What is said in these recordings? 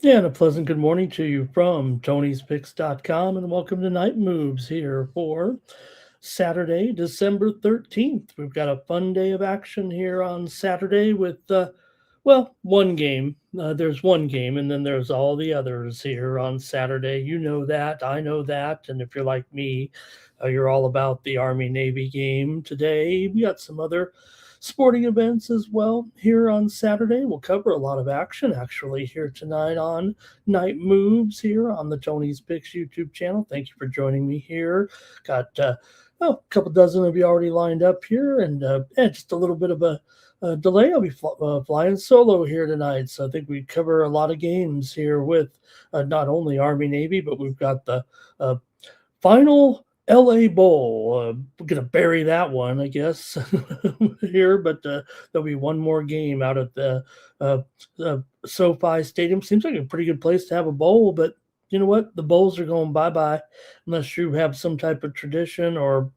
Yeah, and a pleasant good morning to you from Tony'sPicks.com, and welcome to Night Moves here for Saturday, December 13th. We've got a fun day of action here on Saturday with, one game. There's one game, and then there's all the others here on Saturday. You know that, I know that, and if you're like me, you're all about the Army Navy game today. We got some other sporting events as well here on Saturday. We'll cover a lot of action actually here tonight on Night Moves here on the Tony's Picks YouTube channel. Thank you for joining me here. Got a couple dozen of you already lined up here, and just a little bit of a delay. I'll be flying solo here tonight, so I think we cover a lot of games here with not only Army Navy, but we've got the final LA Bowl. We're going to bury that one, I guess, here, but there'll be one more game out at the SoFi Stadium. Seems like a pretty good place to have a bowl, but you know what? The bowls are going bye-bye unless you have some type of tradition or,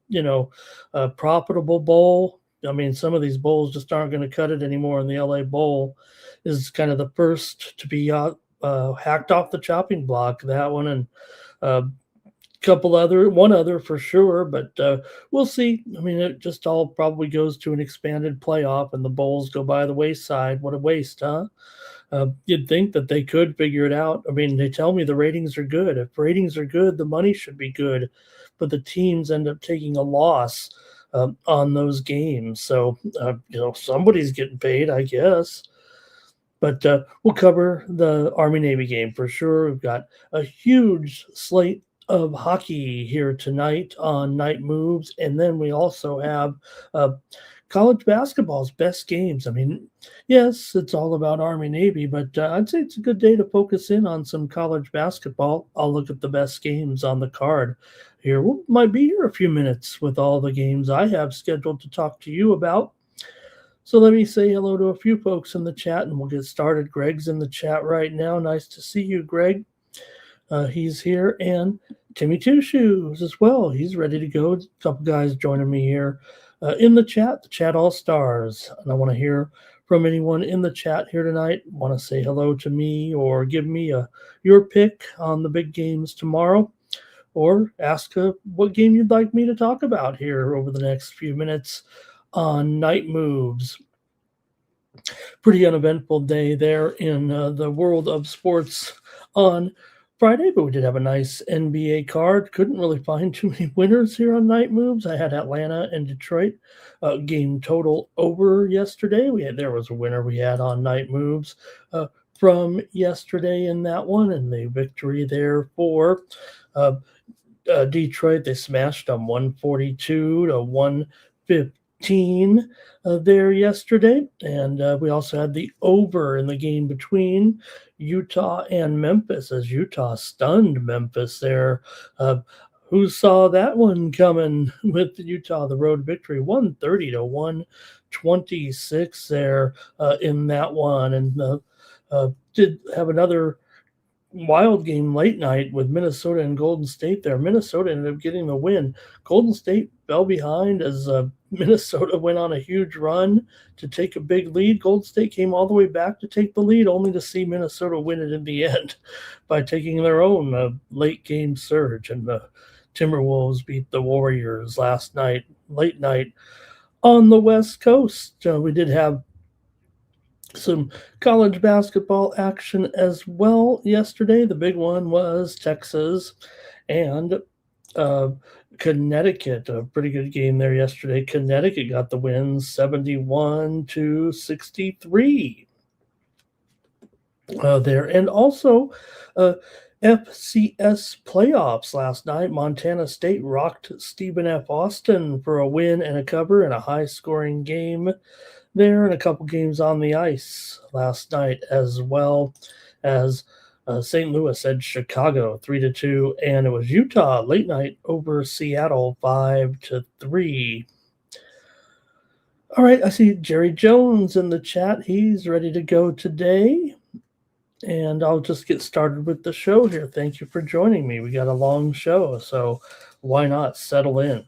a profitable bowl. I mean, some of these bowls just aren't going to cut it anymore, and the LA Bowl is kind of the first to be hacked off the chopping block, that one, and one other for sure, but we'll see. I mean, it just all probably goes to an expanded playoff, and the bowls go by the wayside. What a waste, huh? You'd think that they could figure it out. I mean, they tell me the ratings are good. If ratings are good, the money should be good, but the teams end up taking a loss on those games. So, somebody's getting paid, I guess. But we'll cover the Army Navy game for sure. We've got a huge slate of hockey here tonight on Night Moves, and then we also have college basketball's best games. I mean, yes, it's all about Army Navy, but I'd say it's a good day to focus in on some college basketball. I'll look at the best games on the card here. We might be here a few minutes with all the games I have scheduled to talk to you about. So let me say hello to a few folks in the chat and we'll get started. Greg's in the chat right now. Nice to see you, Greg. He's here, and Timmy Two Shoes as well. He's ready to go. A couple guys joining me here in the chat all stars. And I want to hear from anyone in the chat here tonight. Want to say hello to me or give me your pick on the big games tomorrow, or ask what game you'd like me to talk about here over the next few minutes on Night Moves. Pretty uneventful day there in the world of sports on Friday, but we did have a nice NBA card. Couldn't really find too many winners here on Night Moves. I had Atlanta and Detroit game total over yesterday. There was a winner we had on Night Moves from yesterday in that one, and the victory there for Detroit. They smashed them 142 to 115 there yesterday, and we also had the over in the game between Utah and Memphis, as Utah stunned Memphis there. Who saw that one coming with Utah, the road victory, 130 to 126 there in that one, and did have another wild game late night with Minnesota and Golden State there. Minnesota ended up getting the win. Golden State fell behind as Minnesota went on a huge run to take a big lead. Golden State came all the way back to take the lead, only to see Minnesota win it in the end by taking their own late game surge. And the Timberwolves beat the Warriors last night, late night on the West Coast. We did have some college basketball action as well yesterday. The big one was Texas and Connecticut. A pretty good game there yesterday. Connecticut got the win 71 to 63 there. And also FCS playoffs last night. Montana State rocked Stephen F. Austin for a win and a cover in a high-scoring game there, and a couple games on the ice last night, as well as St. Louis had Chicago 3-2, and it was Utah late night over Seattle 5-3. All right, I see Jerry Jones in the chat. He's ready to go today, and I'll just get started with the show here. Thank you for joining me. We got a long show, so why not settle in?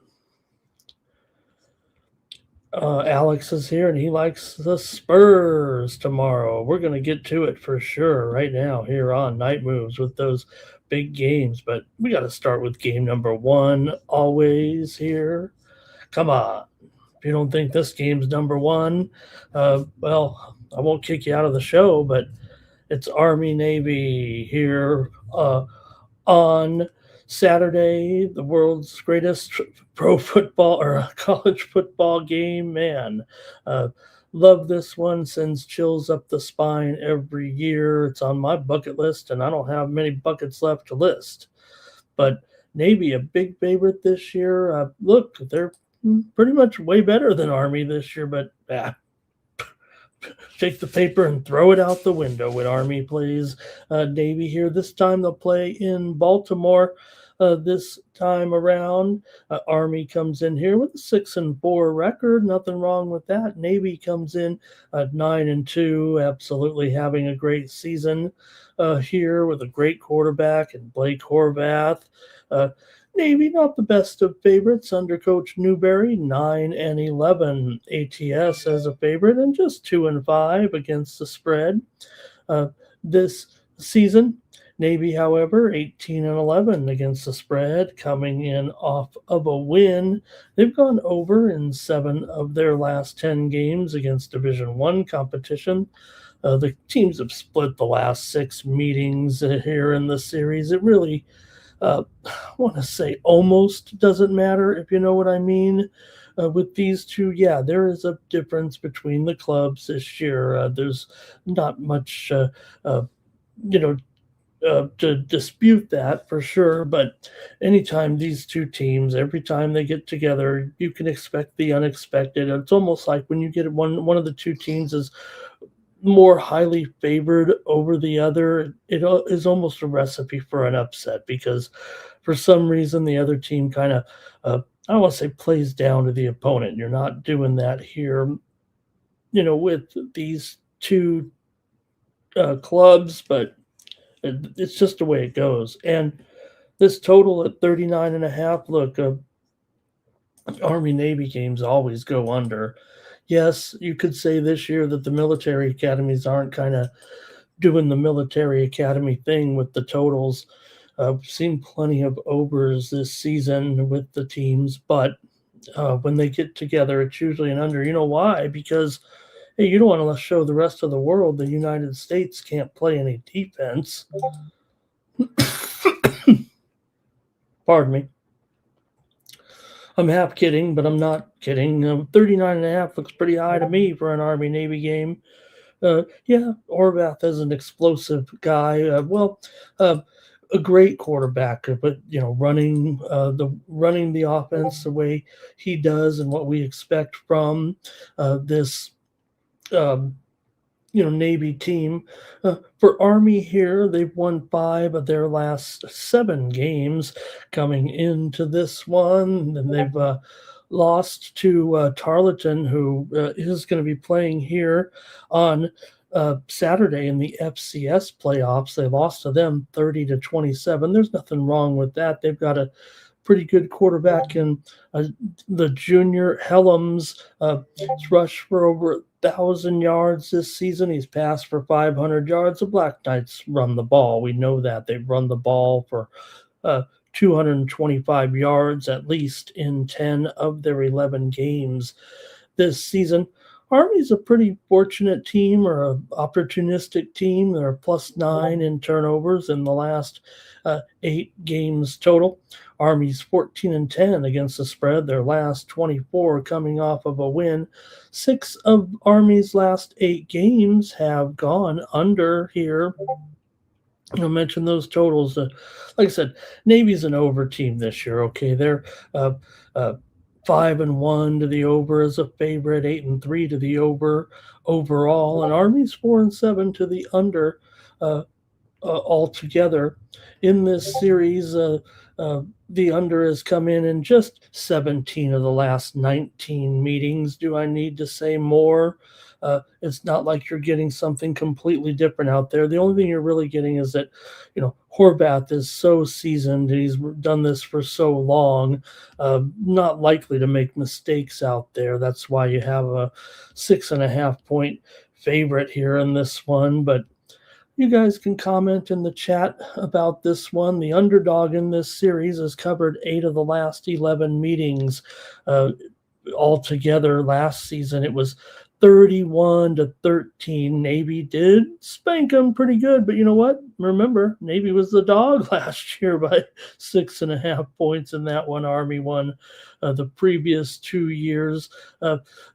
Alex is here and he likes the Spurs tomorrow. We're going to get to it for sure right now here on Night Moves with those big games. But we got to start with game number one always here. Come on. If you don't think this game's number one, well, I won't kick you out of the show, but it's Army Navy here on Saturday, the world's greatest pro football or college football game. Man, uh, love this one. Sends chills up the spine every year. It's on my bucket list, and I don't have many buckets left to list. But Navy, a big favorite this year. Look, they're pretty much way better than Army this year, but take the paper and throw it out the window when Army plays Navy here. This time they'll play in Baltimore. This time around, Army comes in here with a 6-4 record. Nothing wrong with that. Navy comes in 9-2, absolutely having a great season here with a great quarterback and Blake Horvath. Navy not the best of favorites under Coach Newberry, 9-11 ATS as a favorite, and just 2-5 against the spread. This season, Navy, however, 18-11 against the spread, coming in off of a win. They've gone over in 7 of their last 10 games against Division I competition. The teams have split the last 6 meetings here in the series. It really I want to say almost doesn't matter, if you know what I mean. With these two, yeah, there is a difference between the clubs this year. There's not much, you know, to dispute that for sure. But anytime these two teams, every time they get together, you can expect the unexpected. It's almost like when you get one of the two teams is more highly favored over the other, it is almost a recipe for an upset because for some reason the other team kind of, I don't want to say plays down to the opponent. You're not doing that here, with these two clubs, but it's just the way it goes. And this total at 39.5, look, Army Navy games always go under. Yes, you could say this year that the military academies aren't kind of doing the military academy thing with the totals. We've seen plenty of overs this season with the teams, but when they get together, it's usually an under. You know why? Because, hey, you don't want to show the rest of the world the United States can't play any defense. Pardon me. I'm half kidding, but I'm not kidding. 39.5 looks pretty high to me for an Army-Navy game. Yeah, Horvath is an explosive guy. A great quarterback, but running the offense the way he does and what we expect from this Navy team. For Army here, they've won 5 of their last 7 games coming into this one, and they've lost to Tarleton, who is going to be playing here on Saturday in the FCS playoffs. They lost to them 30-27. There's nothing wrong with that. They've got a pretty good quarterback in the junior Helms. He's rushed for over 1,000 yards this season. He's passed for 500 yards. The Black Knights run the ball. We know that. They've run the ball for 225 yards at least in 10 of their 11 games this season. Army's a pretty fortunate team or an opportunistic team. They're +9 in turnovers in the last 8 games total. Army's 14-10 against the spread. Their last 24 coming off of a win. 6 of Army's last 8 games have gone under here. I'll mention those totals. Like I said, Navy's an over team this year. Okay, they're 5-1 to the over as a favorite, 8-3 to the over overall, and Army's 4-7 to the under altogether in this series. the under has come in just 17 of the last 19 meetings. Do I need to say more? It's not like you're getting something completely different out there. The only thing you're really getting is that, Horvath is so seasoned. He's done this for so long, not likely to make mistakes out there. That's why you have a 6.5 point favorite here in this one. But you guys can comment in the chat about this one. The underdog in this series has covered 8 of the last 11 meetings. Altogether last season, it was 31-13. Navy did spank them pretty good, but you know what? Remember, Navy was the dog last year by 6.5 points in that one. Army won the previous 2 years.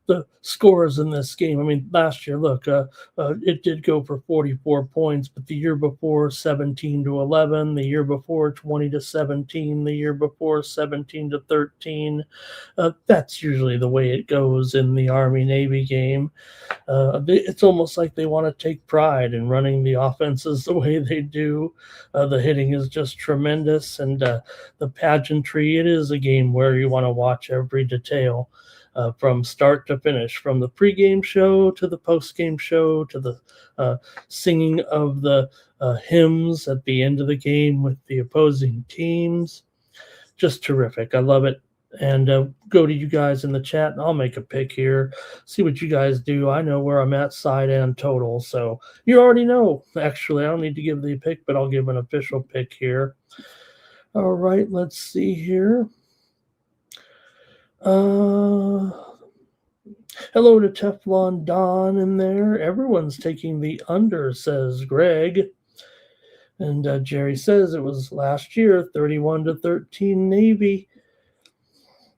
The scores in this game, I mean, last year, look, it did go for 44 points, but the year before, 17-11, the year before, 20-17, the year before, 17-13. That's usually the way it goes in the Army-Navy game. It's almost like they want to take pride in running the offenses the way they do. The hitting is just tremendous, and the pageantry, it is a game where you want to watch every detail. From start to finish, from the pregame show to the postgame show to the singing of the hymns at the end of the game with the opposing teams. Just terrific. I love it. And go to you guys in the chat, and I'll make a pick here. See what you guys do. I know where I'm at, side and total. So you already know. Actually, I don't need to give the pick, but I'll give an official pick here. All right, let's see here. Hello to Teflon Don in there. Everyone's taking the under, says Greg. And Jerry says it was last year, 31-13 Navy.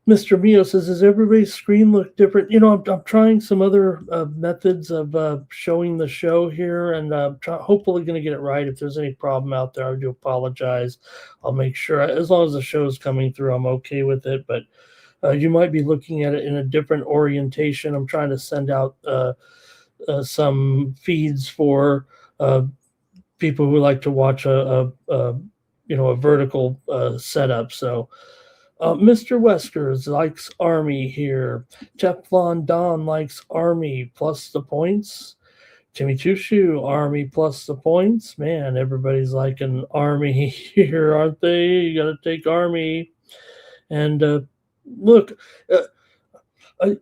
Mr. Mio says, does everybody's screen look different? I'm trying some other methods of showing the show here, and I'm hopefully going to get it right. If there's any problem out there, I do apologize. I'll make sure, as long as the show's coming through, I'm okay with it. But you might be looking at it in a different orientation. I'm trying to send out some feeds for people who like to watch a vertical setup. So Mr. Weskers likes Army here. Teflon Don likes Army plus the points. Timmy Chushu, Army plus the points. Man, everybody's liking Army here, aren't they? You got to take Army. And look, I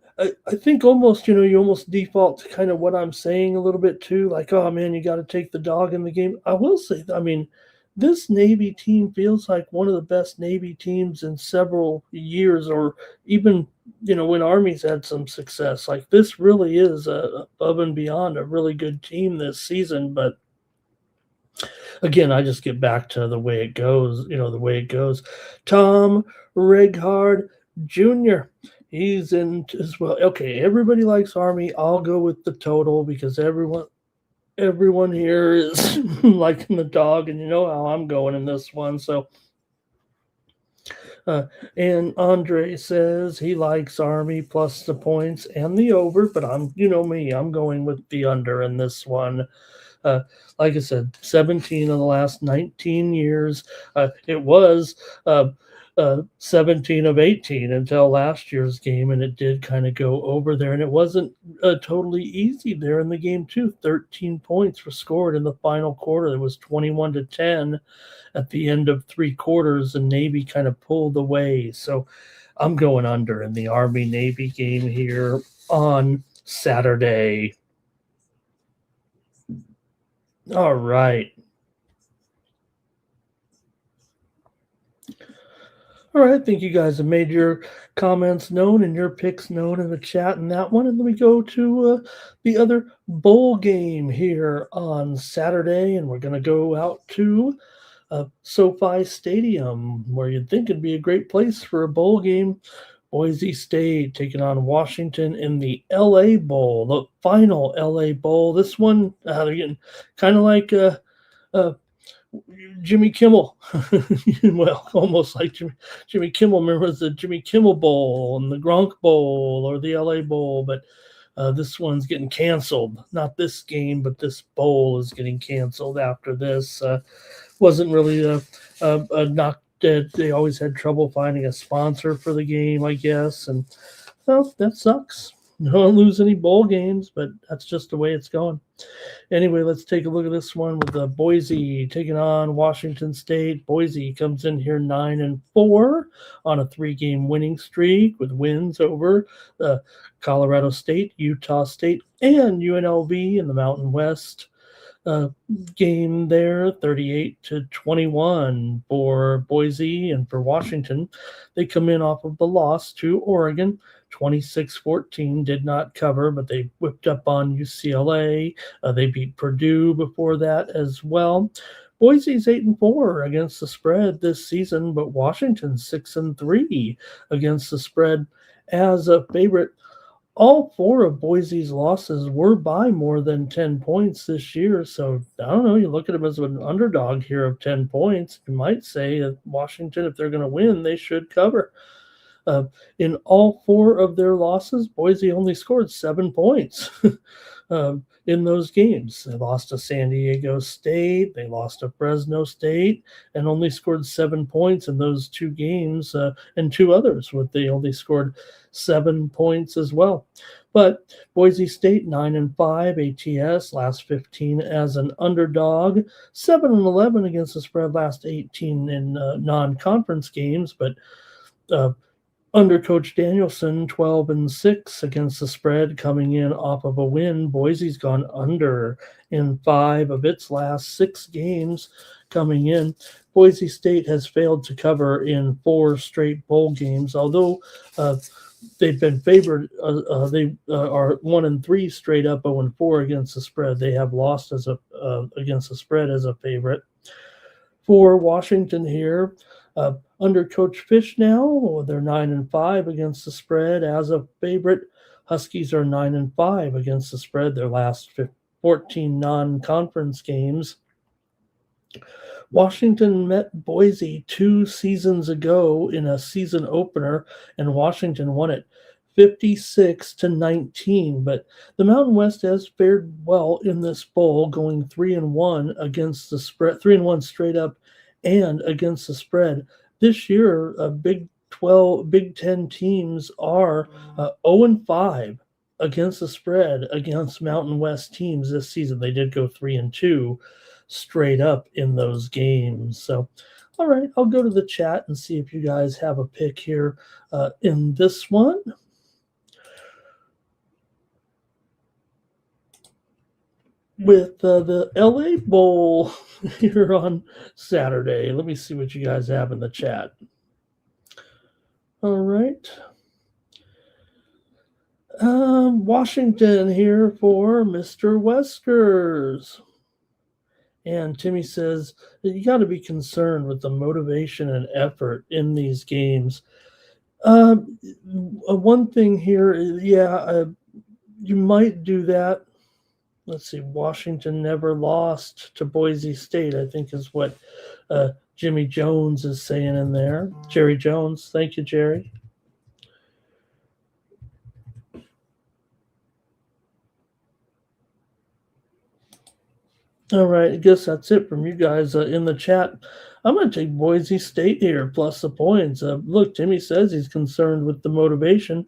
think almost, you almost default to kind of what I'm saying a little bit too. Like, oh man, you got to take the dog in the game. I will say, I mean, this Navy team feels like one of the best Navy teams in several years, or even, when Army's had some success. Like, this really is above and beyond a really good team this season. But again, I just get back to the way it goes, the way it goes. Tom Reghard Jr., he's in as well. Okay, everybody likes Army. I'll go with the total because everyone here is liking the dog, and you know how I'm going in this one. So, and Andre says he likes Army plus the points and the over, but you know me, I'm going with the under in this one. Like I said, 17 of the last 19 years. It was 17 of 18 until last year's game, and it did kind of go over there. And it wasn't totally easy there in the game, too. 13 points were scored in the final quarter. It was 21-10 at the end of 3 quarters, and Navy kind of pulled away. So I'm going under in the Army-Navy game here on Saturday. All right. All right, I think you guys have made your comments known and your picks known in the chat in that one. And then we go to the other bowl game here on Saturday, and we're going to go out to SoFi Stadium, where you'd think it'd be a great place for a bowl game. Boise State taking on Washington in the LA Bowl, the final LA Bowl. This one, they're getting kind of like Jimmy Kimmel. Well, almost like Jimmy Kimmel. Remember the Jimmy Kimmel Bowl and the Gronk Bowl or the LA Bowl, but this one's getting canceled. Not this game, but this bowl is getting canceled after this. Wasn't really knocked they always had trouble finding a sponsor for the game, I guess, and well, that sucks. You don't lose any bowl games, but that's just the way it's going. Anyway, let's take a look at this one with Boise taking on Washington State. Boise comes in here 9-4 on a 3-game winning streak with wins over Colorado State, Utah State, and UNLV in the Mountain West uh, game there, 38-21 for Boise, and for Washington, they come in off of the loss to Oregon. 26-14 did not cover, but they whipped up on UCLA. They beat Purdue before that as well. Boise's 8-4 against the spread this season, but Washington's 6-3 against the spread as a favorite. All 4 of Boise's losses were by more than 10 points this year. So I don't know. You look at them as an underdog here of 10 points. You might say that Washington, if they're going to win, they should cover. In all 4 of their losses, Boise only scored 7 points in those games. They lost to San Diego State, they lost to Fresno State, and only scored 7 points in those 2 games, and 2 others where they only scored 7 points as well. But Boise State 9-5 ATS, last 15 as an underdog, 7-11 against the spread, last 18 in non-conference games, but under Coach Danielson, 12-6 against the spread, coming in off of a win. Boise's gone under in 5 of its last 6 games coming in. Boise State has failed to cover in 4 straight bowl games, although they've been favored. They are 1-3 straight up, 0-4 against the spread. They have lost as against the spread as a favorite. For Washington here, under Coach Fish now, they're 9-5 against the spread as a favorite. Huskies are 9-5 against the spread, their last 14 non-conference games. Washington met Boise 2 seasons ago in a season opener, and Washington won it 56-19. But the Mountain West has fared well in this bowl, going 3-1 against the spread, 3-1 straight up and against the spread. This year, Big 10 teams are 0-5 against the spread against Mountain West teams this season. They did go 3-2 straight up in those games. So, all right, I'll go to the chat and see if you guys have a pick here in this one. With the LA Bowl here on Saturday. Let me see what you guys have in the chat. All right. Washington here for Mr. Weskers. And Timmy says you got to be concerned with the motivation and effort in these games. One thing here, you might do that. Let's see, Washington never lost to Boise State, I think is what Jimmy Jones is saying in there. Jerry Jones. Thank you, Jerry. All right, I guess that's it from you guys in the chat. I'm going to take Boise State here, plus the points. Look, Timmy says he's concerned with the motivation.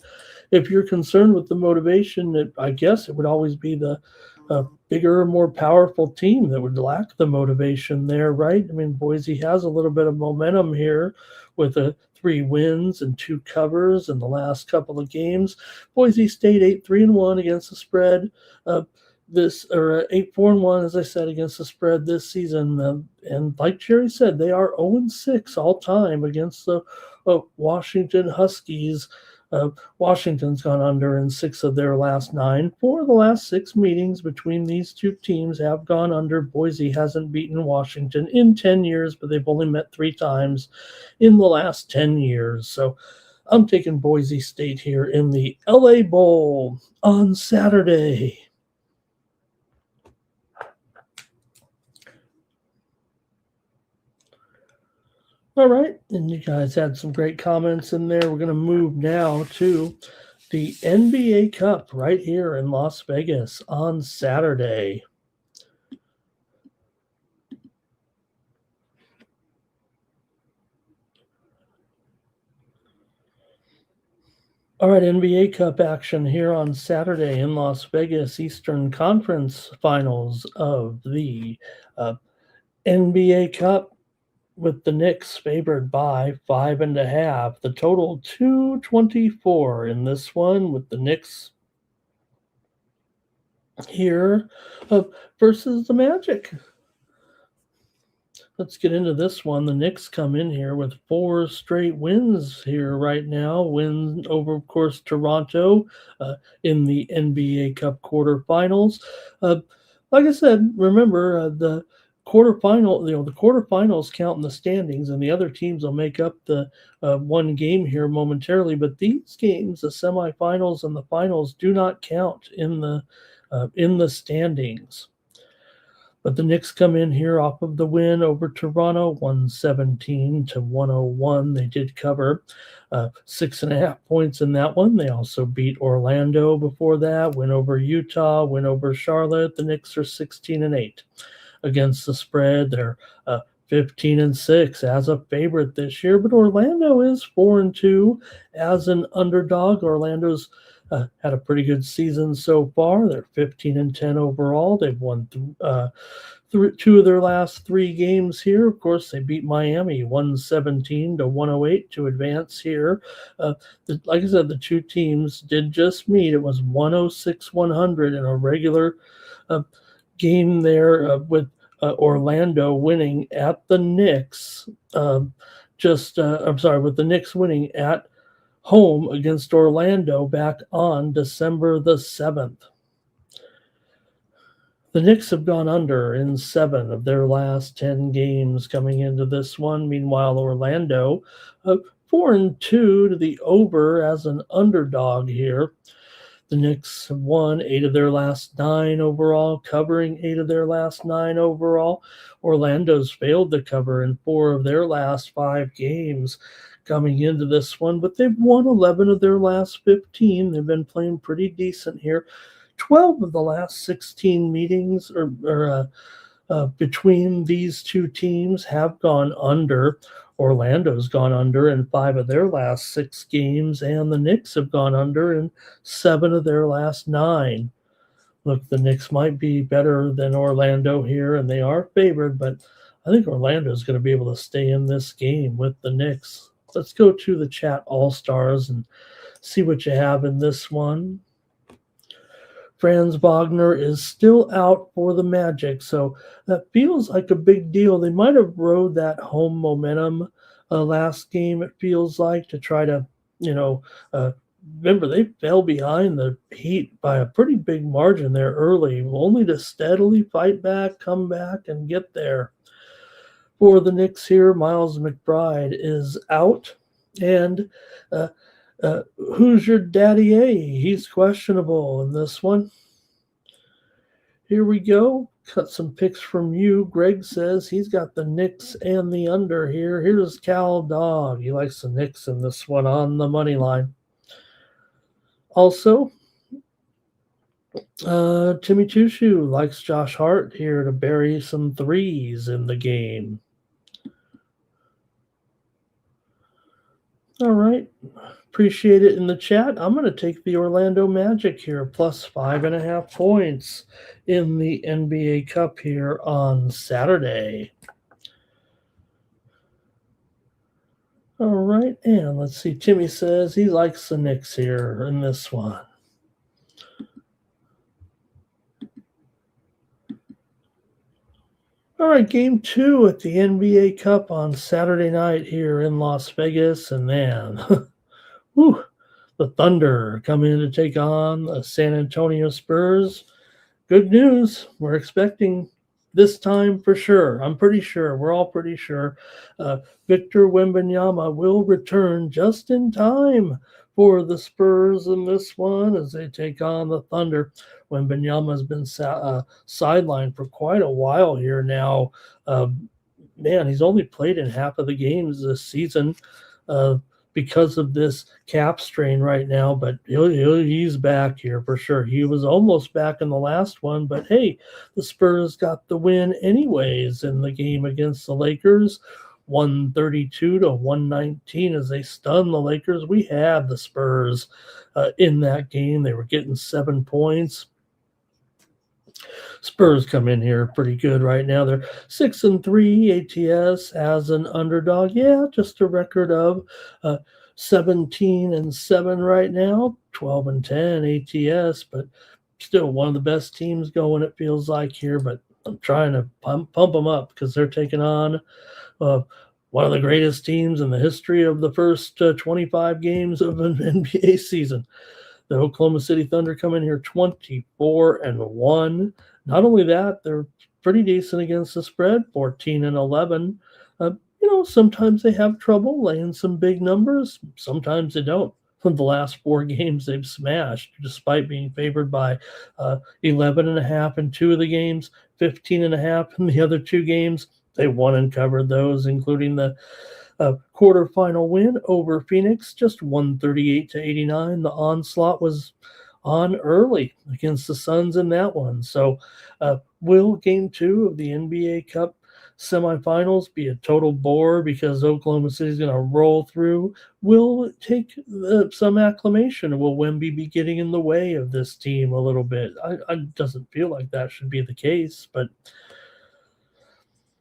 If you're concerned with the motivation, I guess it would always be the bigger, more powerful team that would lack the motivation there, right? I mean, Boise has a little bit of momentum here with 3 wins and 2 covers in the last couple of games. Boise State 8-3-1 against the spread. 8-4-1, as I said, against the spread this season. And like Jerry said, they are 0-6 all time against the Washington Huskies. Washington's gone under in 6 of their last 9. 4 of the last 6 meetings between these 2 teams have gone under. Boise hasn't beaten Washington in 10 years, but they've only met 3 times in the last 10 years. So I'm taking Boise State here in the LA Bowl on Saturday. All right, and you guys had some great comments in there. We're going to move now to the NBA Cup right here in Las Vegas on Saturday. All right, NBA Cup action here on Saturday in Las Vegas, Eastern Conference Finals of the uh, NBA Cup, with the Knicks favored by 5.5. The total 224 in this one, with the Knicks here versus the Magic. Let's get into this one. The Knicks come in here with 4 straight wins here right now. Win over, of course, Toronto in the NBA Cup quarterfinals. Uh, like I said, remember the quarterfinal. The quarterfinals count in the standings, and the other teams will make up the one game here momentarily. But these games, the semifinals and the finals, do not count in the standings. But the Knicks come in here off of the win over Toronto, 117-101. They did cover 6.5 points in that one. They also beat Orlando before that, win over Utah, win over Charlotte. The Knicks are 16-8 against the spread. They're 15-6 as a favorite this year, but Orlando is 4-2 as an underdog. Orlando's had a pretty good season so far. They're 15-10 overall. They've won 2 of their last 3 games here. Of course, they beat Miami 117-108 to advance here. Like I said, the two teams did just meet. It was 106-100 in a regular game there with Orlando winning at the Knicks. With the Knicks winning at home against Orlando back on December the 7th. The Knicks have gone under in 7 of their last 10 games coming into this one. Meanwhile, Orlando 4-2 to the over as an underdog here. The Knicks have won 8 of their last 9 overall, covering 8 of their last 9 overall. Orlando's failed to cover in 4 of their last 5 games coming into this one, but they've won 11 of their last 15. They've been playing pretty decent here. 12 of the last 16 meetings between these two teams have gone under. Orlando's gone under in 5 of their last 6 games, and the Knicks have gone under in 7 of their last 9. Look, the Knicks might be better than Orlando here, and they are favored, but I think Orlando is going to be able to stay in this game with the Knicks. Let's go to the chat All-Stars and see what you have in this one. Franz Wagner is still out for the Magic, so that feels like a big deal. They might have rode that home momentum last game, it feels like, to try to, remember, they fell behind the Heat by a pretty big margin there early, only to steadily fight back, come back, and get there. For the Knicks here, Miles McBride is out, and who's your daddy A? He's questionable in this one. Here we go. Cut some picks from you. Greg says he's got the Knicks and the under here. Here's Cal Dog. He likes the Knicks in this one on the money line. Also, Timmy Chushu likes Josh Hart here to bury some threes in the game. All right. Appreciate it in the chat. I'm going to take the Orlando Magic here, plus 5.5 points in the NBA Cup here on Saturday. All right, and let's see. Timmy says he likes the Knicks here in this one. All right, game 2 at the NBA Cup on Saturday night here in Las Vegas, and then the Thunder come in to take on the San Antonio Spurs. Good news. We're expecting this time for sure. I'm pretty sure. We're all pretty sure. Victor Wembanyama will return just in time for the Spurs in this one as they take on the Thunder. Wembanyama has been sidelined for quite a while here now. He's only played in half of the games this season because of this calf strain right now, but he's back here for sure. He was almost back in the last one, but hey, the Spurs got the win anyways in the game against the Lakers. 132 to 119 as they stun the Lakers. We had the Spurs in that game. They were getting 7 points. Spurs come in here pretty good right now. They're 6-3 ATS as an underdog. Yeah, just a record of 17-7 right now, 12-10 ATS, but still one of the best teams going. It feels like here, but I'm trying to pump them up because they're taking on uh, one of the greatest teams in the history of the first 25 games of an NBA season. The Oklahoma City Thunder come in here 24-1. Not only that, they're pretty decent against the spread, 14-11. Sometimes they have trouble laying some big numbers. Sometimes they don't. From the last 4 games, they've smashed, despite being favored by 11.5 in 2 of the games, 15.5 in the other 2 games. They won and covered those, including the quarterfinal win over Phoenix, just 138-89. The onslaught was on early against the Suns in that one. So, will Game 2 of the NBA Cup semifinals be a total bore because Oklahoma City is going to roll through? Will it take some acclamation? Will Wemby be getting in the way of this team a little bit? It doesn't feel like that should be the case, but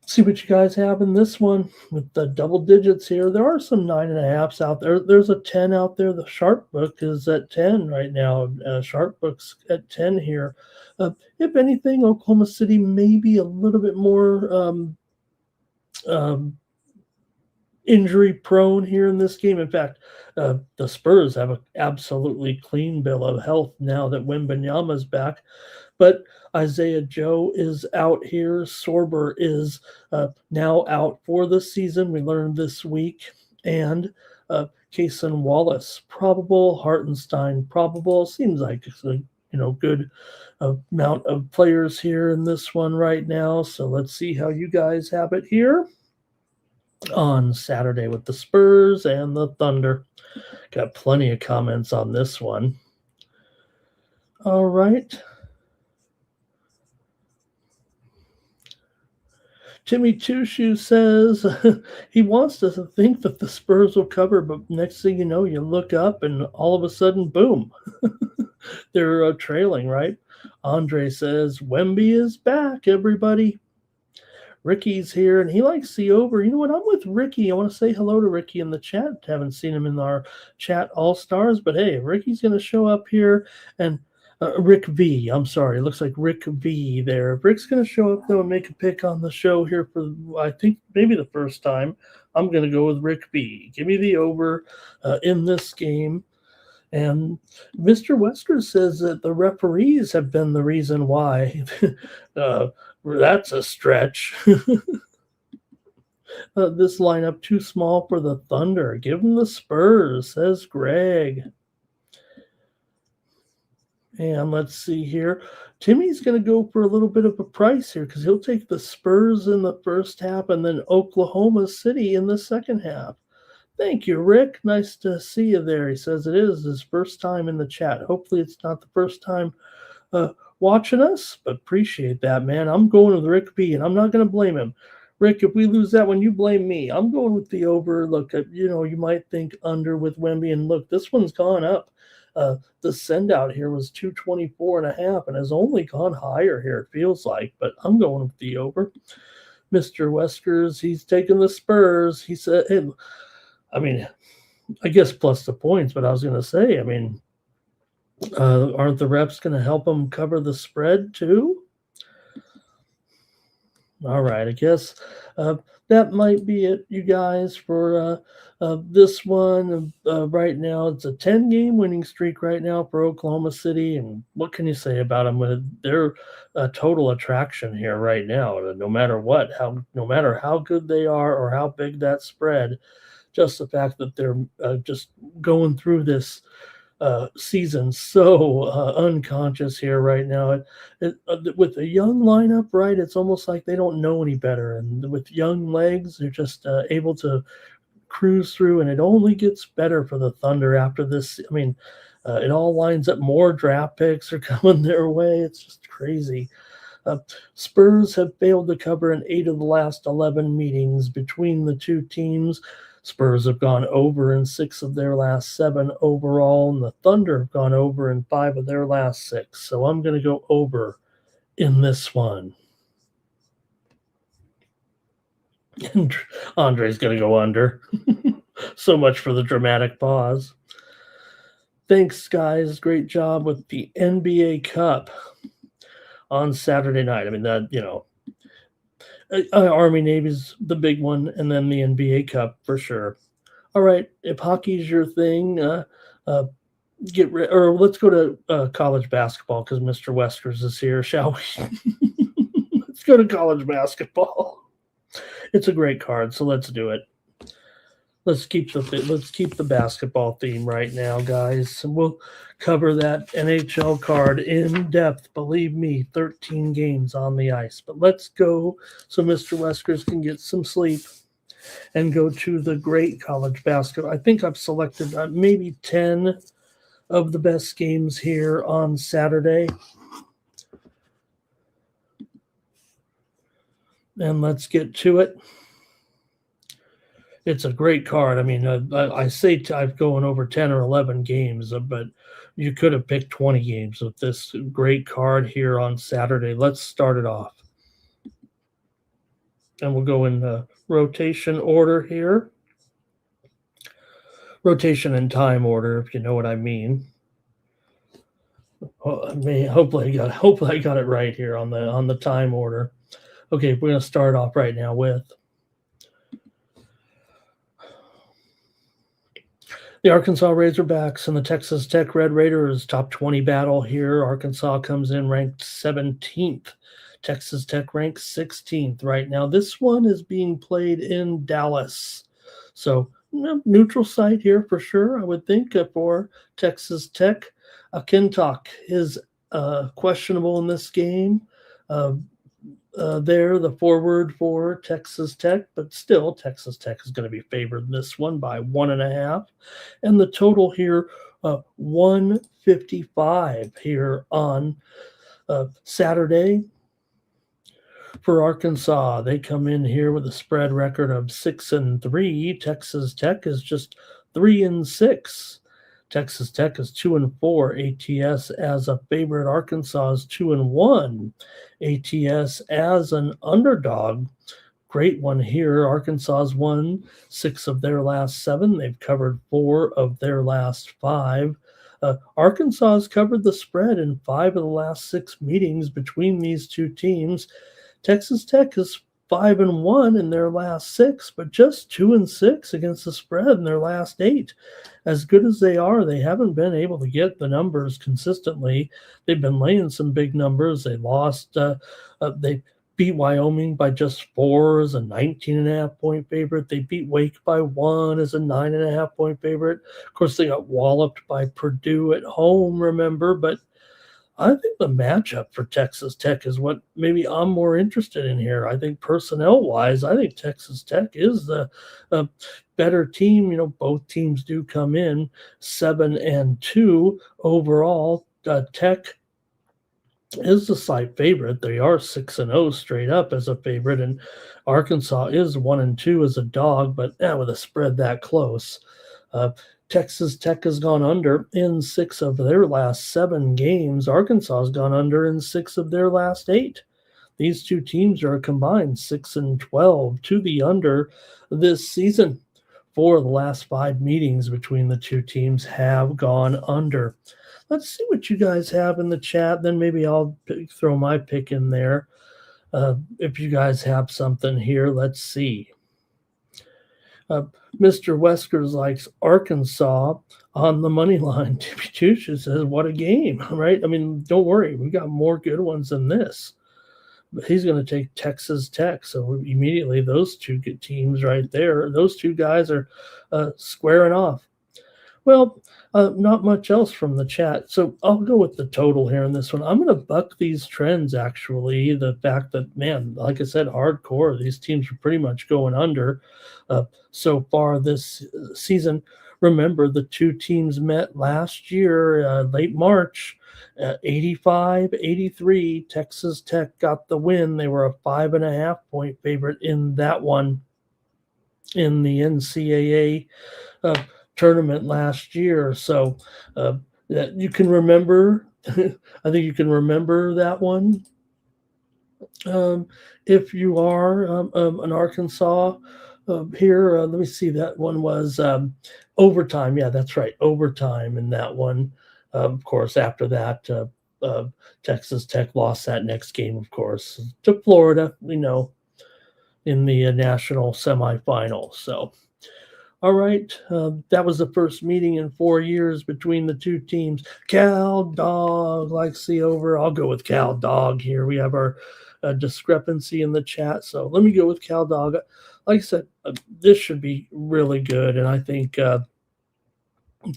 see what you guys have in this one with the double digits here. There are some 9.5s out there. There's a 10 out there. The Sharp Book is at 10 right now. Sharp Book's at 10 here. If anything, Oklahoma City may be a little bit more injury prone here in this game. In fact, the Spurs have an absolutely clean bill of health now that Wembanyama's back. But Isaiah Joe is out here. Sorber is now out for the season. We learned this week. And Kaysen Wallace probable. Hartenstein probable. Seems like it's a good amount of players here in this one right now. So let's see how you guys have it here on Saturday with the Spurs and the Thunder. Got plenty of comments on this one. All right. Timmy Two Shoe says he wants to think that the Spurs will cover, but next thing you know, you look up and all of a sudden, boom, they're trailing, right? Andre says, Wemby is back, everybody. Ricky's here, and he likes the over. You know what? I'm with Ricky. I want to say hello to Ricky in the chat. Haven't seen him in our chat all-stars, but hey, Ricky's going to show up here, and Rick V. I'm sorry. It looks like Rick V there. Rick's going to show up, though, and make a pick on the show here for, I think, maybe the first time. I'm going to go with Rick V. Give me the over in this game. And Mr. Wesker says that the referees have been the reason why. That's a stretch. This lineup too small for the Thunder. Give them the Spurs, says Greg. And let's see here. Timmy's going to go for a little bit of a price here because he'll take the Spurs in the first half and then Oklahoma City in the second half. Thank you, Rick. Nice to see you there. He says it is his first time in the chat. Hopefully it's not the first time watching us, but appreciate that, man. I'm going with Rick B, and I'm not going to blame him. Rick, if we lose that one, you blame me. I'm going with the over. Look, you might think under with Wemby, and look, this one's gone up. The send out here was 224.5 and has only gone higher here, it feels like, but I'm going with the over. Mr. Weskers, he's taking the Spurs. He said, hey, I guess plus the points, but I was going to say, aren't the reps going to help them cover the spread too? All right, I guess that might be it, you guys, for this one. Right now, it's a 10-game winning streak right now for Oklahoma City, and what can you say about them? They're a total attraction here right now. No matter what, no matter how good they are or how big that spread, just the fact that they're just going through this season so unconscious here right now. With a young lineup, right, it's almost like they don't know any better. And with young legs, they're just able to cruise through, and it only gets better for the Thunder after this. It all lines up. More draft picks are coming their way. It's just crazy. Uh, Spurs have failed to cover in 8 of the last 11 meetings between the two teams. Spurs have gone over in 6 of their last 7 overall, and the Thunder have gone over in 5 of their last 6. So I'm going to go over in this one. And Andre's going to go under. So much for the dramatic pause. Thanks, guys. Great job with the NBA Cup on Saturday night. I mean, that, Army Navy's the big one, and then the NBA Cup for sure. All right, if hockey's your thing, let's go to college basketball because Mr. Weskers is here, shall we? Let's go to college basketball. It's a great card, so let's do it. Let's keep the basketball theme right now, guys. And we'll cover that NHL card in depth. Believe me, 13 games on the ice. But let's go so Mr. Weskers can get some sleep and go to the great college basketball. I think I've selected maybe 10 of the best games here on Saturday. And let's get to it. It's a great card. I mean, I say I'm going over 10 or 11 games, but you could have picked 20 games with this great card here on Saturday. Let's start it off. And we'll go in rotation order here. Rotation and time order, if you know what I mean. Hopefully I got it right here on the time order. Okay, we're going to start off right now with the Arkansas Razorbacks and the Texas Tech Red Raiders top 20 battle here. Arkansas comes in ranked 17th. Texas Tech ranked 16th right now. This one is being played in Dallas. So neutral site here for sure, I would think, for Texas Tech. Kintock is questionable in this game. The forward for Texas Tech, but still Texas Tech is going to be favored in this one by 1.5. And the total here, 155 here on Saturday. For Arkansas, they come in here with a spread record of 6-3. Texas Tech is just 3-6. Texas Tech is 2-4. ATS as a favorite. Arkansas is 2-1. ATS as an underdog. Great one here. Arkansas has won 6 of their last 7. They've covered 4 of their last 5. Arkansas has covered the spread in 5 of the last 6 meetings between these two teams. Texas Tech is 5-1 in their last 6, but just 2-6 against the spread in their last 8. As good as they are, they haven't been able to get the numbers consistently. They've been laying some big numbers. They lost. They beat Wyoming by just 4 as a 19.5-point favorite. They beat Wake by 1 as a 9.5-point favorite. Of course, they got walloped by Purdue at home, remember, but I think the matchup for Texas Tech is what maybe I'm more interested in here. I think personnel-wise, I think Texas Tech is the better team. Both teams do come in 7-2 overall. Tech is the slight favorite. They are 6-0 straight up as a favorite, and Arkansas is 1-2 as a dog, but with a spread that close. Texas Tech has gone under in 6 of their last 7 games. Arkansas has gone under in 6 of their last 8. These two teams are combined 6-12 to the under this season. 4 of the last 5 meetings between the two teams have gone under. Let's see what you guys have in the chat. Then maybe I'll throw my pick in there. If you guys have something here, let's see. Mr. Weskers likes Arkansas on the money line. Tippy Tusha says, what a game, right? I mean, don't worry. We got more good ones than this. But he's going to take Texas Tech. So immediately those two good teams right there, those two guys are squaring off. Well, not much else from the chat. So I'll go with the total here in this one. I'm going to buck these trends, actually. The fact that, man, like I said, hardcore, these teams are pretty much going under so far this season. Remember, the two teams met last year, late March. 85-83, Texas Tech got the win. They were a 5.5-point favorite in that one in the NCAA uh, tournament last year. So you can remember, I think you can remember that one. Um, if you are an Arkansas here, let me see, that one was overtime. Yeah, that's right, overtime in that one. Of course, after that, Texas Tech lost that next game, of course, to Florida, in the national semifinal. So, all right, that was the first meeting in 4 years between the two teams. Cal Dog likes the over. I'll go with Cal Dog here. We have our discrepancy in the chat, so let me go with Cal Dog. Like I said, this should be really good, and I think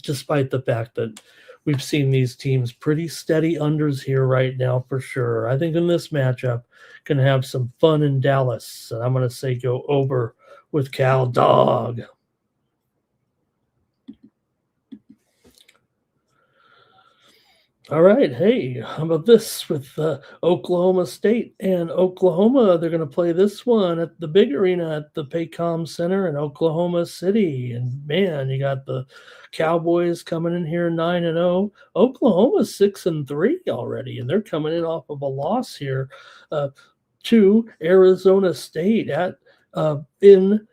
despite the fact that we've seen these teams pretty steady unders here right now for sure, I think in this matchup can have some fun in Dallas, and I'm going to say go over with Cal Dog. All right. Hey, how about this with Oklahoma State and Oklahoma? They're going to play this one at the big arena at the Paycom Center in Oklahoma City. And man, you got the Cowboys coming in here 9-0. Oklahoma's 6-3 already, and they're coming in off of a loss here to Arizona State in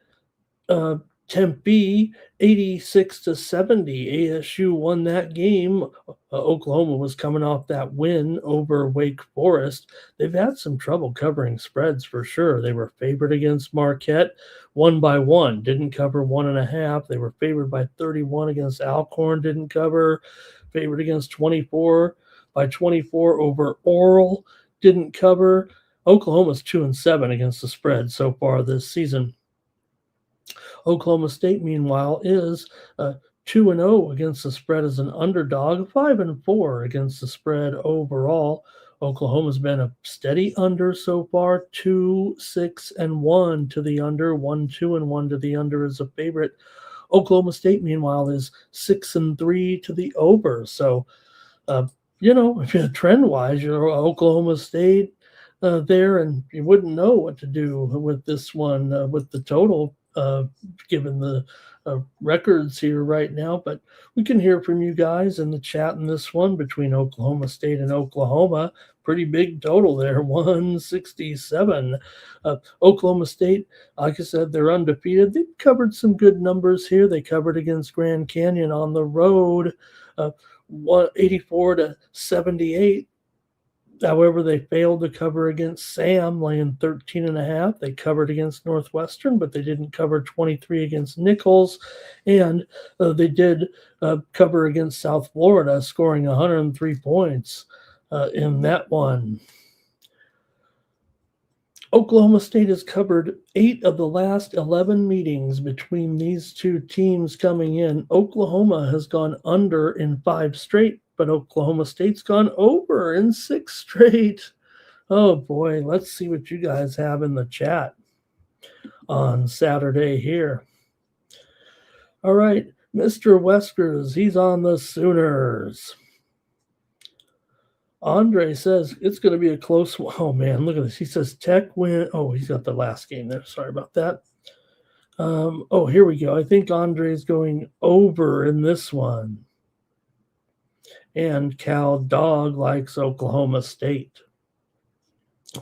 Tempe, 86-70. ASU won that game. Oklahoma was coming off that win over Wake Forest. They've had some trouble covering spreads for sure. They were favored against Marquette, 1-1, didn't cover 1.5. They were favored by 31 against Alcorn, didn't cover. Favored against 24 over Oral, didn't cover. Oklahoma's 2-7 against the spread so far this season. Oklahoma State, meanwhile, is 2-0 against the spread as an underdog, 5-4 against the spread overall. Oklahoma's been a steady under so far, 2-6-1 to the under, 1-2-1 to the under as a favorite. Oklahoma State, meanwhile, is 6-3 to the over. So, if you're trend-wise, you're Oklahoma State there, and you wouldn't know what to do with this one with the total. Given the records here right now, but we can hear from you guys in the chat in this one between Oklahoma State and Oklahoma. Pretty big total there, 167. Oklahoma State, like I said, they're undefeated. They've covered some good numbers here. They covered against Grand Canyon on the road, 184-78. However, they failed to cover against Sam, laying 13.5. They covered against Northwestern, but they didn't cover 23 against Nichols. And they did cover against South Florida, scoring 103 points in that one. Oklahoma State has covered 8 of the last 11 meetings between these two teams coming in. Oklahoma has gone under in 5 straight, but Oklahoma State's gone over in 6 straight. Oh boy, let's see what you guys have in the chat on Saturday here. All right, Mr. Weskers, he's on the Sooners. Andre says it's going to be a close one. Oh, man, look at this. He says Tech win. Oh, he's got the last game there. Sorry about that. Here we go. I think Andre's going over in this one. And Cal Dog likes Oklahoma State.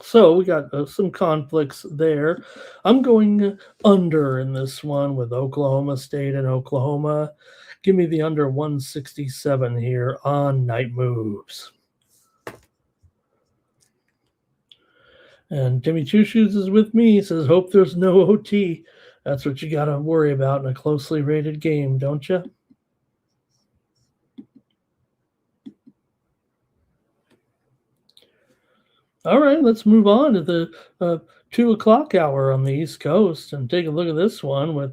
So we got some conflicts there. I'm going under in this one with Oklahoma State and Oklahoma. Give me the under 167 here on Night Moves. And Timmy Two Shoes is with me. He says, hope there's no OT. That's what you got to worry about in a closely rated game, don't you? All right, let's move on to the 2 o'clock hour on the East Coast and take a look at this one with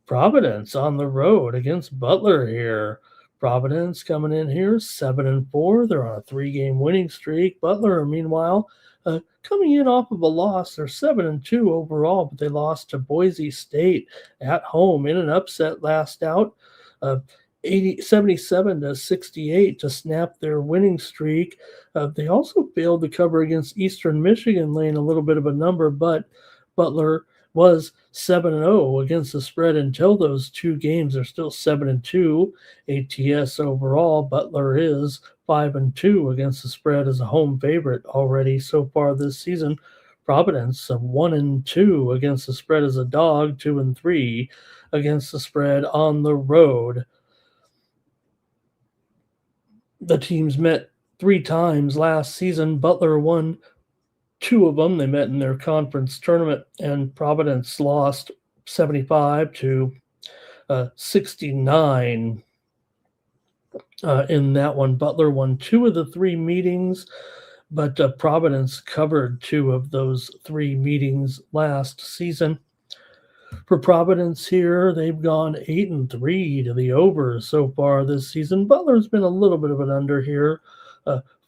Providence on the road against Butler here. Providence coming in here 7-4. They're on a 3-game winning streak. Butler, meanwhile, coming in off of a loss. They're 7-2 overall, but they lost to Boise State at home in an upset last out. 77-68 to snap their winning streak. They also failed to cover against Eastern Michigan, laying a little bit of a number, but Butler was 7-0 against the spread until those two games. They're still 7-2 ATS overall. Butler is 5-2 against the spread as a home favorite already so far this season. Providence 1-2 against the spread as a dog, 2-3 against the spread on the road. The teams met three times last season. Butler won two of them. They met in their conference tournament, and Providence lost 75 to 69 in that one. Butler won two of the three meetings, but Providence covered two of those three meetings last season. For Providence here, they've gone 8-3 to the over so far this season. Butler's been a little bit of an under here,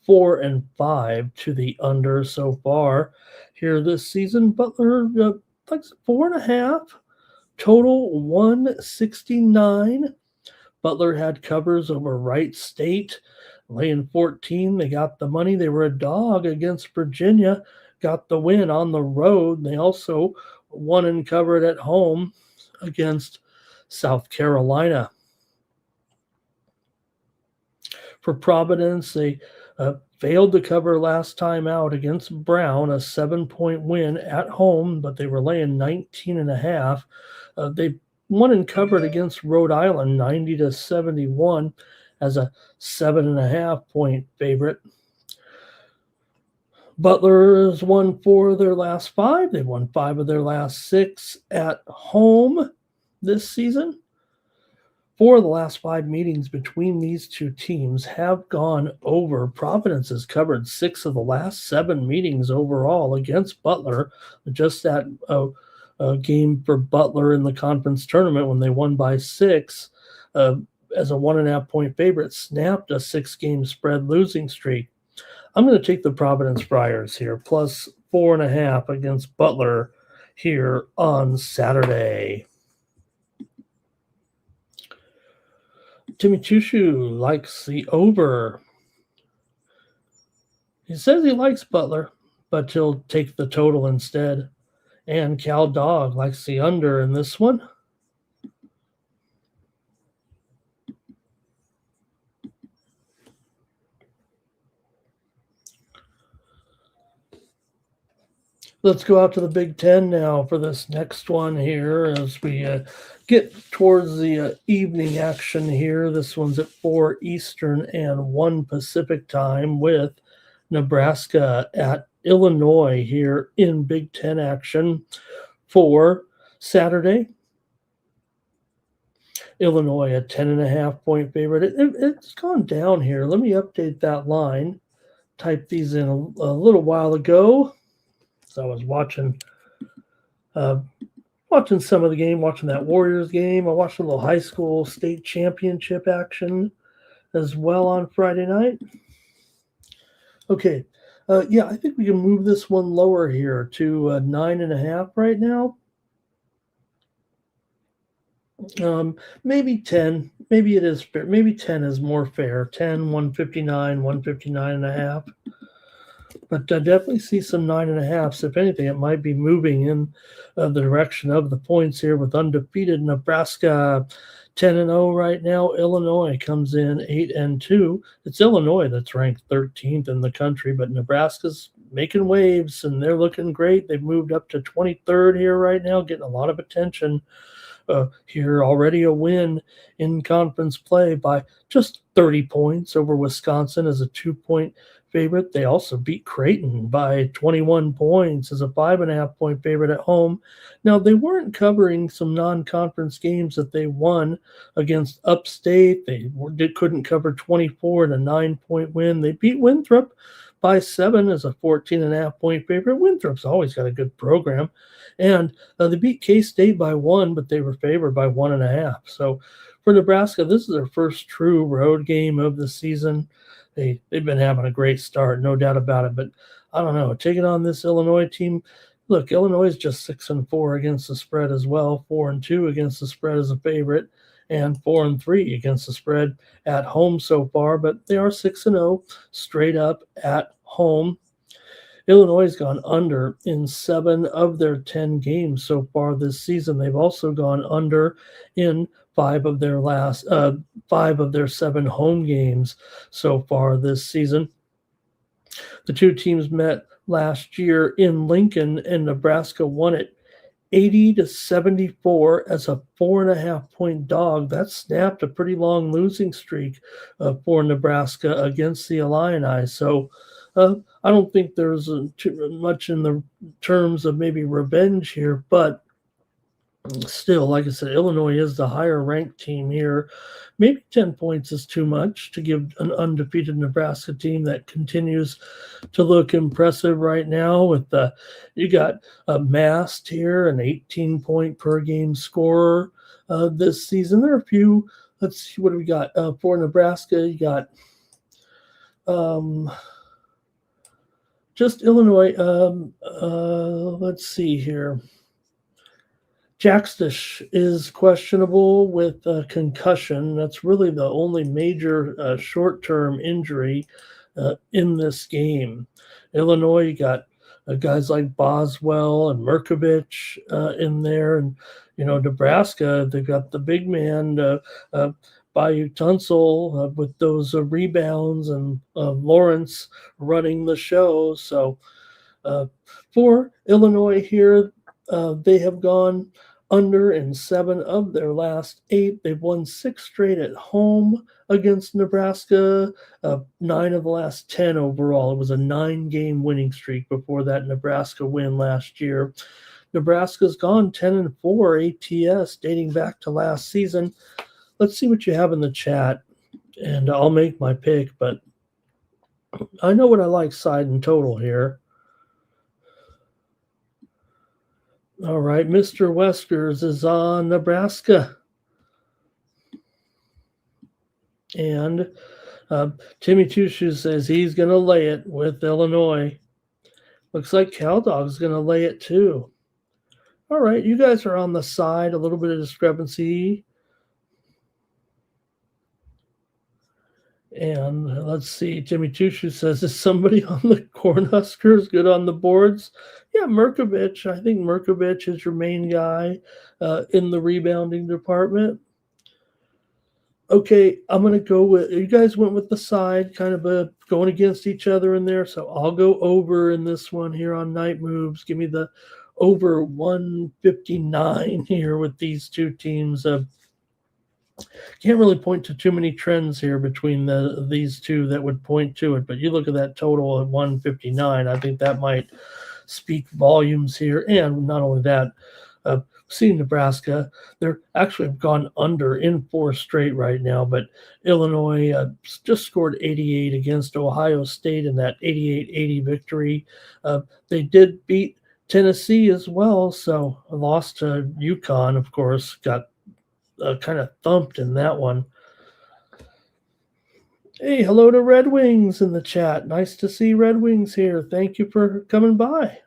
4-5 to the under so far here this season. Butler likes 4.5, total 169. Butler had covers over Wright State, laying 14. They got the money. They were a dog against Virginia, got the win on the road. They also won and covered at home against South Carolina. For Providence, they failed to cover last time out against Brown, a 7-point win at home, but they were laying 19.5. They won and covered against Rhode Island, 90-71, as a 7.5-point favorite. Butler has won 4 of their last 5. They've won 5 of their last 6 at home this season. 4 of the last 5 meetings between these two teams have gone over. Providence has covered 6 of the last 7 meetings overall against Butler. Just that game for Butler in the conference tournament when they won by 6 as a 1.5-point favorite, snapped a 6-game spread losing streak. I'm going to take the Providence Friars here, plus 4.5 against Butler here on Saturday. Timmy Chushu likes the over. He says he likes Butler, but he'll take the total instead. And Cal Dog likes the under in this one. Let's go out to the Big Ten now for this next one here as we get towards the evening action here. This one's at 4 Eastern and 1 Pacific time with Nebraska at Illinois here in Big Ten action for Saturday. Illinois a 10.5-point favorite. It's gone down here. Let me update that line. Typed these in a little while ago. So I was watching some of the game, watching that Warriors game. I watched a little high school state championship action as well on Friday night. Okay. Yeah, I think we can move this one lower here to 9.5 right now. Maybe 10. Maybe it is fair. Maybe 10 is more fair. 10, 159, 159.5. But I definitely see some 9.5s. If anything, it might be moving in the direction of the points here with undefeated Nebraska 10-0 right now. Illinois comes in 8-2. It's Illinois that's ranked 13th in the country, but Nebraska's making waves and they're looking great. They've moved up to 23rd here right now, getting a lot of attention. Here already a win in conference play by just 30 points over Wisconsin as a 2-point favorite. They also beat Creighton by 21 points as a 5.5-point favorite at home. Now, they weren't covering some non-conference games that they won against Upstate. They couldn't cover 24 in a 9-point win. They beat Winthrop by 7 as a 14.5-point favorite. Winthrop's always got a good program. And they beat K-State by 1, but they were favored by 1.5. So for Nebraska, this is their first true road game of the season. They've been having a great start, no doubt about it. But I don't know, taking on this Illinois team, look, Illinois is just 6-4 against the spread as well, 4-2 against the spread as a favorite. and 4-3 against the spread at home so far, but they are 6-0 straight up at home. Illinois has gone under in 7 of their 10 games so far this season. They've also gone under in 5 of their 7 home games so far this season. The two teams met last year in Lincoln, and Nebraska won it 80-74 as a 4.5-point dog. That snapped a pretty long losing streak for Nebraska against the Illini. So I don't think there's too much in the terms of maybe revenge here, but still, like I said, Illinois is the higher ranked team here. Maybe 10 points is too much to give an undefeated Nebraska team that continues to look impressive right now. With you got Mast here, an 18-point per game scorer this season. There are a few. Let's see, what do we got for Nebraska? You got just Illinois. Let's see here. Jackstish is questionable with a concussion. That's really the only major short-term injury in this game. Illinois, you got guys like Boswell and Merkovich in there. And, Nebraska, they've got the big man, Bayou Tunsil, with those rebounds, and Lawrence running the show. So for Illinois here, they have gone under in 7 of their last 8. They've won 6 straight at home against Nebraska, 9 of the last 10 overall. It was a 9-game winning streak before that Nebraska win last year. Nebraska's gone 10-4 ATS dating back to last season. Let's see what you have in the chat, and I'll make my pick, but I know what I like side and total here. All right, Mr. Weskers is on Nebraska. And Timmy Two says he's going to lay it with Illinois. Looks like CalDog's going to lay it too. All right, you guys are on the side, a little bit of discrepancy. And let's see, Timmy Tushu says, is somebody on the Cornhuskers good on the boards? Yeah, Merkovich. I think Merkovich is your main guy in the rebounding department. Okay, I'm going to go with, you guys went with the side, kind of going against each other in there. So I'll go over in this one here on Night Moves. Give me the over 159 here with these two teams. Can't really point to too many trends here between these two that would point to it, but you look at that total at 159. I think that might speak volumes here. And not only that, seeing Nebraska, they're actually have gone under in 4 straight right now, but Illinois just scored 88 against Ohio State in that 88-80 victory. They did beat Tennessee as well, so a loss to UConn, of course, got kind of thumped in that one. Hey, hello to Red Wings in the chat. Nice to see Red Wings here. Thank you for coming by.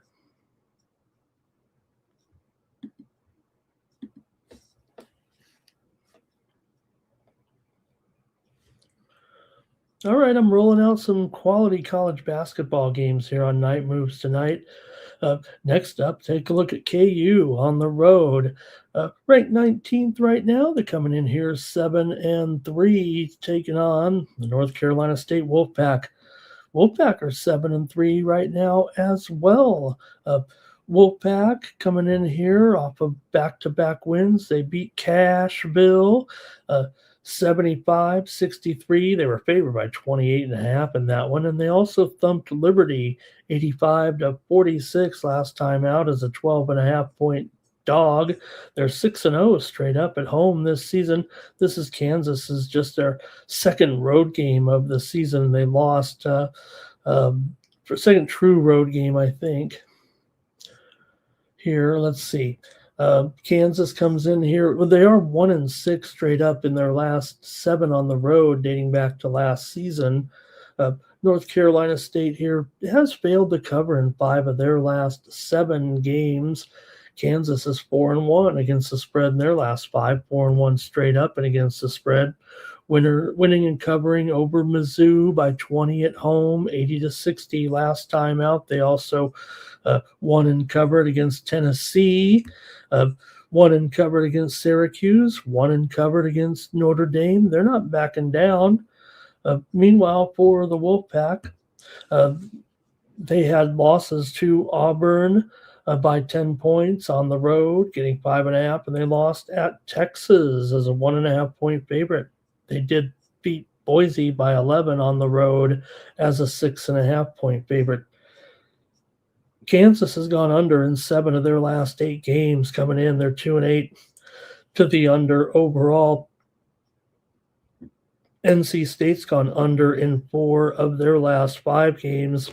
All right, I'm rolling out some quality college basketball games here on Night Moves tonight. Next up, take a look at KU on the road. Ranked 19th right now. They're coming in here 7-3, taking on the North Carolina State Wolfpack. Wolfpack are 7-3 right now as well. Wolfpack coming in here off of back-to-back wins. They beat Cashville 75-63. They were favored by 28.5 in that one. And they also thumped Liberty 85-46 last time out as a 12.5-point dog. They're 6-0 straight up at home this season. This is Kansas is just their second road game of the season. They lost for second true road game, I think. Here, let's see. Kansas comes in here. Well, they are 1-6 straight up in their last 7 on the road, dating back to last season. North Carolina State here has failed to cover in 5 of their last 7 games. Kansas is 4-1 against the spread in their last 5, 4-1 straight up and against the spread. Winning and covering over Mizzou by 20 at home, 80-60 last time out. They also won and covered against Tennessee, won and covered against Syracuse, won and covered against Notre Dame. They're not backing down. Meanwhile, for the Wolfpack, they had losses to Auburn by 10 points on the road, getting 5.5, and they lost at Texas as a 1.5-point favorite. They did beat Boise by 11 on the road as a 6.5-point favorite. Kansas has gone under in 7 of their last 8 games coming in. They're 2-8 to the under overall. NC State's gone under in 4 of their last 5 games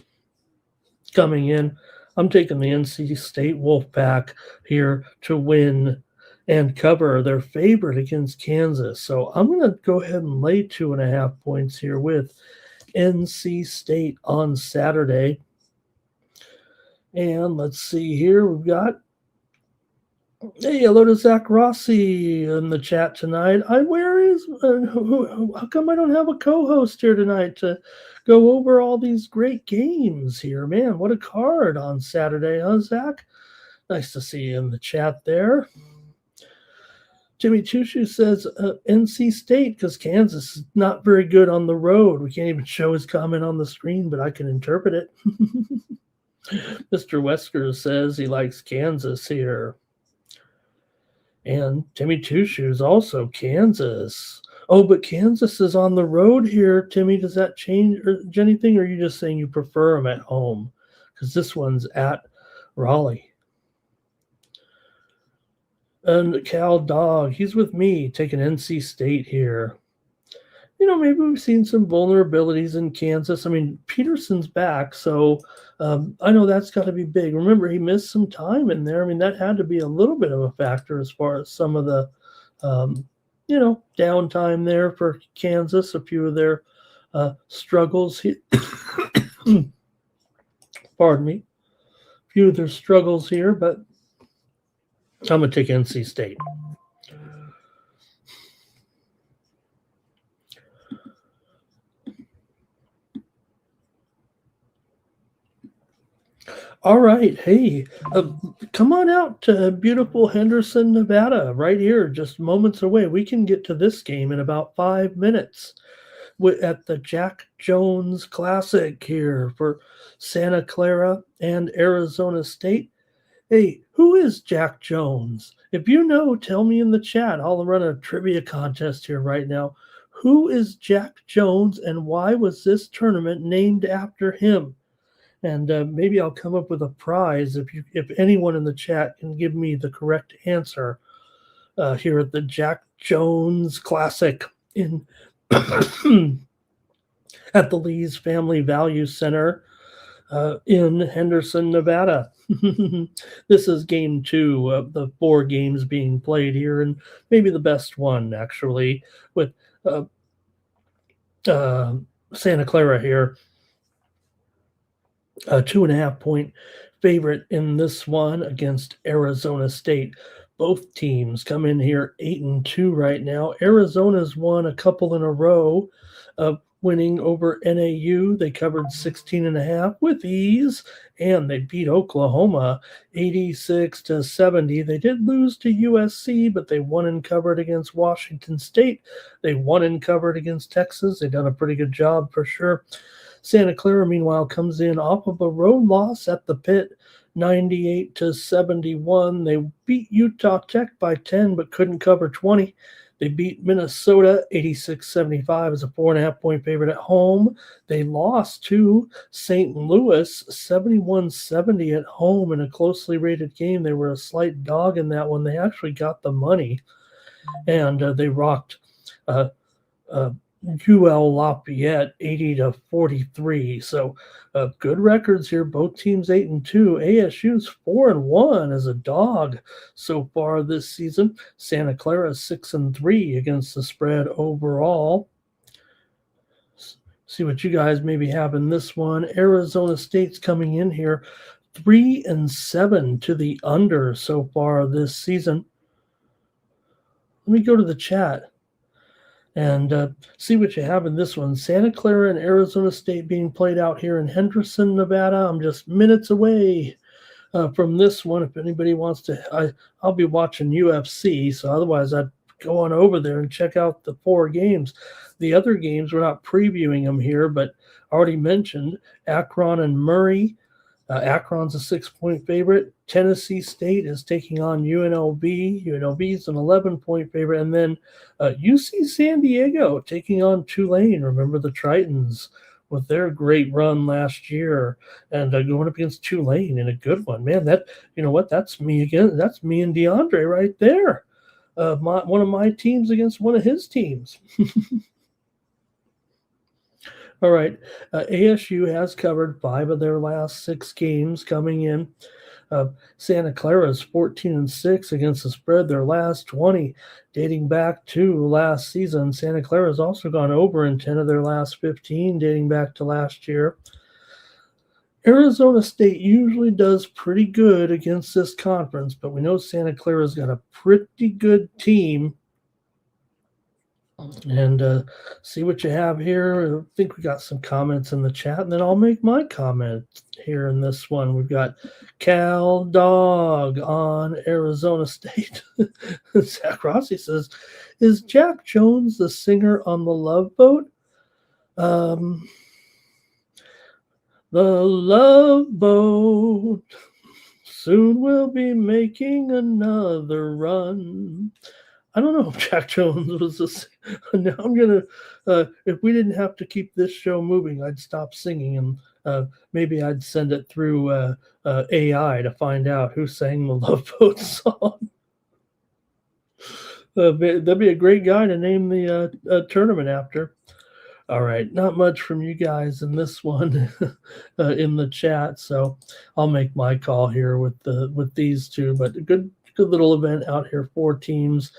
coming in. I'm taking the NC State Wolfpack here to win and cover. Their favorite against Kansas. So I'm going to go ahead and lay 2.5 points here with NC State on Saturday. And let's see here. We've got, hey, hello to Zach Rossi in the chat tonight. How come I don't have a co-host here tonight to go over all these great games here? Man, what a card on Saturday, huh, Zach? Nice to see you in the chat there. Jimmy Chushu says NC State because Kansas is not very good on the road. We can't even show his comment on the screen, but I can interpret it. Mr. Wesker says he likes Kansas here. And Timmy Chushu is also Kansas. Oh, but Kansas is on the road here. Timmy, does that change anything, or are you just saying you prefer them at home? Because this one's at Raleigh. And Cal Dog, he's with me, taking NC State here. You know, maybe we've seen some vulnerabilities in Kansas. I mean, Peterson's back, so I know that's got to be big. Remember, he missed some time in there. I mean, that had to be a little bit of a factor as far as some of the, downtime there for Kansas, a few of their struggles. Pardon me. A few of their struggles here, but I'm going to take NC State. All right. Hey, come on out to beautiful Henderson, Nevada, right here, just moments away. We can get to this game in about 5 minutes at the Jack Jones Classic here for Santa Clara and Arizona State. Hey, who is Jack Jones? If you know, tell me in the chat. I'll run a trivia contest here right now. Who is Jack Jones, and why was this tournament named after him? And maybe I'll come up with a prize if anyone in the chat can give me the correct answer here at the Jack Jones Classic in at the Lee's Family Value Center in Henderson, Nevada. This is game 2 of the 4 games being played here, and maybe the best one, actually, with Santa Clara here. A 2.5-point favorite in this one against Arizona State. Both teams come in here 8-2 right now. Arizona's won a couple in a row of winning over NAU. They covered 16.5 with ease, and they beat Oklahoma 86-70. They did lose to USC, but they won and covered against Washington State. They won and covered against Texas. They've done a pretty good job for sure. Santa Clara, meanwhile, comes in off of a road loss at the Pit, 98-71. They beat Utah Tech by 10, but couldn't cover 20. They beat Minnesota 86-75 as a 4.5-point favorite at home. They lost to St. Louis 71-70 at home in a closely rated game. They were a slight dog in that one. They actually got the money, and they rocked UL Lafayette 80-43. So good records here. Both teams 8-2. ASU's 4-1 as a dog so far this season. Santa Clara 6-3 against the spread overall. See what you guys maybe have in this one. Arizona State's coming in here 3-7 to the under so far this season. Let me go to the chat and see what you have in this one. Santa Clara and Arizona State being played out here in Henderson, Nevada. I'm just minutes away from this one. If anybody wants to, I'll be watching UFC, so otherwise I'd go on over there and check out the 4 games. The other games, we're not previewing them here, but already mentioned Akron and Murray. Akron's a 6-point favorite. Tennessee State is taking on UNLV. UNLV is an 11-point favorite. And then UC San Diego taking on Tulane. Remember the Tritons with their great run last year and going up against Tulane in a good one. Man, that, you know what, that's me again. That's me and DeAndre right there. One of my teams against one of his teams. All right. ASU has covered 5 of their last 6 games coming in. Santa Clara is 14-6 against the spread. Their last 20 dating back to last season. Santa Clara has also gone over in 10 of their last 15 dating back to last year. Arizona State usually does pretty good against this conference, but we know Santa Clara's got a pretty good team. And see what you have here. I think we got some comments in the chat, and then I'll make my comment here in this one. We've got Cal Dog on Arizona State. Zach Rossi says, is Jack Jones the singer on the Love Boat? The Love Boat soon will be making another run. I don't know if Jack Jones was this. Now I'm going to, if we didn't have to keep this show moving, I'd stop singing and maybe I'd send it through AI to find out who sang the Love Boat song. That'd be a great guy to name the tournament after. All right, not much from you guys in this one in the chat, so I'll make my call here with these two. But a good little event out here. 4 teams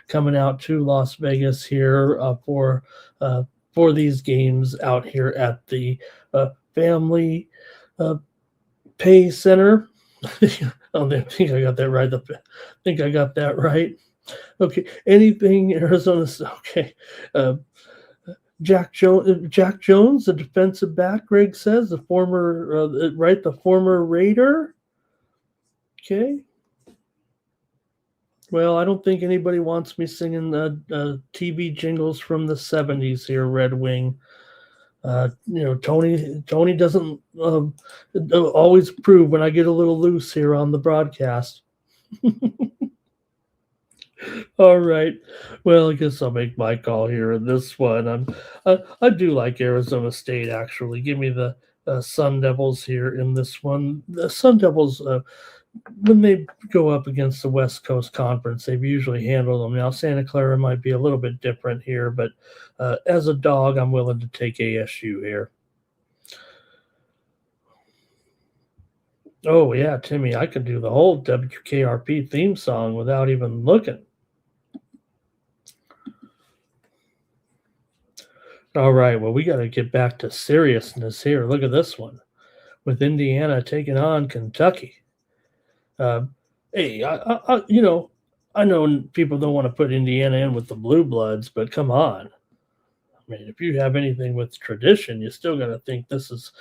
coming out to Las Vegas here for these games out here at the Family Pay Center. I think I got that right. I think I got that right. Okay. Anything Arizona? Okay. Jack Jones, the defensive back. Greg says the former Raider. Okay. Well, I don't think anybody wants me singing TV jingles from the 70s here, Red Wing. Tony doesn't always approve when I get a little loose here on the broadcast. All right. Well, I guess I'll make my call here in this one. I do like Arizona State, actually. Give me the Sun Devils here in this one. The Sun Devils, when they go up against the West Coast Conference, they've usually handled them. Now, Santa Clara might be a little bit different here, but as a dog, I'm willing to take ASU here. Oh, yeah, Timmy, I could do the whole WKRP theme song without even looking. All right, well, we got to get back to seriousness here. Look at this one with Indiana taking on Kentucky. Hey, I know people don't want to put Indiana in with the Blue Bloods, but come on. I mean, if you have anything with tradition, you still got to think this is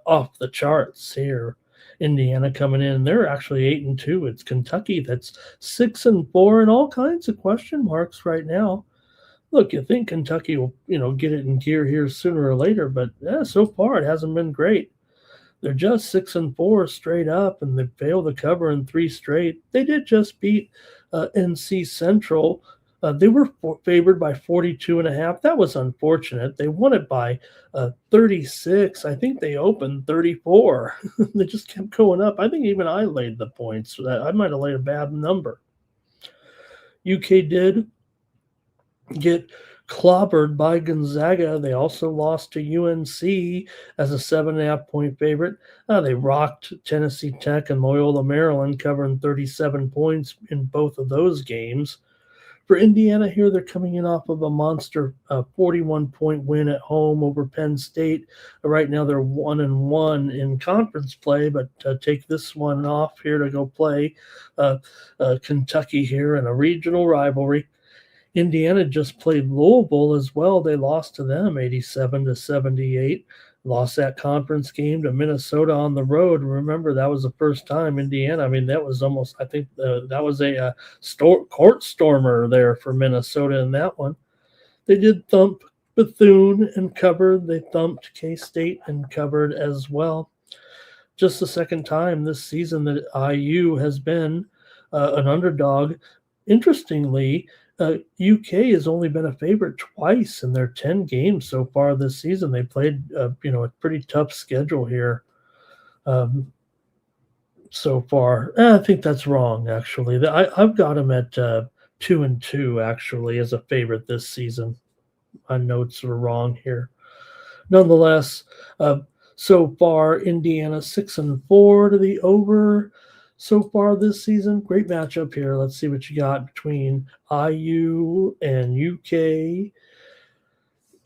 off the charts here. Indiana coming in, they're actually 8-2. It's Kentucky that's 6-4, and all kinds of question marks right now. Look, you think Kentucky will, get it in gear here sooner or later, but so far it hasn't been great. They're just 6-4 straight up, and they failed to cover in 3 straight. They did just beat NC Central. They were favored by 42.5. That was unfortunate. They won it by 36. I think they opened 34. They just kept going up. I think even I laid the points. I might have laid a bad number. UK did get clobbered by Gonzaga. They also lost to UNC as a 7.5-point favorite. They rocked Tennessee Tech and Loyola Maryland, covering 37 points in both of those games. For Indiana here, they're coming in off of a monster 41-point win at home over Penn State. Right now, they're 1-1 in conference play, but take this one off here to go play Kentucky here in a regional rivalry. Indiana just played Louisville as well. They lost to them 87-78. Lost that conference game to Minnesota on the road. Remember, that was the first time Indiana. I mean, that was almost. I think that was a court stormer there for Minnesota in that one. They did thump Bethune and covered. They thumped K-State and covered as well. Just the second time this season that IU has been an underdog. Interestingly, UK has only been a favorite twice in their 10 games so far this season. They played, a pretty tough schedule here so far. I think that's wrong, actually. I've got them at 2-2, actually, as a favorite this season. My notes are wrong here. Nonetheless, so far, Indiana 6-4 to the over. So far this season, great matchup here. Let's see what you got between IU and UK.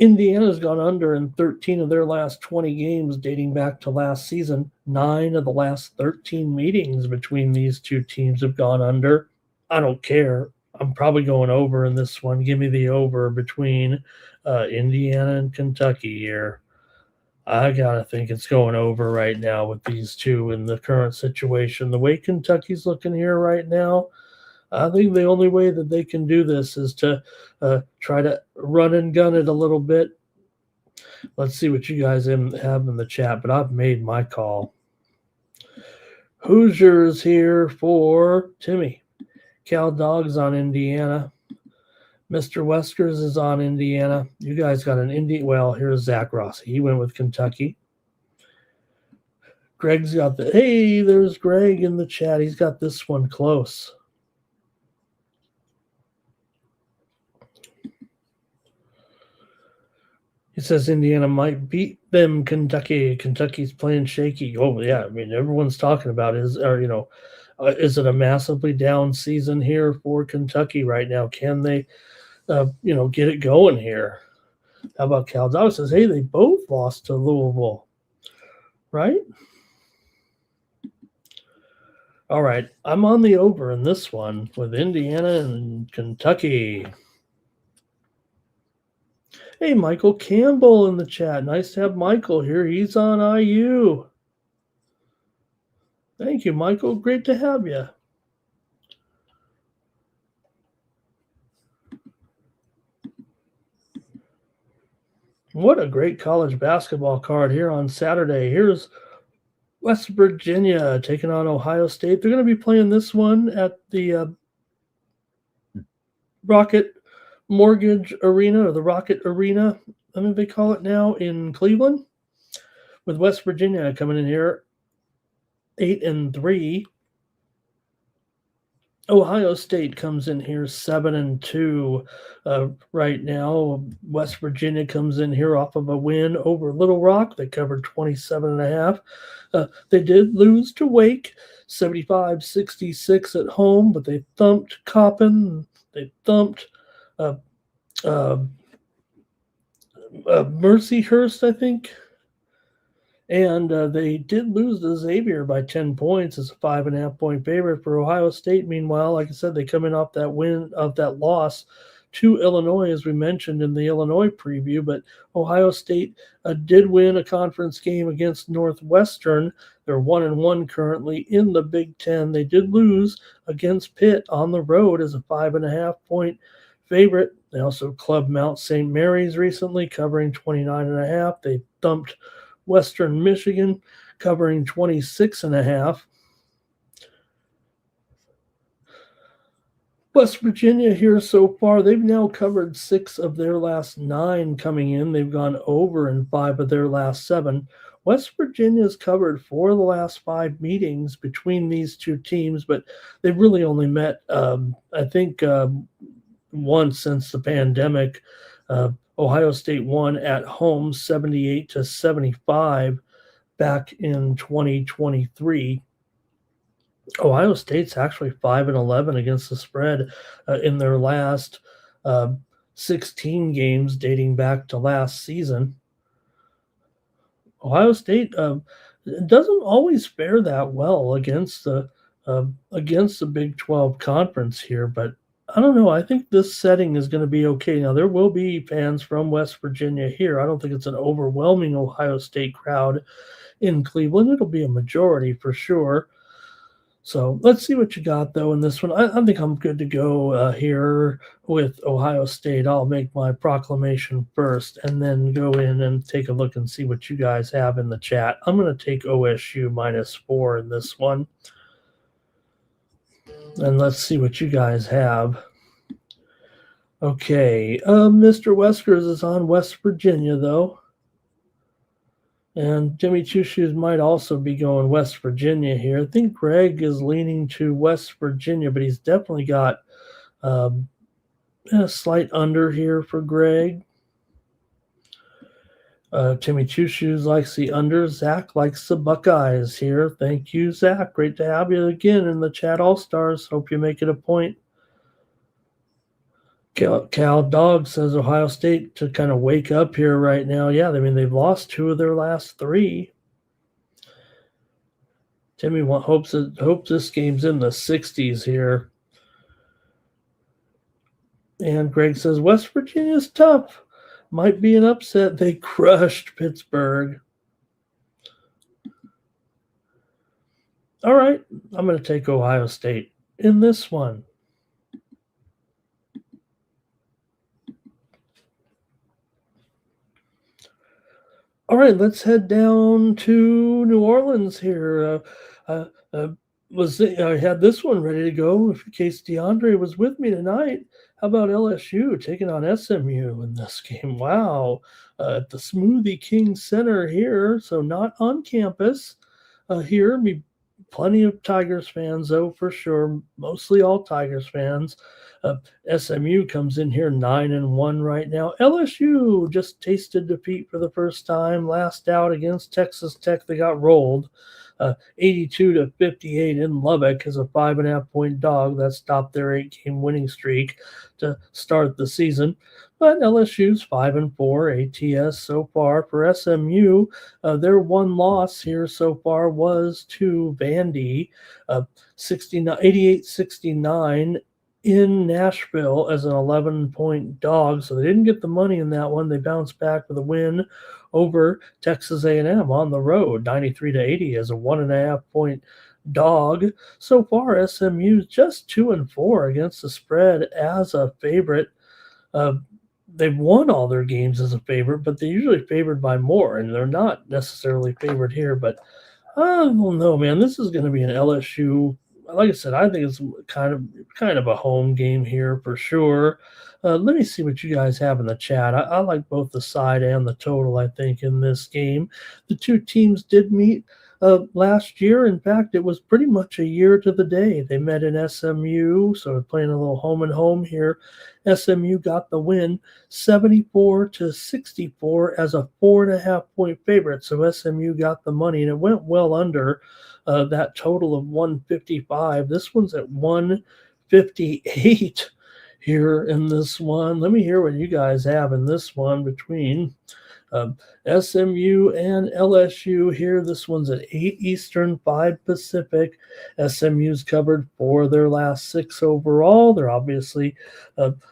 Indiana's gone under in 13 of their last 20 games dating back to last season. 9 of the last 13 meetings between these two teams have gone under. I don't care. I'm probably going over in this one. Give me the over between Indiana and Kentucky here. I got to think it's going over right now with these two in the current situation. The way Kentucky's looking here right now, I think the only way that they can do this is to try to run and gun it a little bit. Let's see what you guys have in the chat, but I've made my call. Hoosiers here for Timmy. Cal Dogs on Indiana. Mr. Weskers is on Indiana. You guys got an well, here's Zach Rossi. He went with Kentucky. Greg's got hey, there's Greg in the chat. He's got this one close. He says Indiana might beat them, Kentucky. Kentucky's playing shaky. Oh, yeah. I mean, everyone's talking about is it a massively down season here for Kentucky right now? Can they get it going here? How about Cal Dogs says, hey, they both lost to Louisville, right? All right, I'm on the over in this one with Indiana and Kentucky. Hey, Michael Campbell in the chat. Nice to have Michael here. He's on IU. Thank you, Michael. Great to have you. What a great college basketball card here on Saturday. Here's West Virginia taking on Ohio State. They're going to be playing this one at the Rocket Mortgage Arena, or the Rocket Arena, I mean they call it now, in Cleveland, with West Virginia coming in here 8-3. Ohio State comes in here 7-2 right now. West Virginia comes in here off of a win over Little Rock. They covered 27.5. They did lose to Wake 75-66 at home, but they thumped Coppin. They thumped Mercyhurst, I think. And they did lose to Xavier by 10 points as a 5.5-point favorite for Ohio State. Meanwhile, like I said, they come in off that win, of that loss to Illinois, as we mentioned in the Illinois preview. But Ohio State did win a conference game against Northwestern. They're 1-1 currently in the Big Ten. They did lose against Pitt on the road as a 5.5-point favorite. They also clubbed Mount St. Mary's recently, covering 29.5. They thumped Western Michigan, covering 26.5. West Virginia here so far, they've now covered 6 of their last 9 coming in. They've gone over in 5 of their last 7. West Virginia's covered 4 of the last 5 meetings between these two teams, but they've really only met, I think, once since the pandemic. Ohio State won at home 78-75 back in 2023. Ohio State's actually 5-11 against the spread in their last uh, 16 games dating back to last season. Ohio State doesn't always fare that well against the Big 12 conference here, but I don't know. I think this setting is going to be okay. Now there will be fans from West Virginia here. I don't think it's an overwhelming Ohio State crowd in Cleveland. It'll be a majority for sure. So let's see what you got though in this one. I think I'm good to go here with Ohio State. I'll make my proclamation first and then go in and take a look and see what you guys have in the chat. I'm going to take OSU -4 in this one. And let's see what you guys have. Okay, Mr. Weskers is on West Virginia though. And Jimmy Two Shoes might also be going West Virginia here. I think Greg is leaning to West Virginia, but he's definitely got a slight under here for Greg. Jimmy Two Shoes likes the under. Zach likes the Buckeyes here. Thank you, Zach. Great to have you again in the chat All-Stars. Hope you make it a point. Cal Dog says Ohio State to kind of wake up here right now. Yeah, I mean, they've lost 2 of their last 3. Timmy hopes this game's in the 60s here. And Greg says West Virginia's tough. Might be an upset. They crushed Pittsburgh. All right, I'm going to take Ohio State in this one. All right, let's head down to New Orleans here. I had this one ready to go in case DeAndre was with me tonight. How about LSU taking on SMU in this game? Wow, at the Smoothie King Center here, so not on campus here. Plenty of Tigers fans, though, for sure. Mostly all Tigers fans. SMU comes in here 9-1 right now. LSU just tasted defeat for the first time. Last out against Texas Tech, they got rolled. 82-58 in Lubbock as a 5.5-point dog. That stopped their 8-game winning streak to start the season. But LSU's 5-4 ATS so far. For SMU, their one loss here so far was to Vandy, 88-69 in Nashville as an 11-point dog. So they didn't get the money in that one. They bounced back with a win over Texas A&M on the road, 93-80 as a 1.5-point dog. So far, SMU's just 2-4 against the spread as a favorite. They've won all their games as a favorite, but they're usually favored by more, and they're not necessarily favored here. But I don't know, man. This is going to be an LSU. Like I said, I think it's kind of a home game here for sure. Let me see what you guys have in the chat. I like both the side and the total, I think, in this game. The two teams did meet last year. In fact, it was pretty much a year to the day. They met in SMU, so playing a little home and home here. SMU got the win 74-64 as a 4.5-point favorite. So SMU got the money, and it went well under that total of 155. This one's at 158 here in this one. Let me hear what you guys have in this one between SMU and LSU here. This one's at 8 Eastern, 5 Pacific. SMU's covered 4 of their last 6 overall. They're obviously, won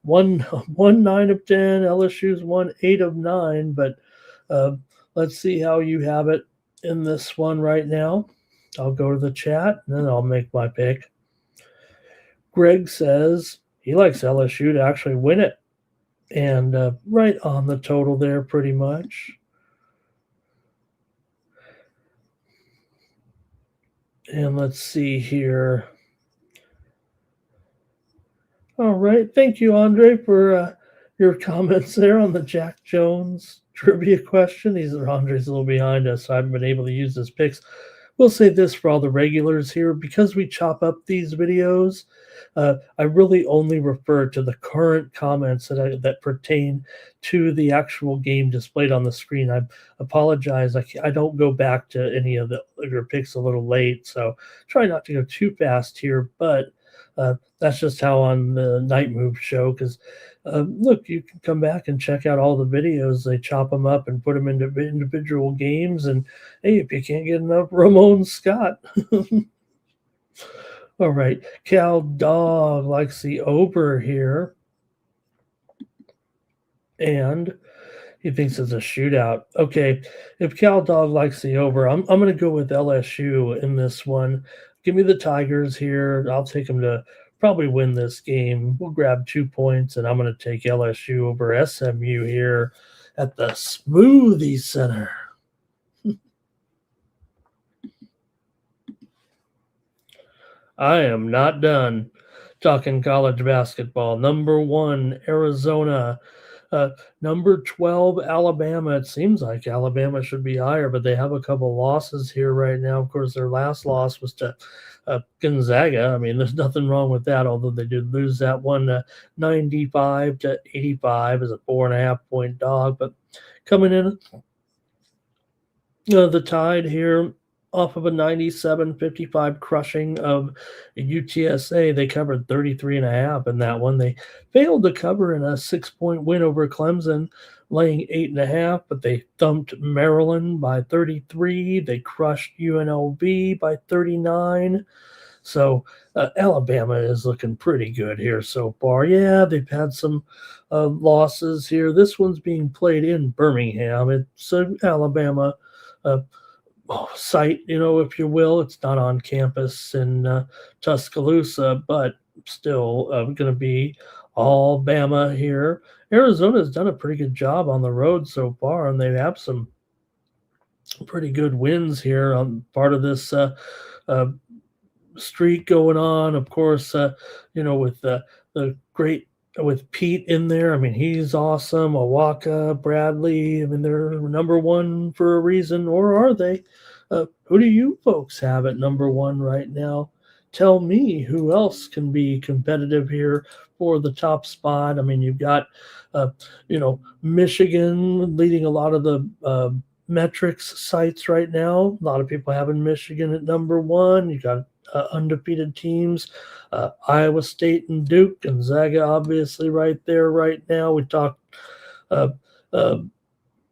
9 of 10. LSU's won 8 of 9. But let's see how you have it in this one right now. I'll go to the chat and then I'll make my pick. Greg says he likes LSU to actually win it. And right on the total there pretty much. And let's see here. All right. Thank you, Andre, for your comments there on the Jack Jones trivia question. Andre's a little behind us, so I haven't been able to use his picks. We'll say this for all the regulars here, because we chop up these videos, I really only refer to the current comments that pertain to the actual game displayed on the screen. I apologize. I don't go back to any of your picks a little late, so try not to go too fast here. But that's just how on the Night Move show. Because look, you can come back and check out all the videos. They chop them up and put them into individual games. And hey, if you can't get enough Ramon Scott. All right, Cal Dog likes the over here, and he thinks it's a shootout. Okay, if Cal Dog likes the over, I'm going to go with LSU in this one. Give me the Tigers here. I'll take them to probably win this game. We'll grab 2 points, and I'm going to take LSU over SMU here at the Smoothie Center. I am not done talking college basketball. Number 1, Arizona. Number 12, Alabama. It seems like Alabama should be higher, but they have a couple losses here right now. Of course, their last loss was to Gonzaga. I mean, there's nothing wrong with that, although they did lose that one 95-85 as a 4.5-point dog. But coming in, the Tide here off of a 97-55 crushing of UTSA. They covered 33.5 in that one. They failed to cover in a 6-point win over Clemson, laying 8.5, but they thumped Maryland by 33. They crushed UNLV by 39. So Alabama is looking pretty good here so far. Yeah, they've had some losses here. This one's being played in Birmingham. It's Alabama site, if you will. It's not on campus in Tuscaloosa, but still going to be all Bama here. Arizona has done a pretty good job on the road so far, and they have some pretty good wins here on part of this streak going on. Of course, with the great with Pete in there. I mean, he's awesome. Awaka, Bradley. I mean, they're number 1 for a reason, or are they? Who do you folks have at number 1 right now? Tell me who else can be competitive here for the top spot. I mean, you've got, Michigan leading a lot of the metrics sites right now. A lot of people having Michigan at number 1. You got undefeated teams, Iowa State and Duke, Gonzaga obviously right there right now. We talked a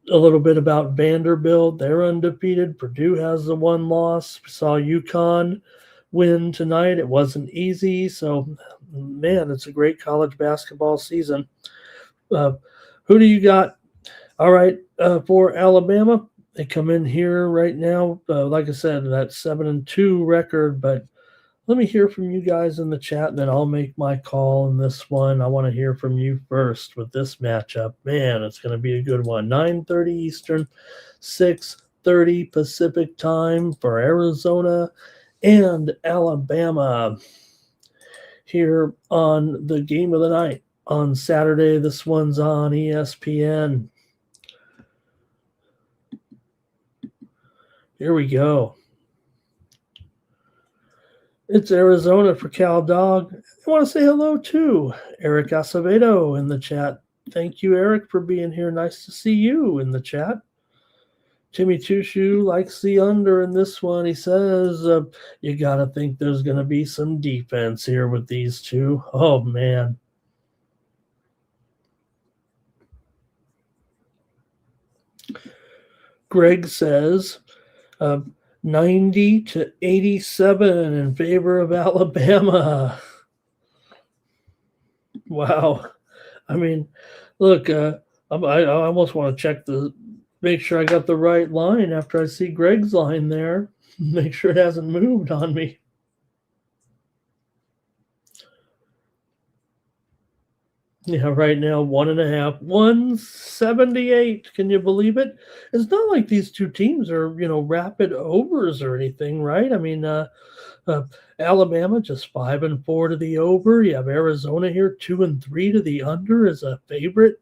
little bit about Vanderbilt. They're undefeated. Purdue has the 1 loss. We saw UConn win tonight. It wasn't easy. So, man, it's a great college basketball season. Who do you got? All right, for Alabama, they come in here right now. Like I said, that 7-2 record, but let me hear from you guys in the chat, and then I'll make my call in this one. I want to hear from you first with this matchup. Man, it's going to be a good one. 9:30 Eastern, 6:30 Pacific time for Arizona and Alabama here on the game of the night on Saturday. This one's on ESPN. Here we go. It's Arizona for Cal Dog. I want to say hello to Eric Acevedo in the chat. Thank you, Eric, for being here. Nice to see you in the chat. Timmy Tushu likes the under in this one. He says, you got to think there's going to be some defense here with these two. Oh, man. Greg says, 90-87 in favor of Alabama. Wow. I mean, look, I almost want to make sure I got the right line after I see Greg's line there. Make sure it hasn't moved on me. Yeah, right now, 1.5, 178. Can you believe it? It's not like these two teams are, rapid overs or anything, right? I mean, Alabama just 5-4 to the over. You have Arizona here 2-3 to the under as a favorite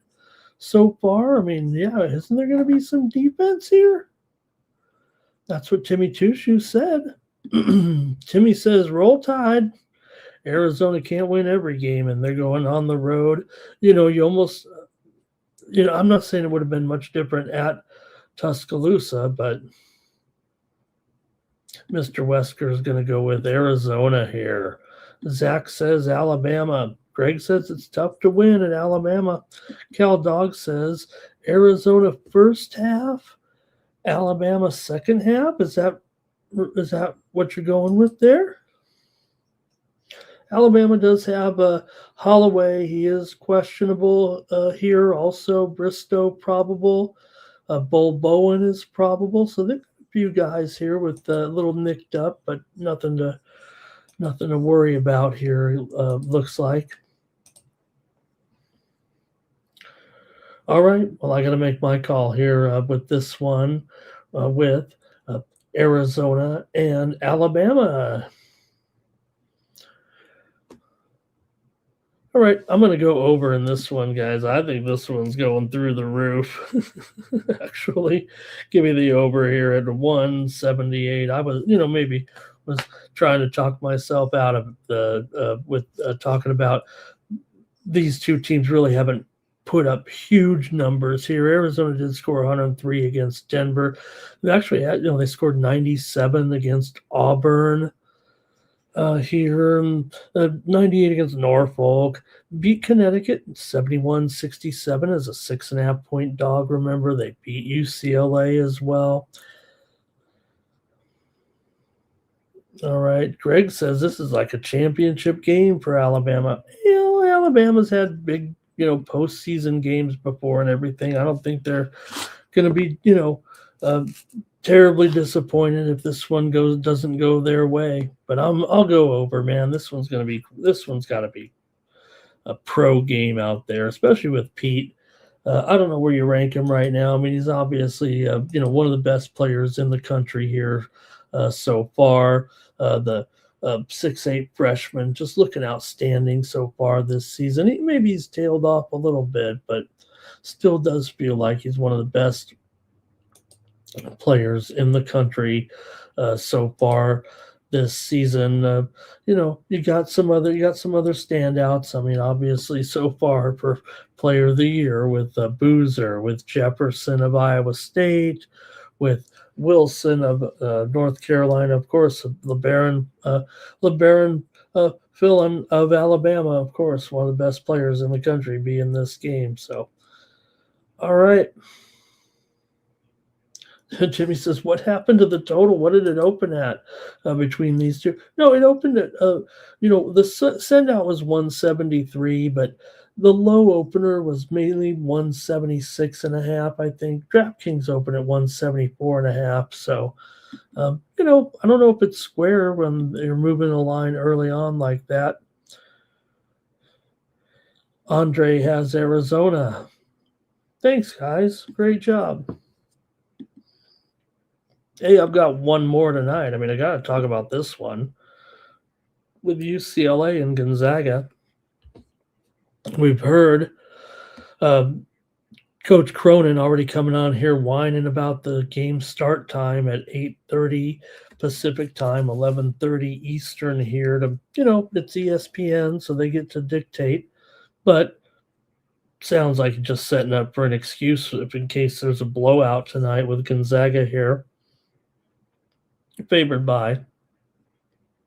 so far. I mean, yeah, isn't there going to be some defense here? That's what Timmy Two Shoes said. Timmy says, "Roll Tide." Arizona can't win every game, and they're going on the road. You almost, I'm not saying it would have been much different at Tuscaloosa, but Mr. Wesker is going to go with Arizona here. Zach says Alabama. Greg says it's tough to win at Alabama. Cal Dog says Arizona first half, Alabama second half. Is that what you're going with there? Alabama does have Holloway. He is questionable here. Also, Bristow probable. Bull Bowen is probable. So they've got a few guys here with a little nicked up, but nothing to worry about here. Looks like. All right. Well, I got to make my call here with this one with Arizona and Alabama. All right, I'm going to go over in this one, guys. I think this one's going through the roof. Actually, give me the over here at 178. I was, maybe was trying to talk myself out of the with talking about these two teams really haven't put up huge numbers here. Arizona did score 103 against Denver. They actually had, they scored 97 against Auburn. Here, 98 against Norfolk, beat Connecticut 71-67 as a 6.5 point dog. Remember, they beat UCLA as well. All right, Greg says this is like a championship game for Alabama. Alabama's had big, postseason games before and everything. I don't think they're going to be, terribly disappointed if this one doesn't go their way. But I'll go over, man. This one's got to be a pro game out there, especially with Pete. I don't know where you rank him right now. I mean, he's obviously one of the best players in the country here so far. The 6'8" freshman, just looking outstanding so far this season. Maybe he's tailed off a little bit, but still does feel like he's one of the best players in the country so far this season. You got some other standouts. I mean, obviously so far for player of the year with Boozer, with Jefferson of Iowa State, with Wilson of North Carolina, of course, LeBaron Philon of Alabama, of course, one of the best players in the country, be in this game. So, all right. Jimmy says, what happened to the total? What did it open at between these two? No, it opened at, the send out was 173, but the low opener was mainly 176.5, I think. DraftKings opened at 174.5. So, I don't know if it's square when you're moving a line early on like that. Andre has Arizona. Thanks, guys. Great job. Hey, I've got one more tonight. I mean, I got to talk about this one with UCLA and Gonzaga. We've heard Coach Cronin already coming on here whining about the game start time at 8:30 Pacific time, 11:30 Eastern here. It's ESPN, so they get to dictate. But sounds like just setting up for an excuse in case there's a blowout tonight with Gonzaga here. Favored by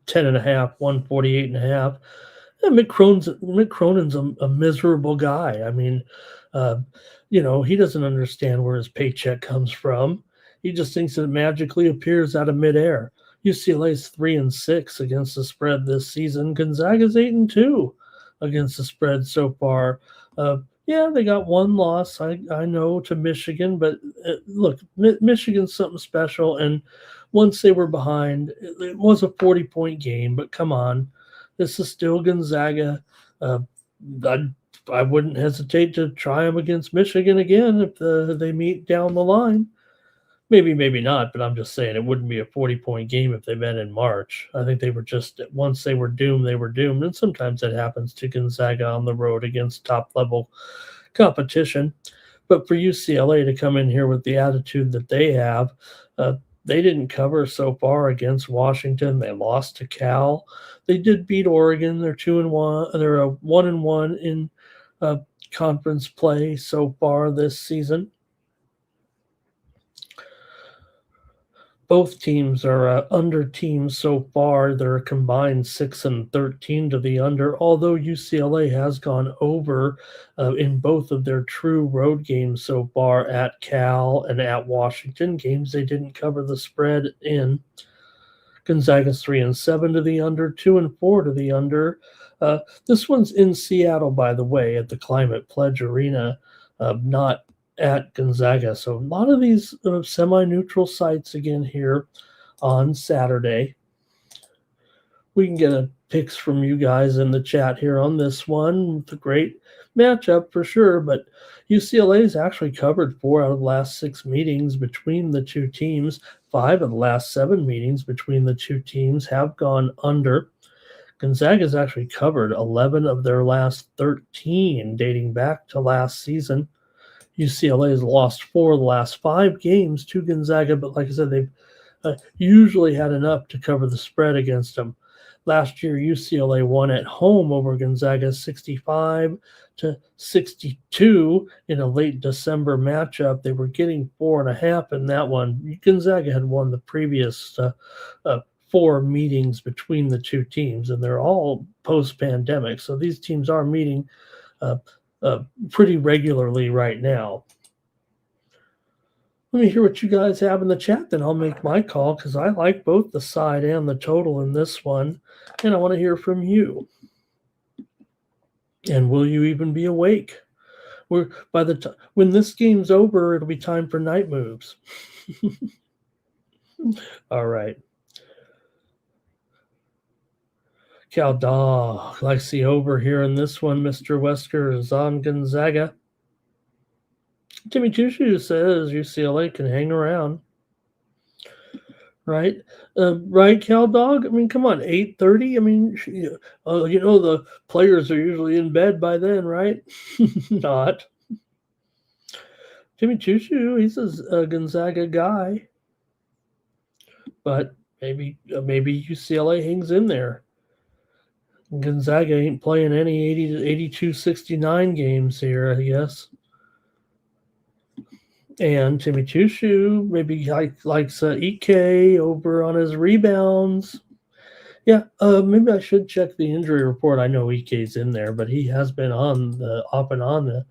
10.5, 148.5. And Mick Cronin's a miserable guy. I mean, he doesn't understand where his paycheck comes from. He just thinks it magically appears out of midair. UCLA's 3-6 against the spread this season. Gonzaga's 8-2 against the spread so far. They got one loss, I know, to Michigan, but look, Michigan's something special, and once they were behind, it was a 40-point game, but come on, this is still Gonzaga. I wouldn't hesitate to try them against Michigan again if they meet down the line. Maybe not, but I'm just saying it wouldn't be a 40-point game if they met in March. I think they were just, once they were doomed, and sometimes that happens to Gonzaga on the road against top-level competition. But for UCLA to come in here with the attitude that they have, They didn't cover so far against Washington. They lost to Cal. They did beat Oregon. They're 2-1. They're a 1-1 in uh, conference play so far this season. Both teams are under teams so far. They're a combined 6-13 to the under, although UCLA has gone over in both of their true road games so far at Cal and at Washington, games they didn't cover the spread in. Gonzaga's 3-7 to the under, 2-4 to the under. This one's in Seattle, by the way, at the Climate Pledge Arena, not at Gonzaga. So a lot of these semi-neutral sites again here on Saturday. We can get picks from you guys in the chat here on this one. It's a great matchup for sure, but UCLA's actually covered 4 out of the last 6 meetings between the two teams. 5 of the last 7 meetings between the two teams have gone under. Gonzaga's actually covered 11 of their last 13 dating back to last season. UCLA has lost 4 of the last 5 games to Gonzaga, but like I said, they've usually had enough to cover the spread against them. Last year, UCLA won at home over Gonzaga 65-62 in a late December matchup. They were getting 4.5 in that one. Gonzaga had won the previous 4 meetings between the two teams, and they're all post-pandemic. So these teams are meeting pretty regularly right now. Let me hear what you guys have in the chat, then I'll make my call because I like both the side and the total in this one, and I want to hear from you. And will you even be awake? By the time when this game's over, it'll be time for night moves. All right. Cal Dog likes the over here in this one. Mr. Wesker is on Gonzaga. Timmy Chushu says UCLA can hang around. Right? Right, Cal Dog? I mean, come on, 8:30? I mean, the players are usually in bed by then, right? Not. Timmy Chushu, he's a Gonzaga guy. But maybe UCLA hangs in there. Gonzaga ain't playing any 80 to 82-69 games here, I guess. And Timmy Chushu maybe likes Ike over on his rebounds. Yeah, maybe I should check the injury report. I know Ike's in there, but he has been on the off and on the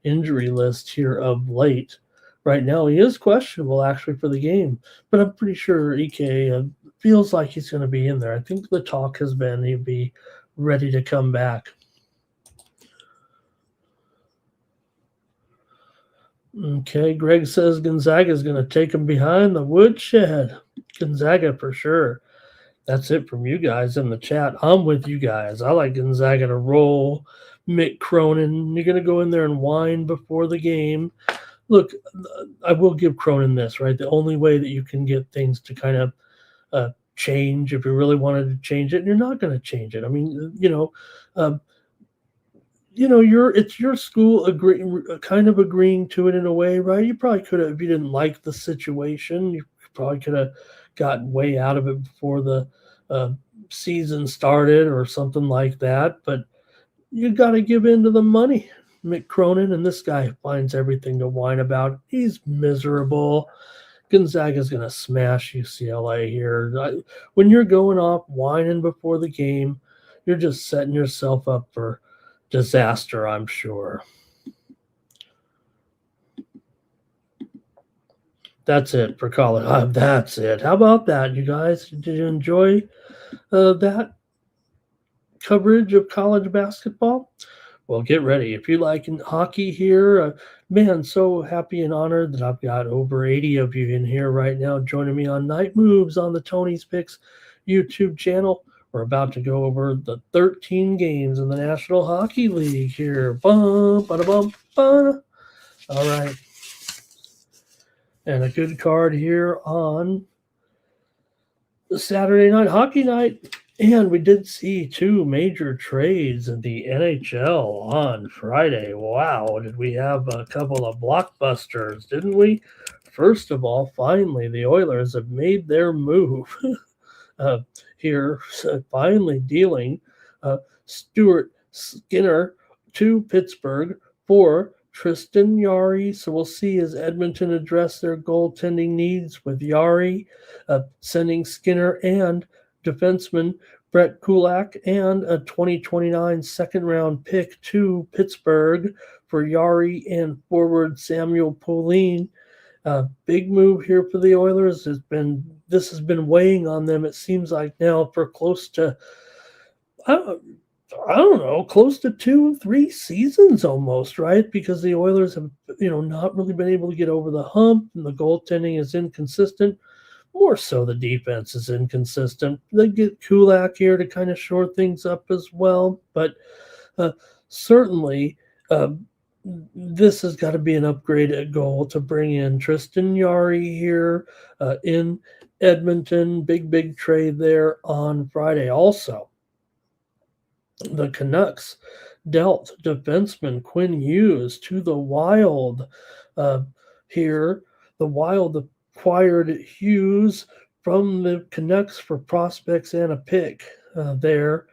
injury list here of late. Right now, he is questionable actually for the game, but I'm pretty sure Ike feels like he's going to be in there. I think the talk has been he'd be ready to come back. Okay, Greg says Gonzaga is going to take him behind the woodshed. Gonzaga for sure. That's it from you guys in the chat. I'm with you guys. I like Gonzaga to roll. Mick Cronin, you're going to go in there and whine before the game. Look, I will give Cronin this, right? The only way that you can get things to kind of change, if you really wanted to change it, and you're not going to change it. I mean, it's your school agreeing to it in a way, right? You probably could have, if you didn't like the situation, you probably could have gotten way out of it before the season started or something like that. But you got to give in to the money. Mick Cronin, and this guy finds everything to whine about. He's miserable. Gonzaga's going to smash UCLA here. When you're going off whining before the game, you're just setting yourself up for disaster, I'm sure. That's it for college. That's it. How about that, you guys? Did you enjoy that coverage of college basketball? Well, get ready. If you like hockey here, man, so happy and honored that I've got over 80 of you in here right now joining me on Night Moves on the Tony's Picks YouTube channel. We're about to go over the 13 games in the National Hockey League here. Bum, ba-da-bum, ba-da. All right. And a good card here on the Saturday night hockey night. And we did see 2 major trades in the NHL on Friday. Wow, did we have a couple of blockbusters, didn't we? first of all, finally, the Oilers have made their move uh, here, so finally dealing Stuart Skinner to Pittsburgh for Tristan Yari. So we'll see as Edmonton address their goaltending needs with Yari, sending Skinner and defenseman Brett Kulak and a 2029 second round pick to Pittsburgh for Yari and forward Samuel Poulin. Big move here for the Oilers. This has been weighing on them. It seems like now for close to I don't, I don't know, close to 2-3 seasons almost, right? Because the Oilers have not really been able to get over the hump, and the goaltending is inconsistent. More so, the defense is inconsistent. They get Kulak here to kind of shore things up as well, but uh, certainly. Uh, this has got to be an upgraded goal to bring in Tristan Yari here in Edmonton. Big trade there on Friday. Also, the Canucks dealt defenseman Quinn Hughes to the Wild here. The Wild acquired Hughes from the Canucks for prospects and a pick there.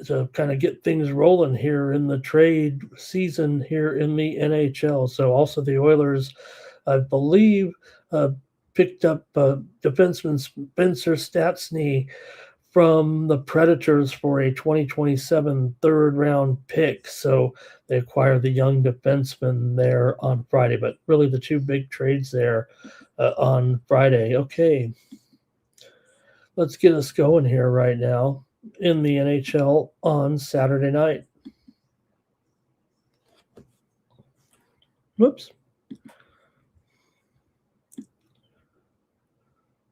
To kind of get things rolling here in the trade season here in the NHL. So also the Oilers, I believe, picked up defenseman Spencer Stastny from the Predators for a 2027 third-round pick. So they acquired the young defenseman there on Friday. But really the two big trades there on Friday. Okay, let's get us going here right now in the NHL on Saturday night. Whoops.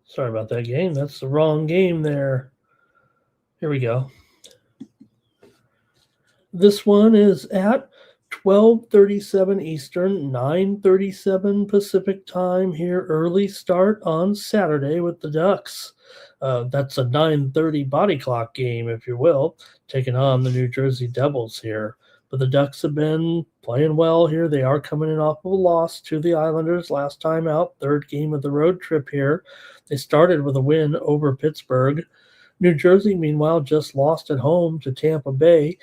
Sorry about that game. That's the wrong game there. Here we go. This one is at 12:37 Eastern, 9:37 Pacific time here. Early start on Saturday with the Ducks. That's a 9:30 body clock game, if you will, taking on the New Jersey Devils here. But the Ducks have been playing well here. They are coming in off of a loss to the Islanders last time out, third game of the road trip here. They started with a win over Pittsburgh. New Jersey, meanwhile, just lost at home to Tampa Bay,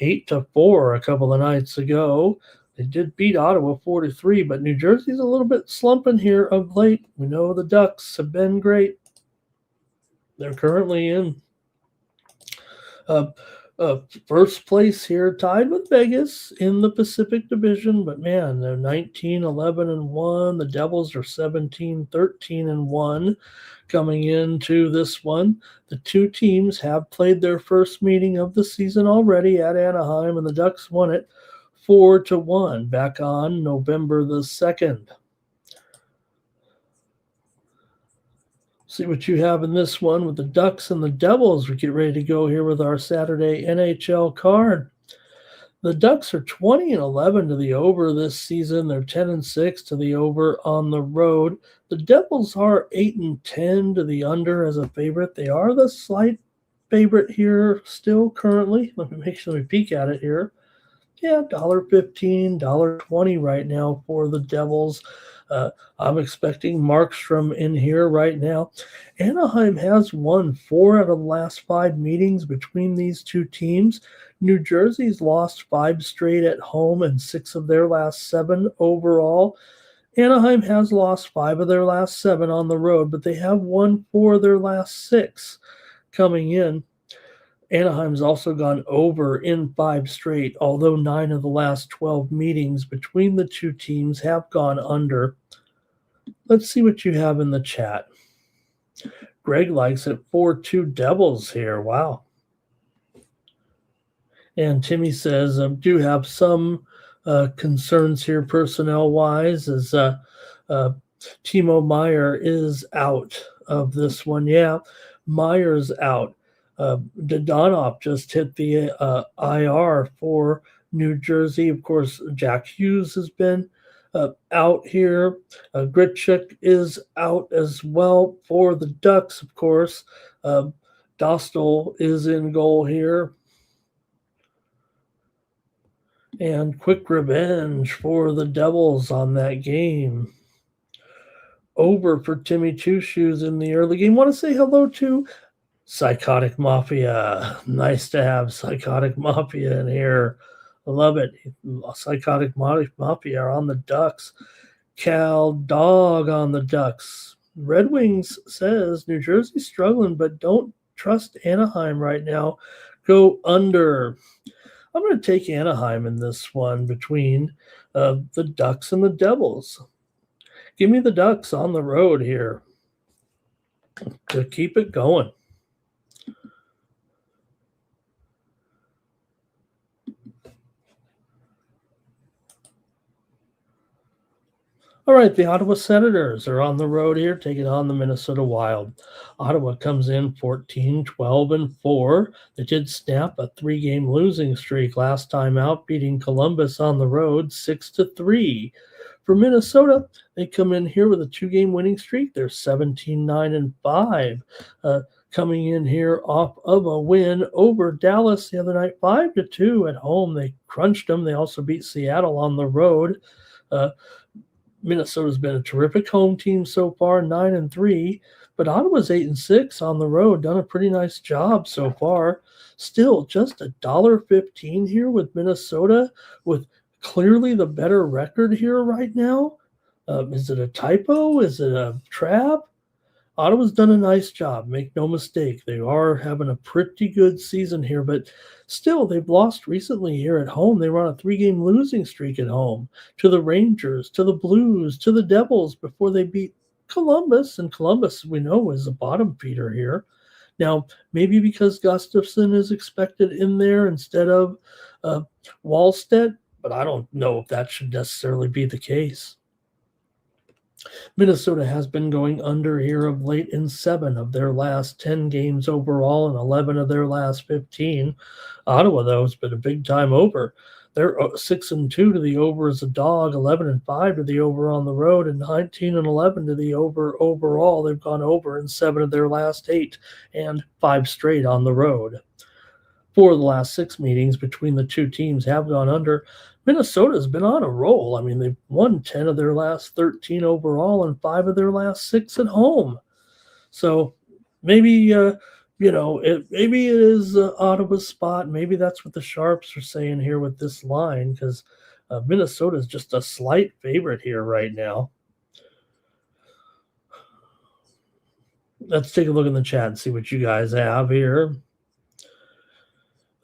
8-4 a couple of nights ago. They did beat Ottawa 4-3, but New Jersey's a little bit slumping here of late. We know the Ducks have been great. They're currently in first place here, tied with Vegas in the Pacific Division. But man, they're 19-11-1. The Devils are 17-13-1 coming into this one. The two teams have played their first meeting of the season already at Anaheim, and the Ducks won it 4-1 back on November the 2nd. See what you have in this one with the Ducks and the Devils. We get ready to go here with our Saturday NHL card. The Ducks are 20-11 to the over this season. They're 10-6 to the over on the road. The Devils are 8-10 to the under as a favorite. They are the slight favorite here still currently. Let me peek at it here. Yeah, $1.15, $1.20 right now for the Devils. I'm expecting Markstrom in here right now. Anaheim has won 4 out of the last 5 meetings between these two teams. New Jersey's lost 5 straight at home and 6 of their last 7 overall. Anaheim has lost 5 of their last 7 on the road, but they have won 4 of their last 6 coming in. Anaheim's also gone over in 5 straight, although 9 of the last 12 meetings between the two teams have gone under. Let's see what you have in the chat. Greg likes it 4-2 Devils here. Wow. And Timmy says, do have some concerns here personnel-wise as Timo Meier is out of this one. Yeah, Meier's out. Dodonov just hit the IR for New Jersey. Of course, Jack Hughes has been out here. Gritchuk is out as well for the Ducks, of course. Dostal is in goal here. And quick revenge for the Devils on that game. Over for Timmy Two Shoes in the early game. Want to say hello to Psychotic Mafia. Nice to have Psychotic Mafia in here. I love it. Psychotic Mafia are on the Ducks. Cal Dog on the Ducks. Red Wings says New Jersey's struggling, but don't trust Anaheim right now. Go under. I'm going to take Anaheim in this one between the Ducks and the Devils. Give me the Ducks on the road here to keep it going. All right, the Ottawa Senators are on the road here, taking on the Minnesota Wild. Ottawa comes in 14, 12, and 4. They did snap a 3-game losing streak last time out, beating Columbus on the road 6-3. For Minnesota, they come in here with a 2-game winning streak. They're 17, 9, and 5. Coming in here off of a win over Dallas the other night, 5-2 at home. They crunched them. They also beat Seattle on the road. Minnesota's been a terrific home team so far, 9-3, but Ottawa's 8-6 on the road, done a pretty nice job so far. Still, just $1.15 here with Minnesota, with clearly the better record here right now. Is it a typo? Is it a trap? Ottawa's done a nice job, make no mistake. They are having a pretty good season here, but still, they've lost recently here at home. They were on a 3-game losing streak at home to the Rangers, to the Blues, to the Devils before they beat Columbus. And Columbus, we know, is a bottom feeder here. Now, maybe because Gustafsson is expected in there instead of Wallstedt, but I don't know if that should necessarily be the case. Minnesota has been going under here of late in 7 of their last 10 games overall and 11 of their last 15. Ottawa, though, has been a big-time over. They're 6-2 to the over as a dog, 11-5 to the over on the road, and 19-11 to the over overall. They've gone over in 7 of their last 8 and 5 straight on the road. 4 of the last 6 meetings between the two teams have gone under. Minnesota's been on a roll. I mean, they've won 10 of their last 13 overall and 5 of their last 6 at home. So maybe, maybe it is Ottawa's spot. Maybe that's what the Sharps are saying here with this line, because Minnesota is just a slight favorite here right now. Let's take a look in the chat and see what you guys have here.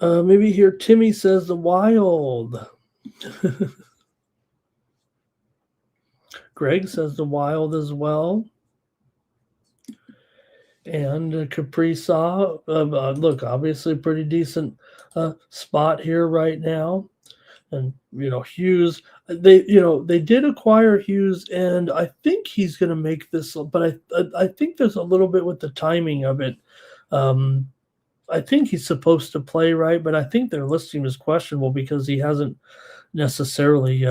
Maybe here Timmy says the Wild. Greg says the Wild as well. And Kaprizov, look, obviously pretty decent spot here right now. And, Hughes, they did acquire Hughes, and I think he's going to make this, but I think there's a little bit with the timing of it. I think he's supposed to play, right, but I think their listing is questionable because he hasn't necessarily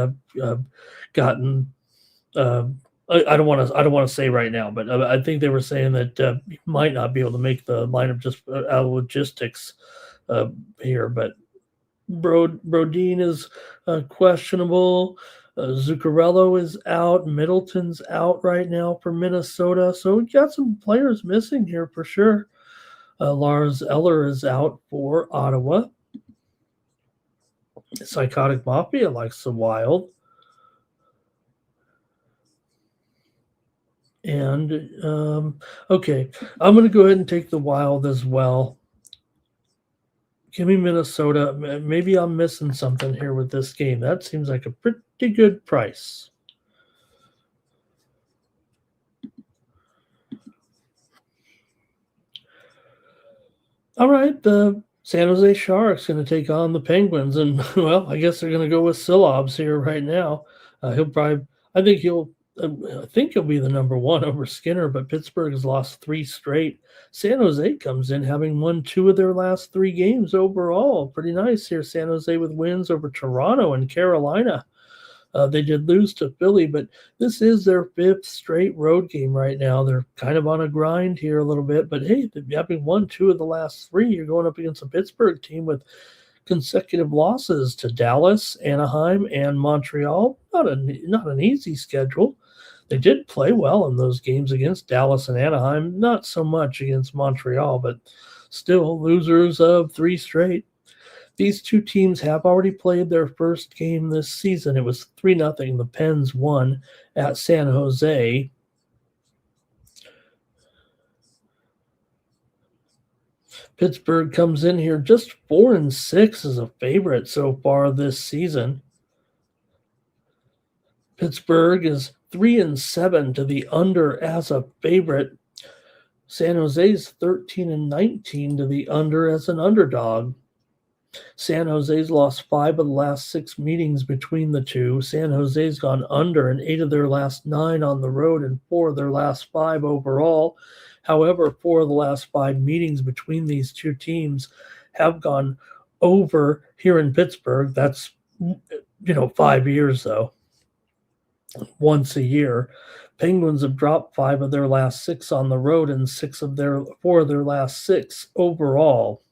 gotten. I don't want to say right now, but I think they were saying that he might not be able to make the lineup just out of logistics here. But Brodin is questionable. Zuccarello is out. Middleton's out right now for Minnesota. So we got some players missing here for sure. Lars Eller is out for Ottawa. Psychotic Mafia likes the Wild. And, okay, I'm going to go ahead and take the Wild as well. Give me Minnesota. Maybe I'm missing something here with this game. That seems like a pretty good price. All right, the San Jose Sharks going to take on the Penguins, and well, I guess they're going to go with Silobs here right now. I think he'll be the number 1 over Skinner, but Pittsburgh has lost 3 straight. San Jose comes in having won 2 of their last 3 games overall. Pretty nice here. San Jose with wins over Toronto and Carolina. They did lose to Philly, but this is their 5th straight road game right now. They're kind of on a grind here a little bit, but hey, having won 2 of the last 3, you're going up against a Pittsburgh team with consecutive losses to Dallas, Anaheim, and Montreal. Not an easy schedule. They did play well in those games against Dallas and Anaheim, not so much against Montreal, but still losers of three straight. These two teams have already played their first game this season. It was 3-0. The Pens won at San Jose. Pittsburgh comes in here just 4-6 as a favorite so far this season. Pittsburgh is 3-7 to the under as a favorite. San Jose's 13-19 to the under as an underdog. San Jose's lost 5 of the last 6 meetings between the two. San Jose's gone under in 8 of their last 9 on the road and 4 of their last 5 overall. However, 4 of the last 5 meetings between these two teams have gone over here in Pittsburgh. That's, 5 years, though. Once a year. Penguins have dropped 5 of their last 6 on the road and 4 of their last 6 overall.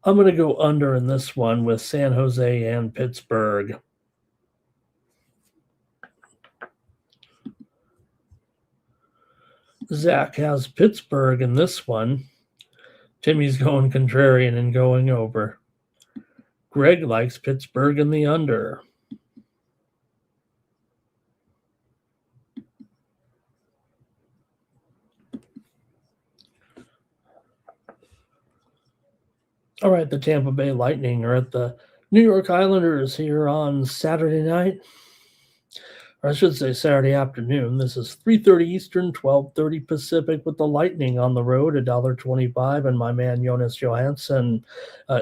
I'm going to go under in this one with San Jose and Pittsburgh. Zach has Pittsburgh in this one. Timmy's going contrarian and going over. Greg likes Pittsburgh in the under. All right, the Tampa Bay Lightning are at the New York Islanders here on Saturday night. Or I should say Saturday afternoon. This is 3:30 Eastern, 12:30 Pacific with the Lightning on the road, $1.25, and my man Jonas Johansson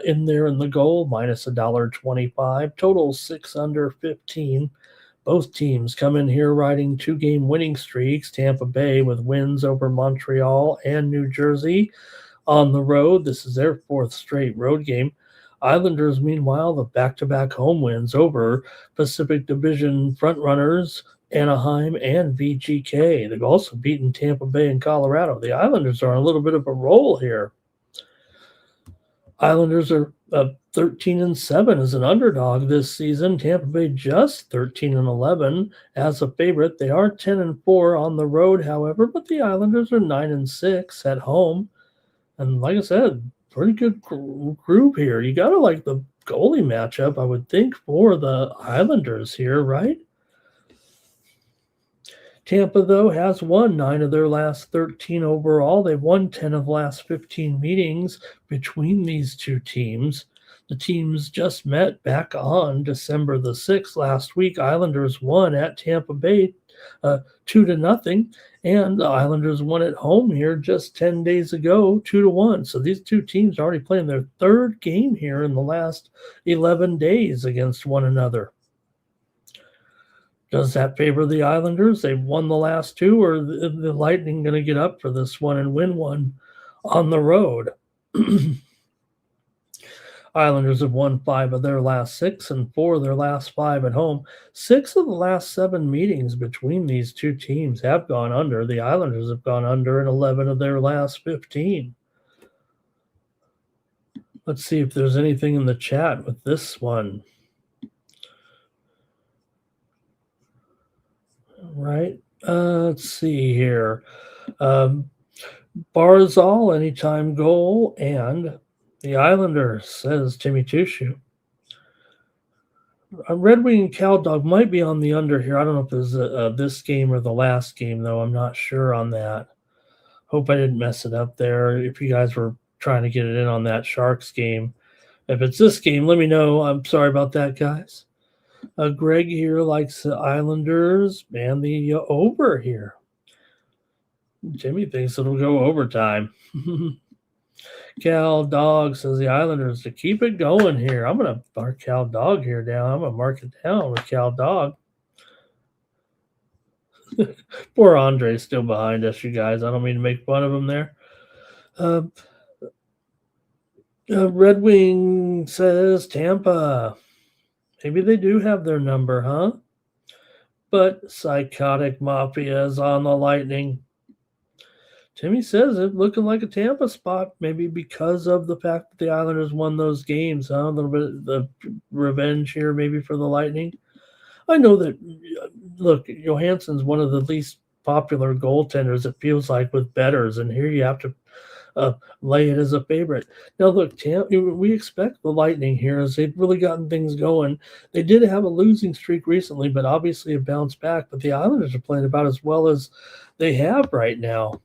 in there in the goal, minus $1.25. Total 6 under 15. Both teams come in here riding 2-game winning streaks. Tampa Bay with wins over Montreal and New Jersey. On the road, this is their 4th straight road game. Islanders, meanwhile, the back-to-back home wins over Pacific Division frontrunners Anaheim and VGK. They've also beaten Tampa Bay and Colorado. The Islanders are on a little bit of a roll here. Islanders are 13-7 as an underdog this season. Tampa Bay just 13-11 as a favorite. They are 10-4 on the road, however, but the Islanders are 9-6 at home. And like I said, pretty good group here. You got to like the goalie matchup, I would think, for the Islanders here, right? Tampa, though, has won 9 of their last 13 overall. They've won 10 of the last 15 meetings between these two teams. The teams just met back on December the 6th last week. Islanders won at Tampa Bay 2-0, and the Islanders won at home here just 10 days ago, 2-1. So these two teams are already playing their 3rd game here in the last 11 days against one another. Does that favor the Islanders? They've won the last 2, or the Lightning going to get up for this one and win one on the road? Islanders have won 5 of their last 6 and 4 of their last 5 at home. 6 of the last 7 meetings between these two teams have gone under. The Islanders have gone under in 11 of their last 15. Let's see if there's anything in the chat with this one. Right. Let's see here. Barzal, anytime goal, and the Islanders, says Timmy Tushu. Red Wing and Cow Dog might be on the under here. I don't know if it's this game or the last game, though. I'm not sure on that. Hope I didn't mess it up there. If you guys were trying to get it in on that Sharks game. If it's this game, let me know. I'm sorry about that, guys. Greg here likes the Islanders and the over here. Jimmy thinks it'll go overtime. Cal Dog says the Islanders to keep it going here. I'm going to mark Cal Dog here down. I'm going to mark it down with Cal Dog. Poor Andre's still behind us, you guys. I don't mean to make fun of him there. Red Wing says Tampa. Maybe they do have their number, huh? But Psychotic Mafia is on the Lightning. Timmy says it looking like a Tampa spot, maybe because of the fact that the Islanders won those games. Huh? A little bit of the revenge here, maybe for the Lightning. I know that. Look, Johansson's one of the least popular goaltenders. It feels like with betters, and here you have to uh, lay it as a favorite. Now, look, we expect the Lightning here as they've really gotten things going. They did have a losing streak recently, but obviously have bounced back. But the Islanders are playing about as well as they have right now.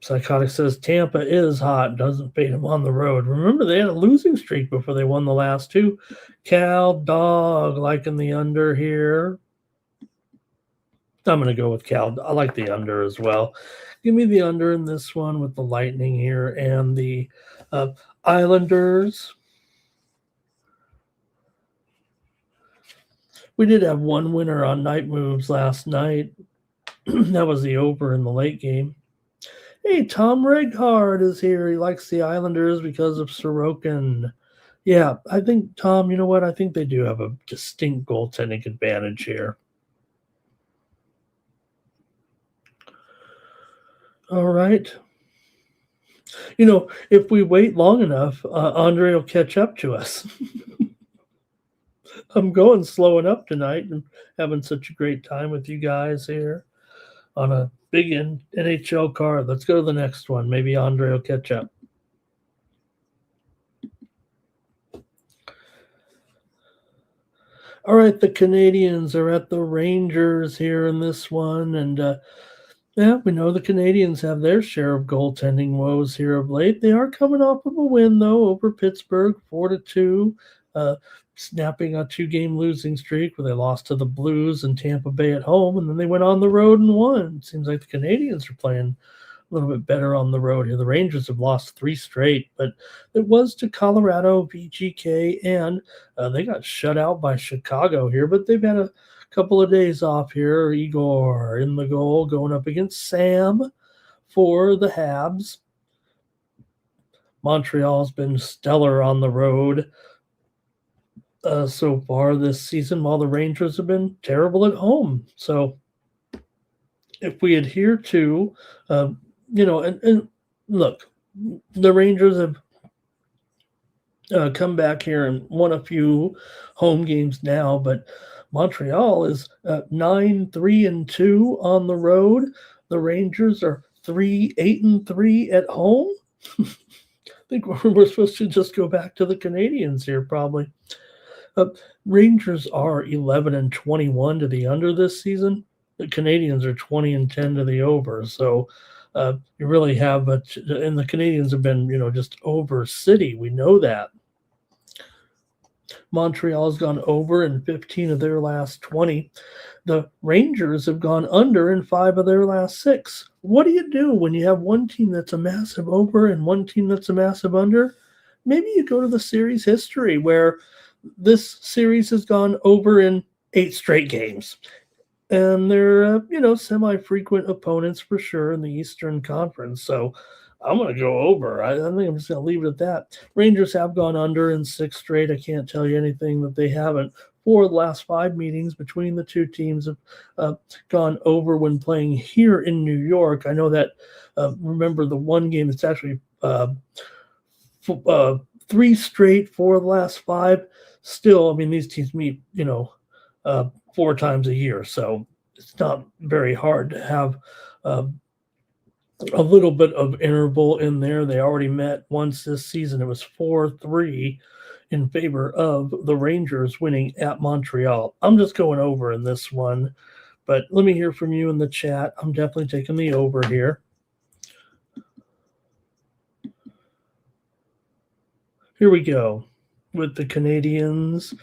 Psychotic says Tampa is hot, doesn't fade them on the road. Remember, they had a losing streak before they won the last two. Cal Dog liking the under here. I'm going to go with Cal. I like the under as well. Give me the under in this one with the Lightning here and the Islanders. We did have one winner on night moves last night. That was the over in the late game. Hey, Tom Reghard is here. He likes the Islanders because of Sorokin. Yeah, I think, Tom, you know what? I think they do have a distinct goaltending advantage here. All right. You know, if we wait long enough, Andre will catch up to us. I'm going slow enough tonight and having such a great time with you guys here on a big NHL card. Let's go to the next one. Maybe Andre will catch up. All right, the Canadians are at the Rangers here in this one. And yeah, we know the Canadians have their share of goaltending woes here of late. They are coming off of a win, though, over Pittsburgh, 4-2. Snapping a 2-game losing streak where they lost to the Blues and Tampa Bay at home, and then they went on the road and won. It seems like the Canadians are playing a little bit better on the road here. The Rangers have lost 3 straight, but it was to Colorado, VGK, and they got shut out by Chicago here, but they've had a couple of days off here. Igor in the goal going up against Sam for the Habs. Montreal's been stellar on the road so far this season, while the Rangers have been terrible at home. So if we adhere to, and look, the Rangers have come back here and won a few home games now, but Montreal is 9-3-2 on the road. The Rangers are 3-8-3 at home. I think we're supposed to just go back to the Canadians here, probably. Rangers are 11-21 to the under this season. The Canadians are 20-10 to the over. So you really have, and the Canadians have been, just over city. We know that. Montreal has gone over in 15 of their last 20. The Rangers have gone under in 5 of their last 6. What do you do when you have one team that's a massive over and one team that's a massive under? Maybe you go to the series history where this series has gone over in 8 straight games. And they're, semi-frequent opponents for sure in the Eastern Conference. So I'm going to go over. I think I'm just going to leave it at that. Rangers have gone under in 6 straight. I can't tell you anything that they haven't. 4 of the last 5 meetings between the two teams have gone over when playing here in New York. I know that, remember the one game that's actually 3 straight, 4 of the last 5. Still, I mean, these teams meet, 4 times a year. So it's not very hard to have a little bit of interval in there. They already met once this season. It was 4-3 in favor of the Rangers winning at Montreal. I'm just going over in this one, but let me hear from you in the chat. I'm definitely taking the over here. Here we go with the Canadians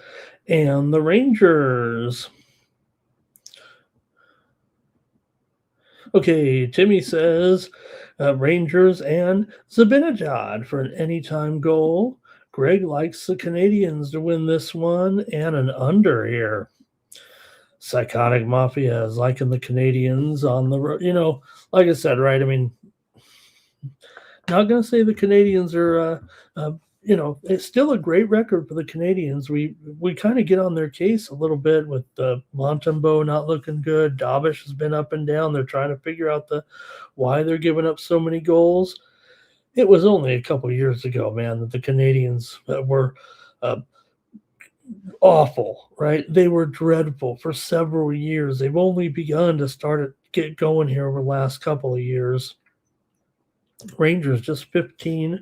and the Rangers. Okay, Timmy says Rangers and Zibanejad for an anytime goal. Greg likes the Canadians to win this one and an under here. Psychotic Mafia is liking the Canadians on the road. Like I said, right? I mean, not going to say the Canadians are it's still a great record for the Canadians. We kind of get on their case a little bit with Montembeault not looking good. Dabish has been up and down. They're trying to figure out why they're giving up so many goals. It was only a couple years ago, man, that the Canadians were uh, awful, right? They were dreadful for several years. They've only begun to get going here over the last couple of years. Rangers just 15,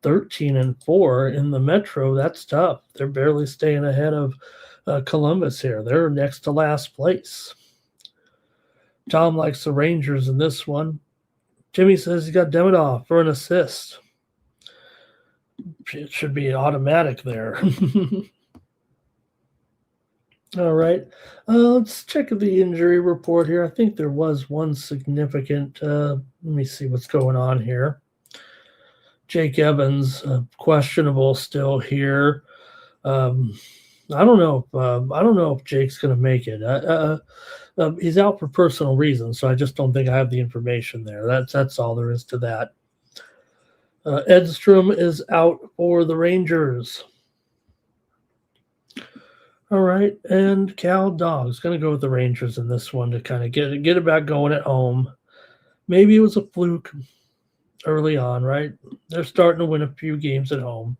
13, and 4 in the Metro. That's tough. They're barely staying ahead of Columbus here. They're next to last place. Tom likes the Rangers in this one. Jimmy says he's got Demidov for an assist. It should be automatic there. All right. Let's check the injury report here. I think there was one significant. Let me see what's going on here. Jake Evans, questionable still here. I don't know. I don't know if Jake's going to make it. He's out for personal reasons, so I just don't think I have the information there. That's all there is to that. Edstrom is out for the Rangers. All right, and Cal Dogg's going to go with the Rangers in this one to kind of get it back going at home. Maybe it was a fluke early on, right? They're starting to win a few games at home.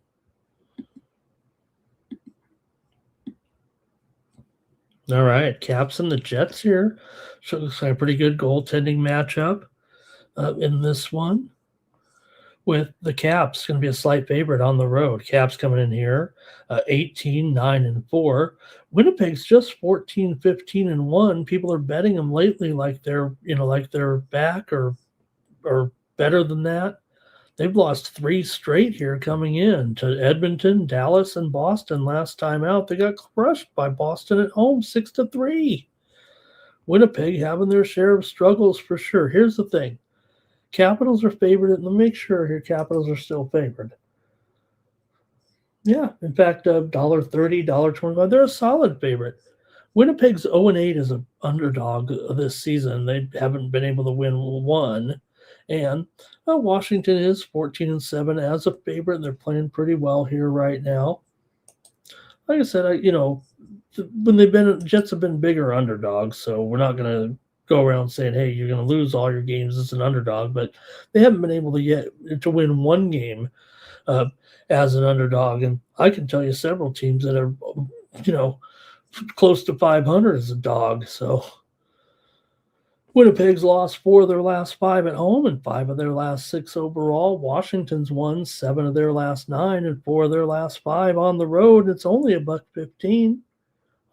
All right, Caps and the Jets here. So it looks like a pretty good goaltending matchup in this one. With the Caps, going to be a slight favorite on the road. Caps coming in here, 18, 9, and 4. Winnipeg's just 14, 15, and 1. People are betting them lately like they're back or better than that. They've lost 3 straight here coming in to Edmonton, Dallas, and Boston last time out. They got crushed by Boston at home, 6-3. Winnipeg having their share of struggles for sure. Here's the thing. Capitals are favored, and let me make sure here Capitals are still favored. Yeah, in fact, $1.30, $1.25, they're a solid favorite. Winnipeg's 0-8 as an underdog this season. They haven't been able to win one. And Washington is 14-7 as a favorite, and they're playing pretty well here right now. Like I said, when Jets have been bigger underdogs, so we're not going to go around saying, hey, you're going to lose all your games as an underdog, but they haven't been able to win one game as an underdog. And I can tell you several teams that are, close to 500 as a dog. So Winnipeg's lost 4 of their last 5 at home and 5 of their last 6 overall. Washington's won 7 of their last 9 and 4 of their last 5 on the road. It's only $1.15.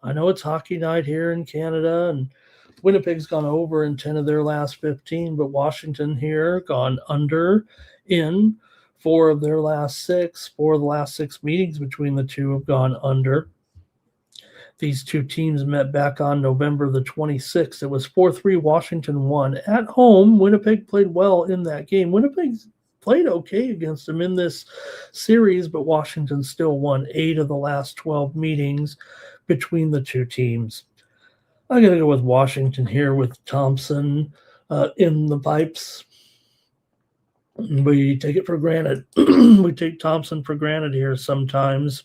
I know it's hockey night here in Canada, and Winnipeg's gone over in 10 of their last 15, but Washington here gone under in 4 of their last 6. 4 of the last 6 meetings between the two have gone under. These two teams met back on November the 26th. It was 4-3 Washington won. At home, Winnipeg played well in that game. Winnipeg played okay against them in this series, but Washington still won 8 of the last 12 meetings between the two teams. I'm going to go with Washington here with Thompson in the pipes. We take it for granted. We take Thompson for granted here sometimes.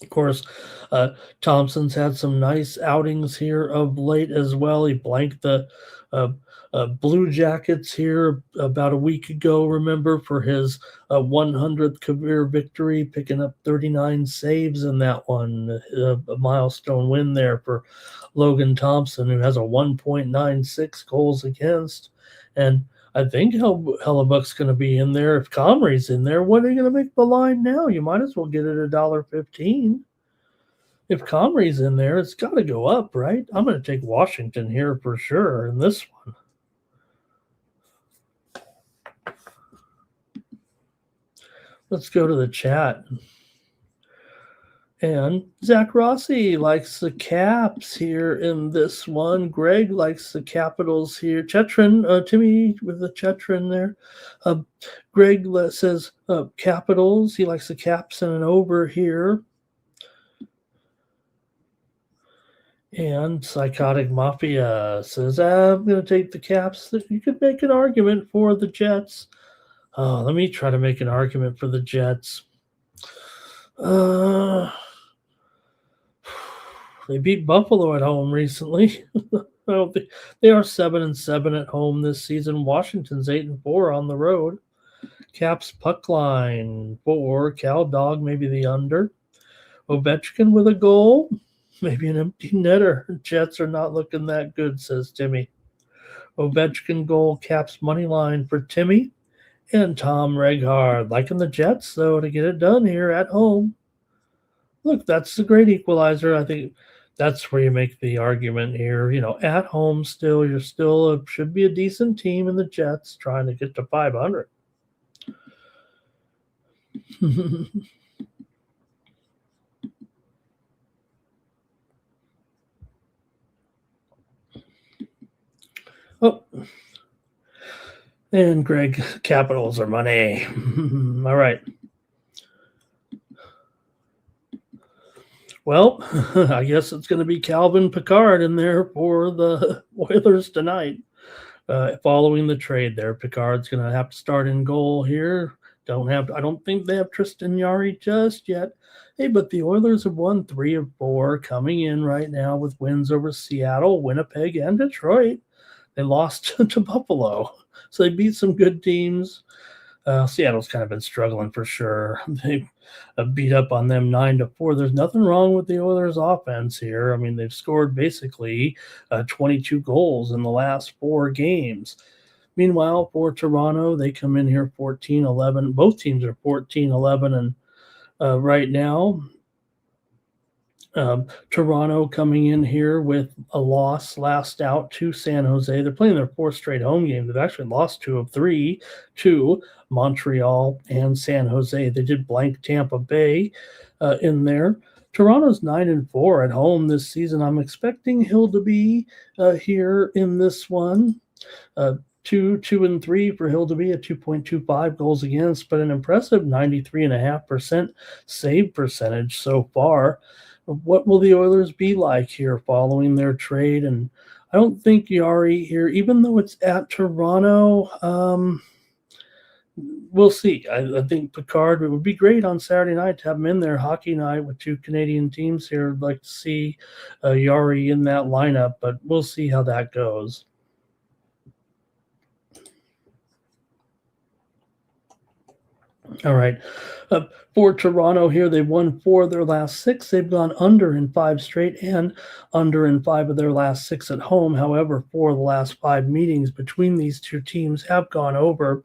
Of course, Thompson's had some nice outings here of late as well. He blanked the Blue Jackets here about a week ago, remember, for his 100th career victory, picking up 39 saves in that one, a milestone win there for Logan Thompson, who has a 1.96 goals against. And I think Hellebuck's going to be in there. If Comrie's in there, what are you going to make the line now? You might as well get it $1.15. If Comrie's in there, it's got to go up, right? I'm going to take Washington here for sure in this one. Let's go to the chat. And Zach Rossi likes the Caps here in this one. Greg likes the Capitals here. Chetrin, Timmy with the Chetrin there. Greg says Capitals. He likes the Caps and an over here. And Psychotic Mafia says, I'm going to take the Caps. You could make an argument for the Jets. Oh, let me try to make an argument for the Jets. Uh, they beat Buffalo at home recently. Well, they are 7-7 at home this season. Washington's 8-4 on the road. Caps puck line for Cal Dog, maybe the under. Ovechkin with a goal, maybe an empty netter. Jets are not looking that good, says Timmy. Ovechkin goal, Caps money line for Timmy. And Tom Reghard liking the Jets, though, to get it done here at home. Look, that's a great equalizer. I think that's where you make the argument here. At home still, you're still should be a decent team in the Jets trying to get to 500. Oh, and Greg, Capitals are money. All right. Well, I guess it's going to be Calvin Pickard in there for the Oilers tonight. Following the trade there, Picard's going to have to start in goal here. I don't think they have Tristan Jarry just yet. Hey, but the Oilers have won 3 of 4 coming in right now with wins over Seattle, Winnipeg, and Detroit. They lost to Buffalo. So they beat some good teams. Seattle's kind of been struggling for sure. They beat up on them 9-4. There's nothing wrong with the Oilers' offense here. I mean, they've scored basically 22 goals in the last 4 games. Meanwhile, for Toronto, they come in here 14-11. Both teams are 14-11, and right now, Toronto coming in here with a loss last out to San Jose. They're playing their 4th straight home game. They've actually lost 2 of 3 to Montreal and San Jose. They did blank Tampa Bay in there. Toronto's 9-4 at home this season. I'm expecting Hill to be here in this one. 2-3 for Hill to be at 2.25 goals against, but an impressive 93.5% save percentage so far. What will the Oilers be like here following their trade? And I don't think Jarry here, even though it's at Toronto, we'll see. I think Picard, it would be great on Saturday night to have him in there, hockey night with 2 Canadian teams here. I'd like to see Jarry in that lineup, but we'll see how that goes. All right. For Toronto here, they've won 4 of their last 6. They've gone under in 5 straight and under in 5 of their last 6 at home. However, 4 of the last 5 meetings between these 2 teams have gone over.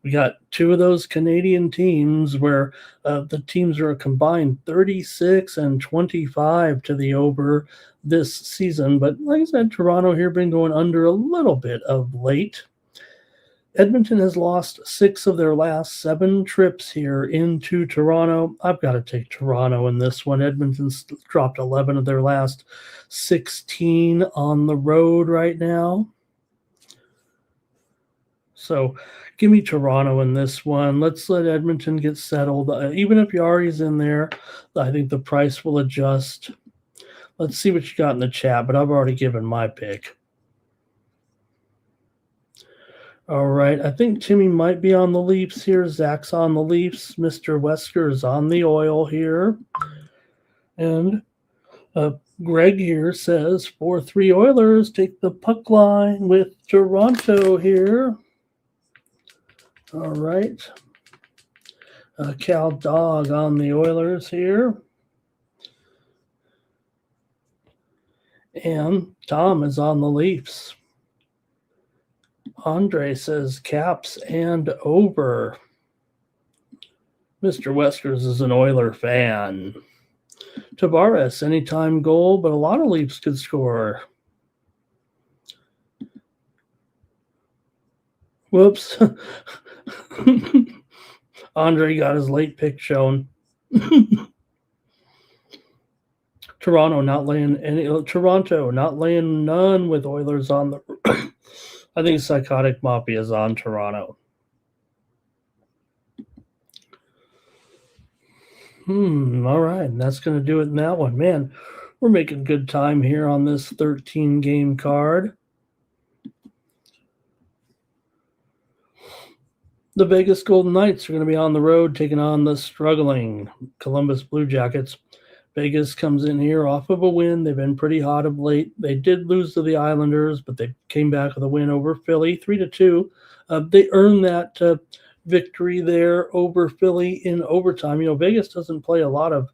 We got 2 of those Canadian teams where the teams are a combined 36 and 25 to the over this season. But like I said, Toronto here been going under a little bit of late. Edmonton has lost 6 of their last 7 trips here into Toronto. I've got to take Toronto in this one. Edmonton's dropped 11 of their last 16 on the road right now. So give me Toronto in this one. Let's let Edmonton get settled. Even if Yari's in there, I think the price will adjust. Let's see what you got in the chat, but I've already given my pick. All right, I think Timmy might be on the Leafs here. Zach's on the Leafs. Mr. Wesker is on the Oil here. And Greg here says 4-3 Oilers take the puck line with Toronto here. All right. Cal Dog on the Oilers here. And Tom is on the Leafs. Andre says Caps and over. Mr. Weskers is an Oiler fan. Tavares, anytime goal, but a lot of Leafs could score. Whoops. Andre got his late pick shown. Toronto not laying none with Oilers on the I think Psychotic Mafia is on Toronto. All right. And that's going to do it in that one. Man, we're making good time here on this 13-game card. The Vegas Golden Knights are going to be on the road taking on the struggling Columbus Blue Jackets. Vegas comes in here off of a win. They've been pretty hot of late. They did lose to the Islanders, but they came back with a win over Philly, 3-2. They earned that victory there over Philly in overtime. Vegas doesn't play a lot of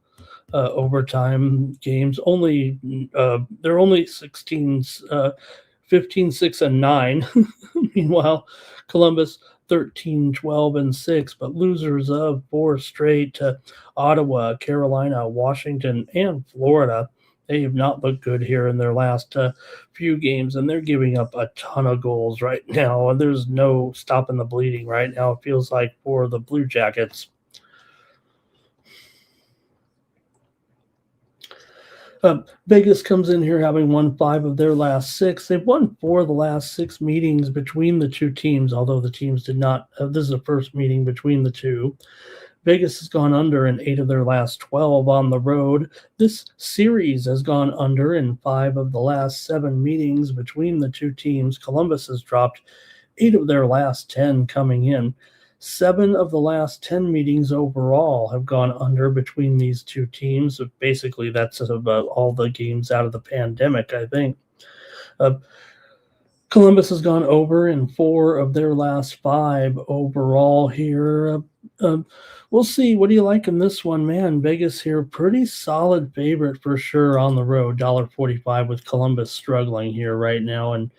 overtime games. They're only 16, 15, 6, and 9. Meanwhile, Columbus 13, 12, and 6, but losers of four straight to Ottawa, Carolina, Washington, and Florida. They have not looked good here in their last few games, and they're giving up a ton of goals right now. And there's no stopping the bleeding right now, it feels like, for the Blue Jackets. Vegas comes in here having won 5 of their last 6. They've won 4 of the last 6 meetings between the two teams, although the teams did not. This is the first meeting between the two. Vegas has gone under in 8 of their last 12 on the road. This series has gone under in 5 of the last 7 meetings between the two teams. Columbus has dropped 8 of their last 10 coming in. 7 of the last 10 meetings overall have gone under between these two teams. Basically, that's about all the games out of the pandemic, I think. Columbus has gone over in 4 of their last 5 overall here. We'll see. What do you like in this one? Man, Vegas here, pretty solid favorite for sure on the road. $1.45 with Columbus struggling here right now. And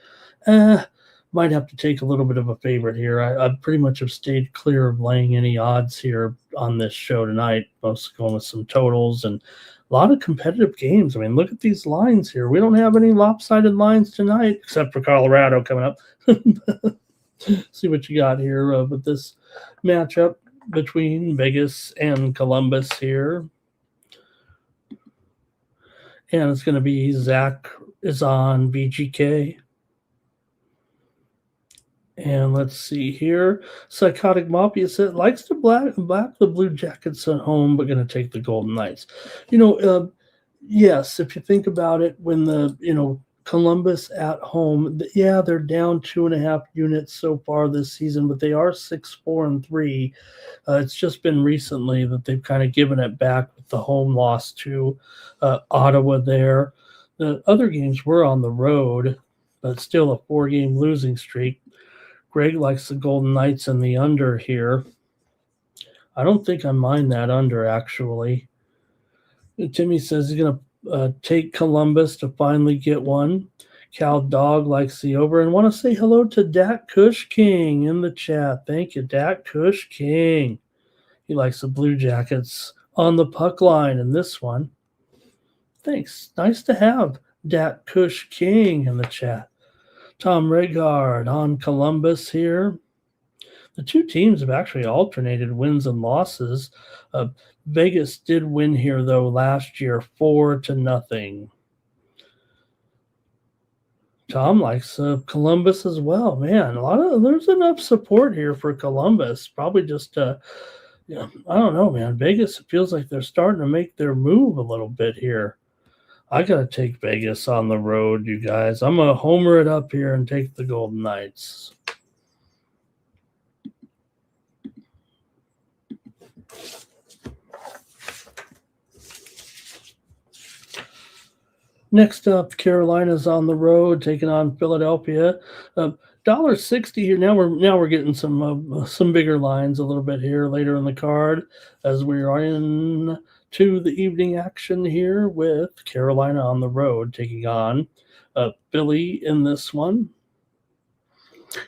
might have to take a little bit of a favorite here. I pretty much have stayed clear of laying any odds here on this show tonight. Mostly going with some totals and a lot of competitive games. I mean, look at these lines here. We don't have any lopsided lines tonight, except for Colorado coming up. See what you got here with this matchup between Vegas and Columbus here. And it's going to be Zach is on VGK. And let's see here. Psychotic Mafia said likes to black the Blue Jackets at home, but going to take the Golden Knights. Yes, if you think about it, when Columbus at home, they're down 2.5 units so far this season, but they are 6-4-3. It's just been recently that they've kind of given it back with the home loss to Ottawa there. The other games were on the road, but still a 4-game losing streak. Greg likes the Golden Knights and the under here. I don't think I mind that under, actually. Timmy says he's going to take Columbus to finally get one. Cal Dog likes the over. And want to say hello to Dak Kush King in the chat. Thank you, Dak Kush King. He likes the Blue Jackets on the puck line in this one. Thanks. Nice to have Dak Kush King in the chat. Tom Regard on Columbus here. The two teams have actually alternated wins and losses. Vegas did win here, though, last year, 4-0. Tom likes Columbus as well. Man, there's enough support here for Columbus. Probably just, I don't know, man. Vegas, it feels like they're starting to make their move a little bit here. I got to take Vegas on the road, you guys. I'm going to homer it up here and take the Golden Knights. Next up, Carolina's on the road taking on Philadelphia. $1.60 here. Now we're getting some bigger lines a little bit here later in the card as we are in to the evening action here with Carolina on the road taking on Philly in this one.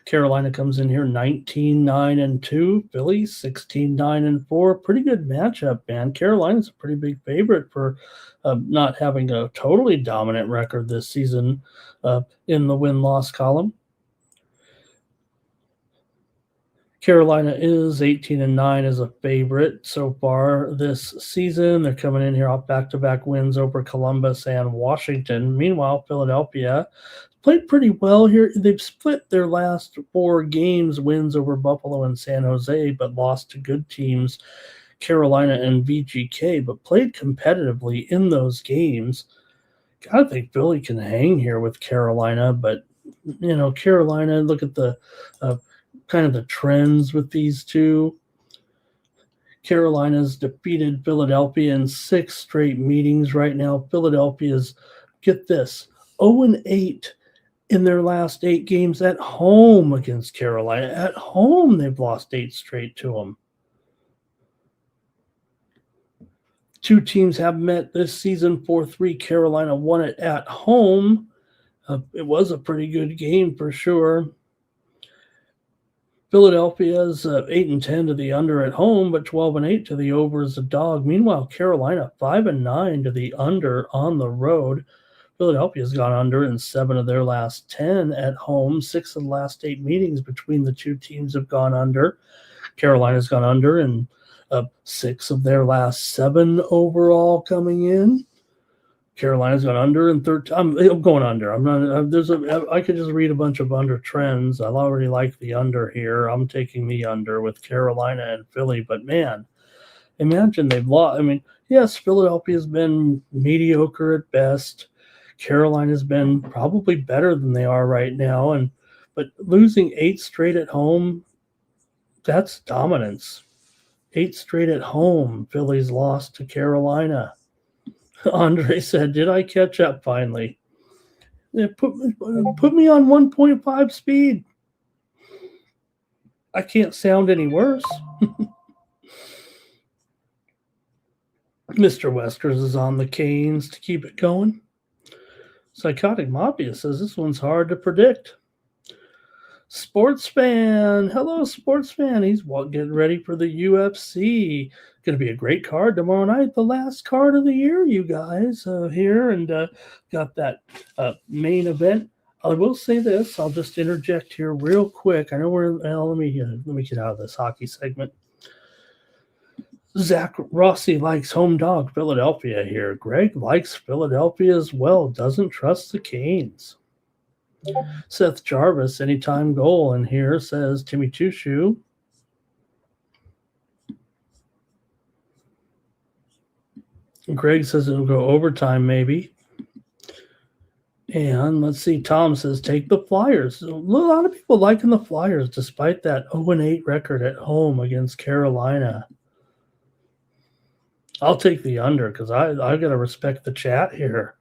Carolina comes in here 19-9-2. Philly 16-9-4. Pretty good matchup, man. Carolina's a pretty big favorite for not having a totally dominant record this season in the win-loss column. Carolina is 18-9 as a favorite so far this season. They're coming in here off back-to-back wins over Columbus and Washington. Meanwhile, Philadelphia played pretty well here. They've split their last 4 games, wins over Buffalo and San Jose, but lost to good teams, Carolina and VGK, but played competitively in those games. Gotta think Philly can hang here with Carolina, but Carolina, look at the kind of the trends with these two. Carolina's defeated Philadelphia in 6 straight meetings right now. Philadelphia's, get this, 0-8 in their last 8 games at home against Carolina. At home, they've lost 8 straight to them. Two teams have met this season 4-3. Carolina won it at home. It was a pretty good game for sure. Philadelphia's 8-10 to the under at home, but 12-8 to the over as a dog. Meanwhile, Carolina 5-9 to the under on the road. Philadelphia's gone under in 7 of their last 10 at home. 6 of the last 8 meetings between the two teams have gone under. Carolina's gone under in 6 of their last 7 overall coming in. Carolina's gone under in 13. I'm going under. I'm not. I could just read a bunch of under trends. I already like the under here. I'm taking the under with Carolina and Philly. But man, imagine they've lost. I mean, yes, Philadelphia's been mediocre at best. Carolina's been probably better than they are right now, but losing 8 straight at home, that's dominance. 8 straight at home, Philly's lost to Carolina. Andre said, "Did I catch up finally? Yeah, put me on 1.5 speed. I can't sound any worse." Mr. Weskers is on the Canes to keep it going. Psychotic Mafia says this one's hard to predict. Sports fan, hello, sports fan. He's getting ready for the UFC. Going to be a great card tomorrow night, the last card of the year, you guys, here, and got that main event. I will say this. I'll just interject here real quick. I know let me get out of this hockey segment. Zach Rossi likes home dog Philadelphia here. Greg likes Philadelphia as well. Doesn't trust the Canes. Seth Jarvis, anytime goal in here, says Timmy Chushu. Greg says it'll go overtime maybe. And let's see, Tom says take the Flyers. A lot of people liking the Flyers despite that 0-8 record at home against Carolina. I'll take the under because I got to respect the chat here.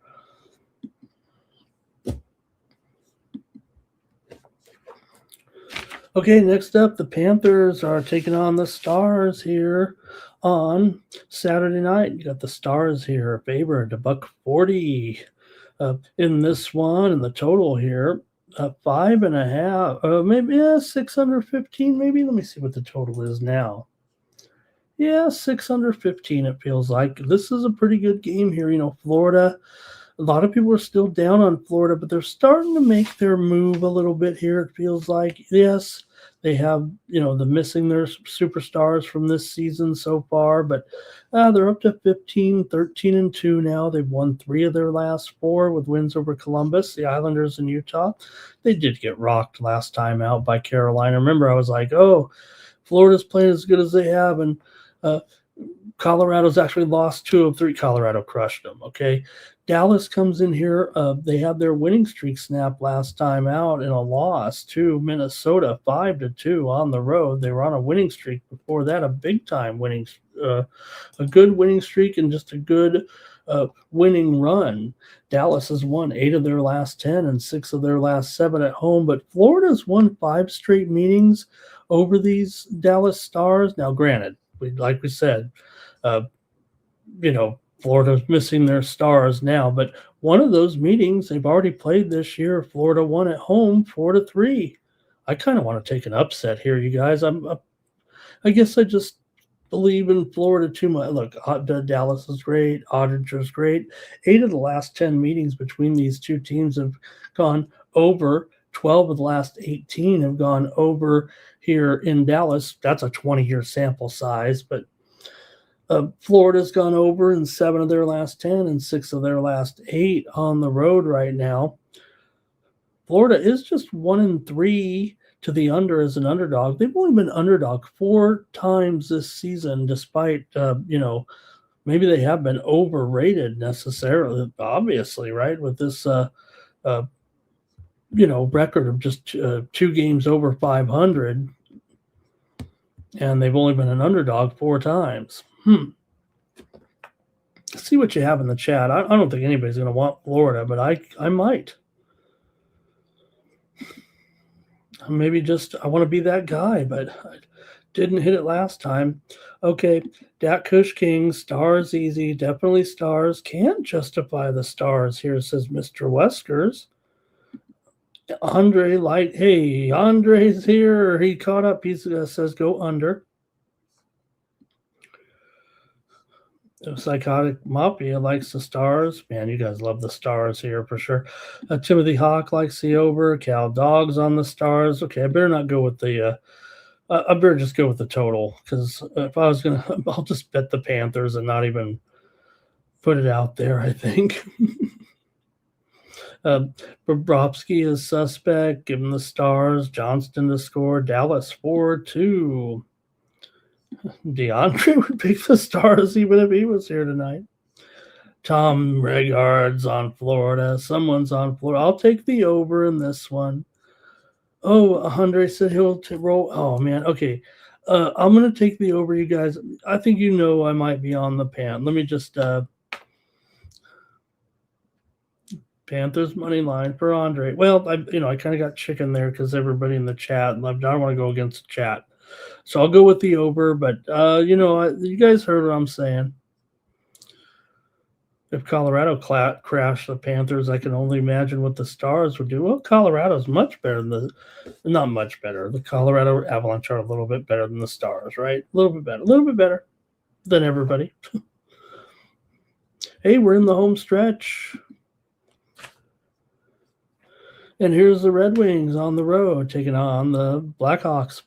Okay, next up, the Panthers are taking on the Stars here on Saturday night. You got the Stars here, favored to $1.40 in this one, and the total here 5.5, maybe 6 under 15. Maybe let me see what the total is now. Yeah, 6 under 15. It feels like this is a pretty good game here. You know, Florida. A lot of people are still down on Florida, but they're starting to make their move a little bit here. It feels like, yes, they have, the missing their superstars from this season so far, but they're up to 15, 13-2 now. They've won 3 of their last 4 with wins over Columbus, the Islanders, and Utah. They did get rocked last time out by Carolina. Remember, I was like, oh, Florida's playing as good as they have, and Colorado's actually lost 2 of 3. Colorado crushed them, okay? Dallas comes in here. They had their winning streak snapped last time out in a loss to Minnesota, 5-2 on the road. They were on a winning streak before that, a big-time winning, a good winning streak and just a good winning run. Dallas has won 8 of their last 10 and 6 of their last 7 at home, but Florida's won 5 straight meetings over these Dallas Stars. Now, granted, like we said, Florida's missing their stars now, but one of those meetings they've already played this year. Florida won at home 4-3. I kind of want to take an upset here, you guys. I guess I just believe in Florida too much. Look, Dallas is great. Ottinger's great. 8 of the last 10 meetings between these two teams have gone over. 12 of the last 18 have gone over here in Dallas. That's a 20-year sample size, but Florida's gone over in 7 of their last 10 and 6 of their last 8 on the road right now. Florida is just 1-3 to the under as an underdog. They've only been underdog 4 times this season, despite, maybe they have been overrated necessarily, obviously, right, with this, record of just 2 games over 500. And they've only been an underdog 4 times. See what you have in the chat. I don't think anybody's going to want Florida, but I might. Maybe just I want to be that guy, but I didn't hit it last time. Okay, Dat Kush King, stars easy, definitely stars. Can't justify the stars here, says Mr. Weskers. Andre Light, hey, Andre's here. He caught up. He says go under. Psychotic Mafia likes the stars. Man, you guys love the stars here for sure. Timothy Hawk likes the over. Cal Dogs on the stars. Okay, I better not go with the. I better just go with the total because if I was gonna, I'll just bet the Panthers and not even put it out there. I think. Bobrovsky is suspect. Give him the stars. Johnston to score. Dallas 4-2. DeAndre would pick the stars even if he was here tonight. Tom Regard's on Florida. Someone's on Florida. I'll take the over in this one. Oh, Andre said he'll roll. Oh, man. Okay. I'm going to take the over, you guys. I think you know I might be on the pan. Let me just Panthers money line for Andre. Well, I kind of got chicken there because everybody in the chat. I don't want to go against the chat. So I'll go with the over, but, you guys heard what I'm saying. If Colorado crashed the Panthers, I can only imagine what the Stars would do. Well, Colorado's much better than not much better. The Colorado Avalanche are a little bit better than the Stars, right? A little bit better than everybody. Hey, we're in the home stretch. And here's the Red Wings on the road taking on the Blackhawks.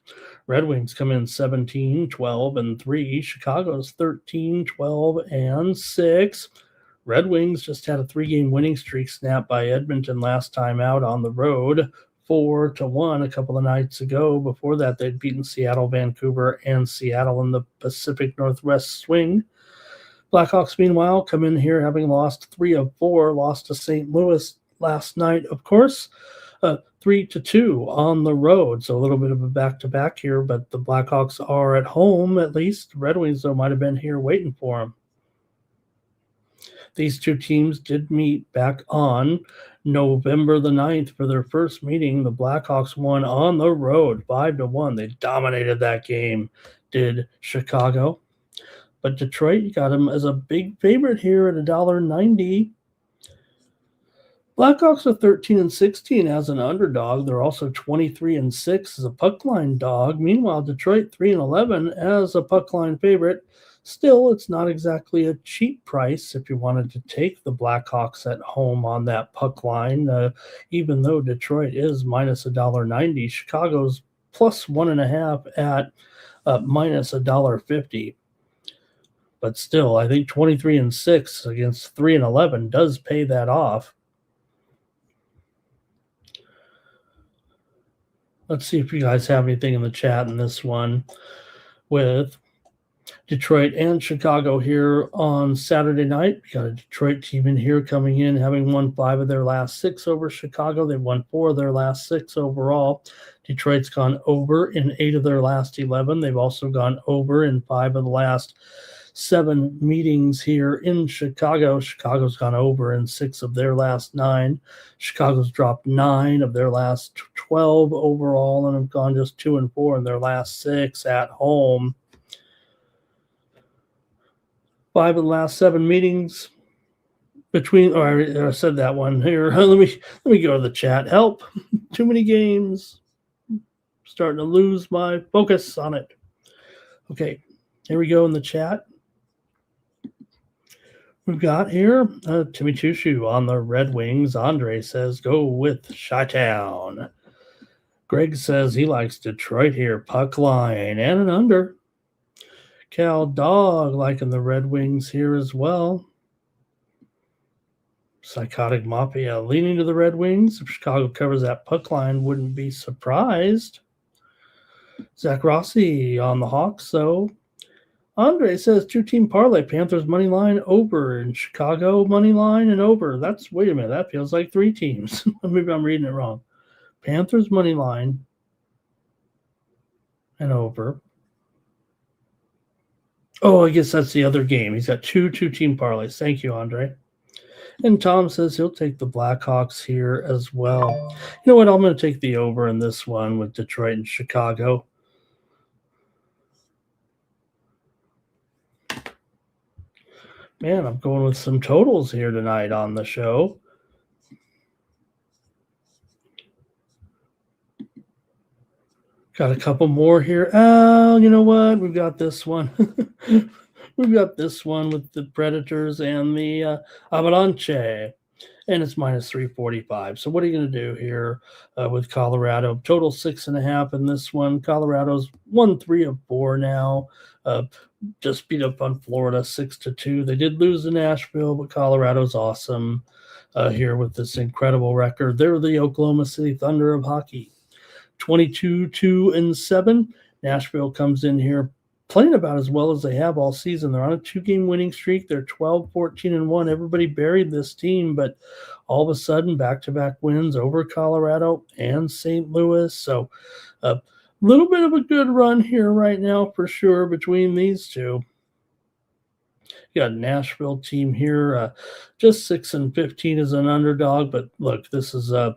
Red Wings come in 17-12-3. Chicago's 13-12-6. Red Wings just had a 3-game winning streak snapped by Edmonton last time out on the road, 4-1 a couple of nights ago. Before that, they'd beaten Seattle, Vancouver, and Seattle in the Pacific Northwest swing. Blackhawks, meanwhile, come in here having lost 3 of 4, lost to St. Louis last night, of course. 3-2 on the road, so a little bit of a back-to-back here, but the Blackhawks are at home, at least. Red Wings, though, might have been here waiting for them. These two teams did meet back on November the 9th for their first meeting. The Blackhawks won on the road 5-1. They dominated that game, did Chicago. But Detroit, you got them as a big favorite here at $1.90. Blackhawks are 13-16 as an underdog. They're also 23-6 as a puck line dog. Meanwhile, Detroit 3-11 as a puck line favorite. Still, it's not exactly a cheap price if you wanted to take the Blackhawks at home on that puck line. Even though Detroit is minus $1.90, Chicago's plus 1.5 at minus $1.50. But still, I think 23-6 against 3-11 does pay that off. Let's see if you guys have anything in the chat in this one with Detroit and Chicago here on Saturday night. We got a Detroit team in here coming in, having won 5 of their last 6 over Chicago. They've won 4 of their last 6 overall. Detroit's gone over in 8 of their last 11. They've also gone over in 5 of the last 7 meetings here in Chicago. Chicago's gone over in 6 of their last 9. Chicago's dropped 9 of their last 12 overall and have gone just 2-4 in their last 6 at home. 5 of the last 7 meetings between. I said that one here. Let me go to the chat. Help! Too many games. Starting to lose my focus on it. Okay, here we go in the chat. We've got here Timmy Chushu on the Red Wings. Andre says, go with Chi-Town. Greg says he likes Detroit here. Puck line and an under. Cal Dog liking the Red Wings here as well. Psychotic Mafia leaning to the Red Wings. If Chicago covers that puck line, wouldn't be surprised. Zach Rossi on the Hawks, though. Andre says 2-team parlay, Panthers money line over, and Chicago money line and over. Wait a minute, that feels like 3 teams. Maybe I'm reading it wrong. Panthers money line and over. Oh, I guess that's the other game. He's got two-team parlays. Thank you, Andre. And Tom says he'll take the Blackhawks here as well. You know what? I'm going to take the over in this one with Detroit and Chicago. Man, I'm going with some totals here tonight on the show. Got a couple more here. Oh, you know what? We've got this one. We've got this one with the Predators and the Avalanche. And it's minus 345. So what are you going to do here with Colorado? Total 6.5 in this one. Colorado's won 3 of 4 now. Just beat up on Florida 6-2. They did lose to Nashville, but Colorado's awesome here with this incredible record. They're the Oklahoma City Thunder of hockey. 22-2-7. Nashville comes in here playing about as well as they have all season. They're on a 2-game winning streak. They're 12-14-1. Everybody buried this team, but all of a sudden, back-to-back wins over Colorado and St. Louis. So a little bit of a good run here right now for sure between these two. You got a Nashville team here, just 6-15 as an underdog, but look, this is a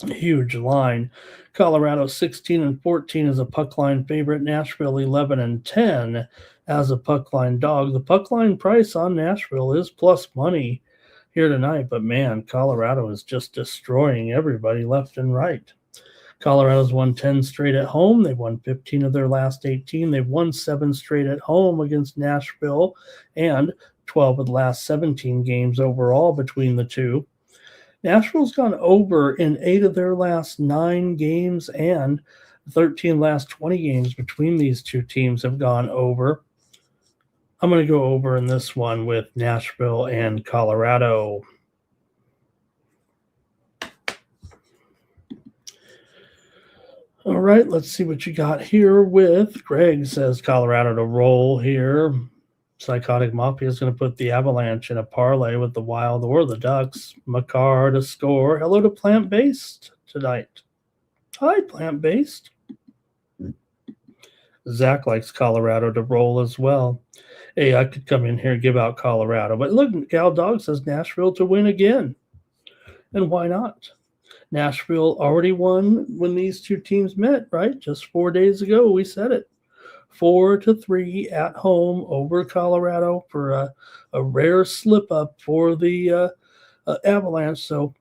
huge line. Colorado 16-14 as a puck line favorite. Nashville 11-10 as a puck line dog. The puck line price on Nashville is plus money here tonight, but man, Colorado is just destroying everybody left and right. Colorado's won 10 straight at home. They've won 15 of their last 18. They've won 7 straight at home against Nashville and 12 of the last 17 games overall between the two. Nashville's gone over in 8 of their last 9 games, and 13 last 20 games between these two teams have gone over. I'm going to go over in this one with Nashville and Colorado. All right, let's see what you got here with Greg says Colorado to roll here. Psychotic Mafia is going to put the Avalanche in a parlay with the Wild or the Ducks. Makar to score. Hello to Plant Based tonight. Hi, Plant Based. Zach likes Colorado to roll as well. Hey, I could come in here and give out Colorado. But look, Gal Dog says Nashville to win again. And why not? Nashville already won when these two teams met, right? Just 4 days ago, we said it. 4-3 at home over Colorado for a rare slip-up for the Avalanche. So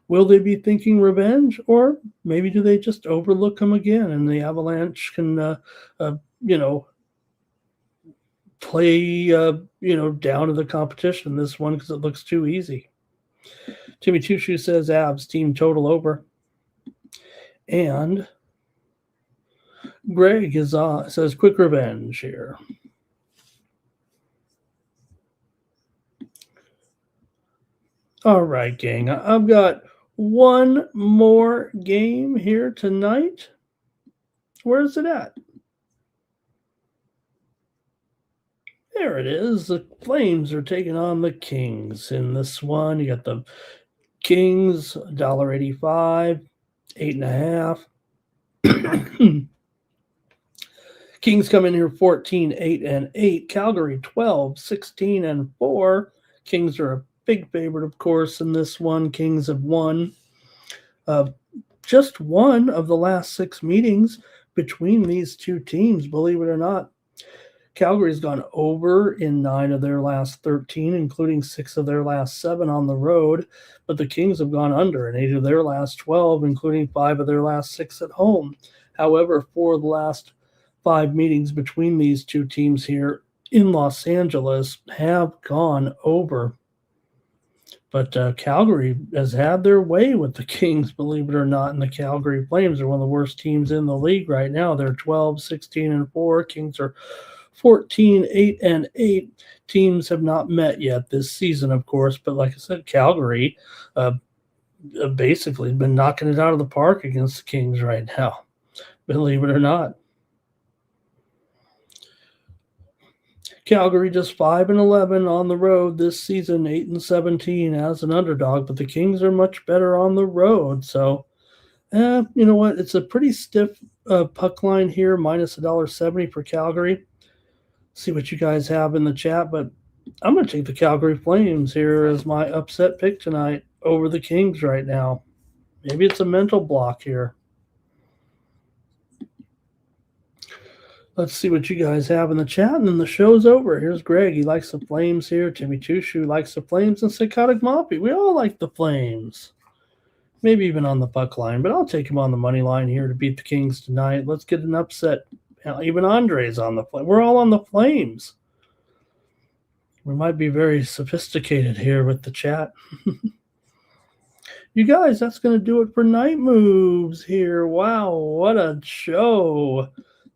will they be thinking revenge, or maybe do they just overlook them again and the Avalanche can, play, down to the competition this one because it looks too easy. Timmy Two Shoe says Avs team total over. And Greg is says quick revenge here. All right, gang. I've got one more game here tonight. Where is it at? There it is. The Flames are taking on the Kings in this one. You got the Kings, $1.85, 8.5. Kings come in here 14-8-8. Calgary 12-16-4. Kings are a big favorite, of course, in this one. Kings have won just one of the last 6 meetings between these two teams, believe it or not. Calgary's gone over in 9 of their last 13, including 6 of their last 7 on the road. But the Kings have gone under in 8 of their last 12, including 5 of their last 6 at home. However, 4 of the last 5 meetings between these two teams here in Los Angeles have gone over. But Calgary has had their way with the Kings, believe it or not, and the Calgary Flames are one of the worst teams in the league right now. They're 12-16-4. Kings are 14-8-8. Teams have not met yet this season, of course, but like I said, Calgary basically been knocking it out of the park against the Kings right now, believe it or not. Calgary just 5-11 on the road this season, 8-17 as an underdog, but the Kings are much better on the road. So, you know what? It's a pretty stiff puck line here, minus $1.70 for Calgary. See what you guys have in the chat, but I'm going to take the Calgary Flames here as my upset pick tonight over the Kings right now. Maybe it's a mental block here. Let's see what you guys have in the chat, and then the show's over. Here's Greg. He likes the Flames here. Timmy Chushu likes the Flames, and Psychotic Moppy. We all like the Flames. Maybe even on the puck line, but I'll take him on the money line here to beat the Kings tonight. Let's get an upset. Even Andre's on the Flames. We're all on the Flames. We might be very sophisticated here with the chat. You guys, that's going to do it for Night Moves here. Wow, what a show.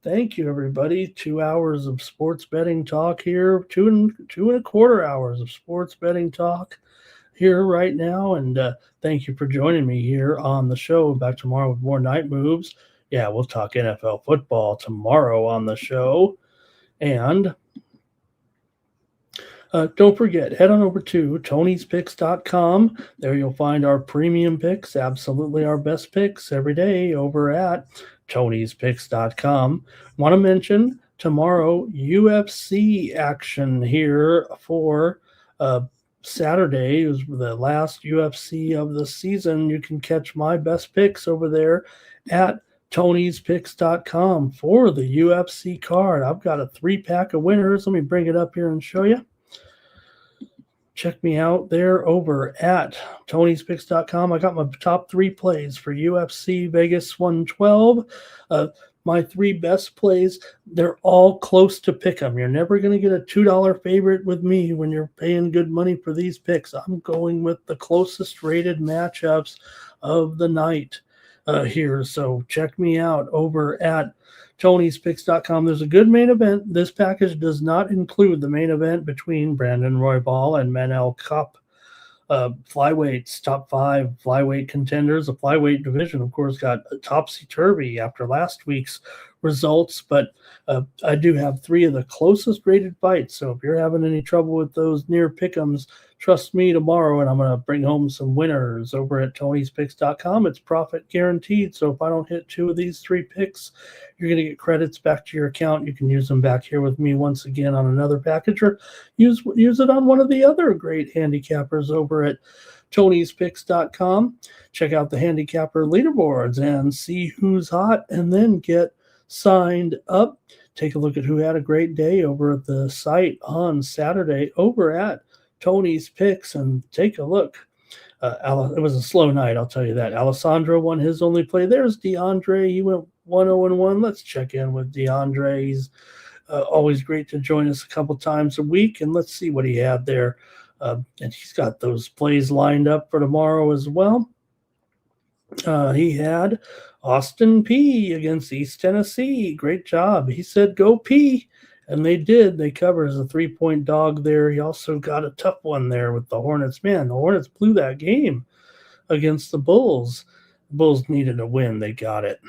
Thank you, everybody. 2 hours of sports betting talk here. Two and a quarter hours of sports betting talk here right now. And thank you for joining me here on the show. Back tomorrow with more Night Moves. Yeah, we'll talk NFL football tomorrow on the show. And don't forget, head on over to Tony'sPicks.com. There you'll find our premium picks, absolutely our best picks every day over at Tony'sPicks.com. Want to mention tomorrow UFC action here for Saturday. It was the last UFC of the season. You can catch my best picks over there at Tony'sPicks.com for the UFC card. I've got a 3-pack of winners. Let me bring it up here and show you. Check me out there over at Tony'sPicks.com. I got my top 3 plays for UFC Vegas 112. My 3 best plays, they're all close to pick 'em. You're never going to get a $2 favorite with me when you're paying good money for these picks. I'm going with the closest rated matchups of the night here. So check me out over at Tony'sPicks.com. There's a good main event. This package does not include the main event between Brandon Roybal and Manel Kape. Flyweights, top 5 flyweight contenders. The flyweight division, of course, got topsy-turvy after last week's results, but I do have 3 of the closest rated fights. So if you're having any trouble with those near pick'ems, trust me tomorrow, and I'm going to bring home some winners over at Tony'sPicks.com. It's profit guaranteed. So if I don't hit 2 of these 3 picks, you're going to get credits back to your account. You can use them back here with me once again on another package, or use it on one of the other great handicappers over at Tony'sPicks.com. Check out the handicapper leaderboards and see who's hot, and then get signed up. Take a look at who had a great day over at the site on Saturday over at Tony's Picks, and take a look. It was a slow night, I'll tell you that. Alessandro won his only play. There's DeAndre. He went 1-0-1. Let's check in with DeAndre. He's always great to join us a couple times a week, and let's see what he had there. And he's got those plays lined up for tomorrow as well. He had Austin P against East Tennessee. Great job. He said, go P. And they did. They covered as a 3-point dog there. He also got a tough one there with the Hornets. Man, the Hornets blew that game against the Bulls. The Bulls needed a win. They got it.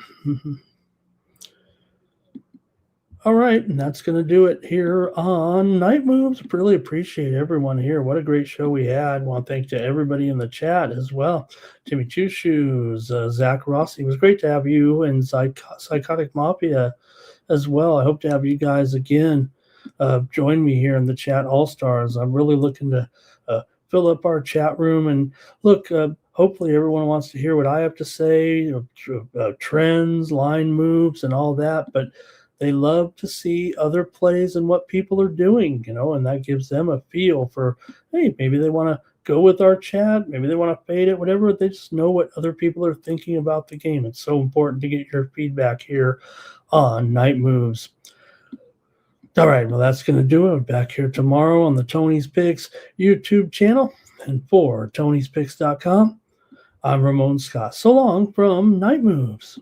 All right, and that's going to do it here on Night Moves. Really appreciate everyone here. What a great show we had. I want to thank to everybody in the chat as well. Timmy Two Shoes, Zach Rossi. It was great to have you, and Psychotic Mafia as well. I hope to have you guys again join me here in the chat All-Stars. I'm really looking to fill up our chat room. And look, hopefully everyone wants to hear what I have to say, trends, line moves, and all that. But they love to see other plays and what people are doing, and that gives them a feel for, hey, maybe they want to go with our chat, maybe they want to fade it, whatever. They just know what other people are thinking about the game. It's so important to get your feedback here on Night Moves. All right, well, that's going to do it. Back here tomorrow on the Tony's Picks YouTube channel. And for Tony'sPicks.com, I'm Ramon Scott. So long from Night Moves.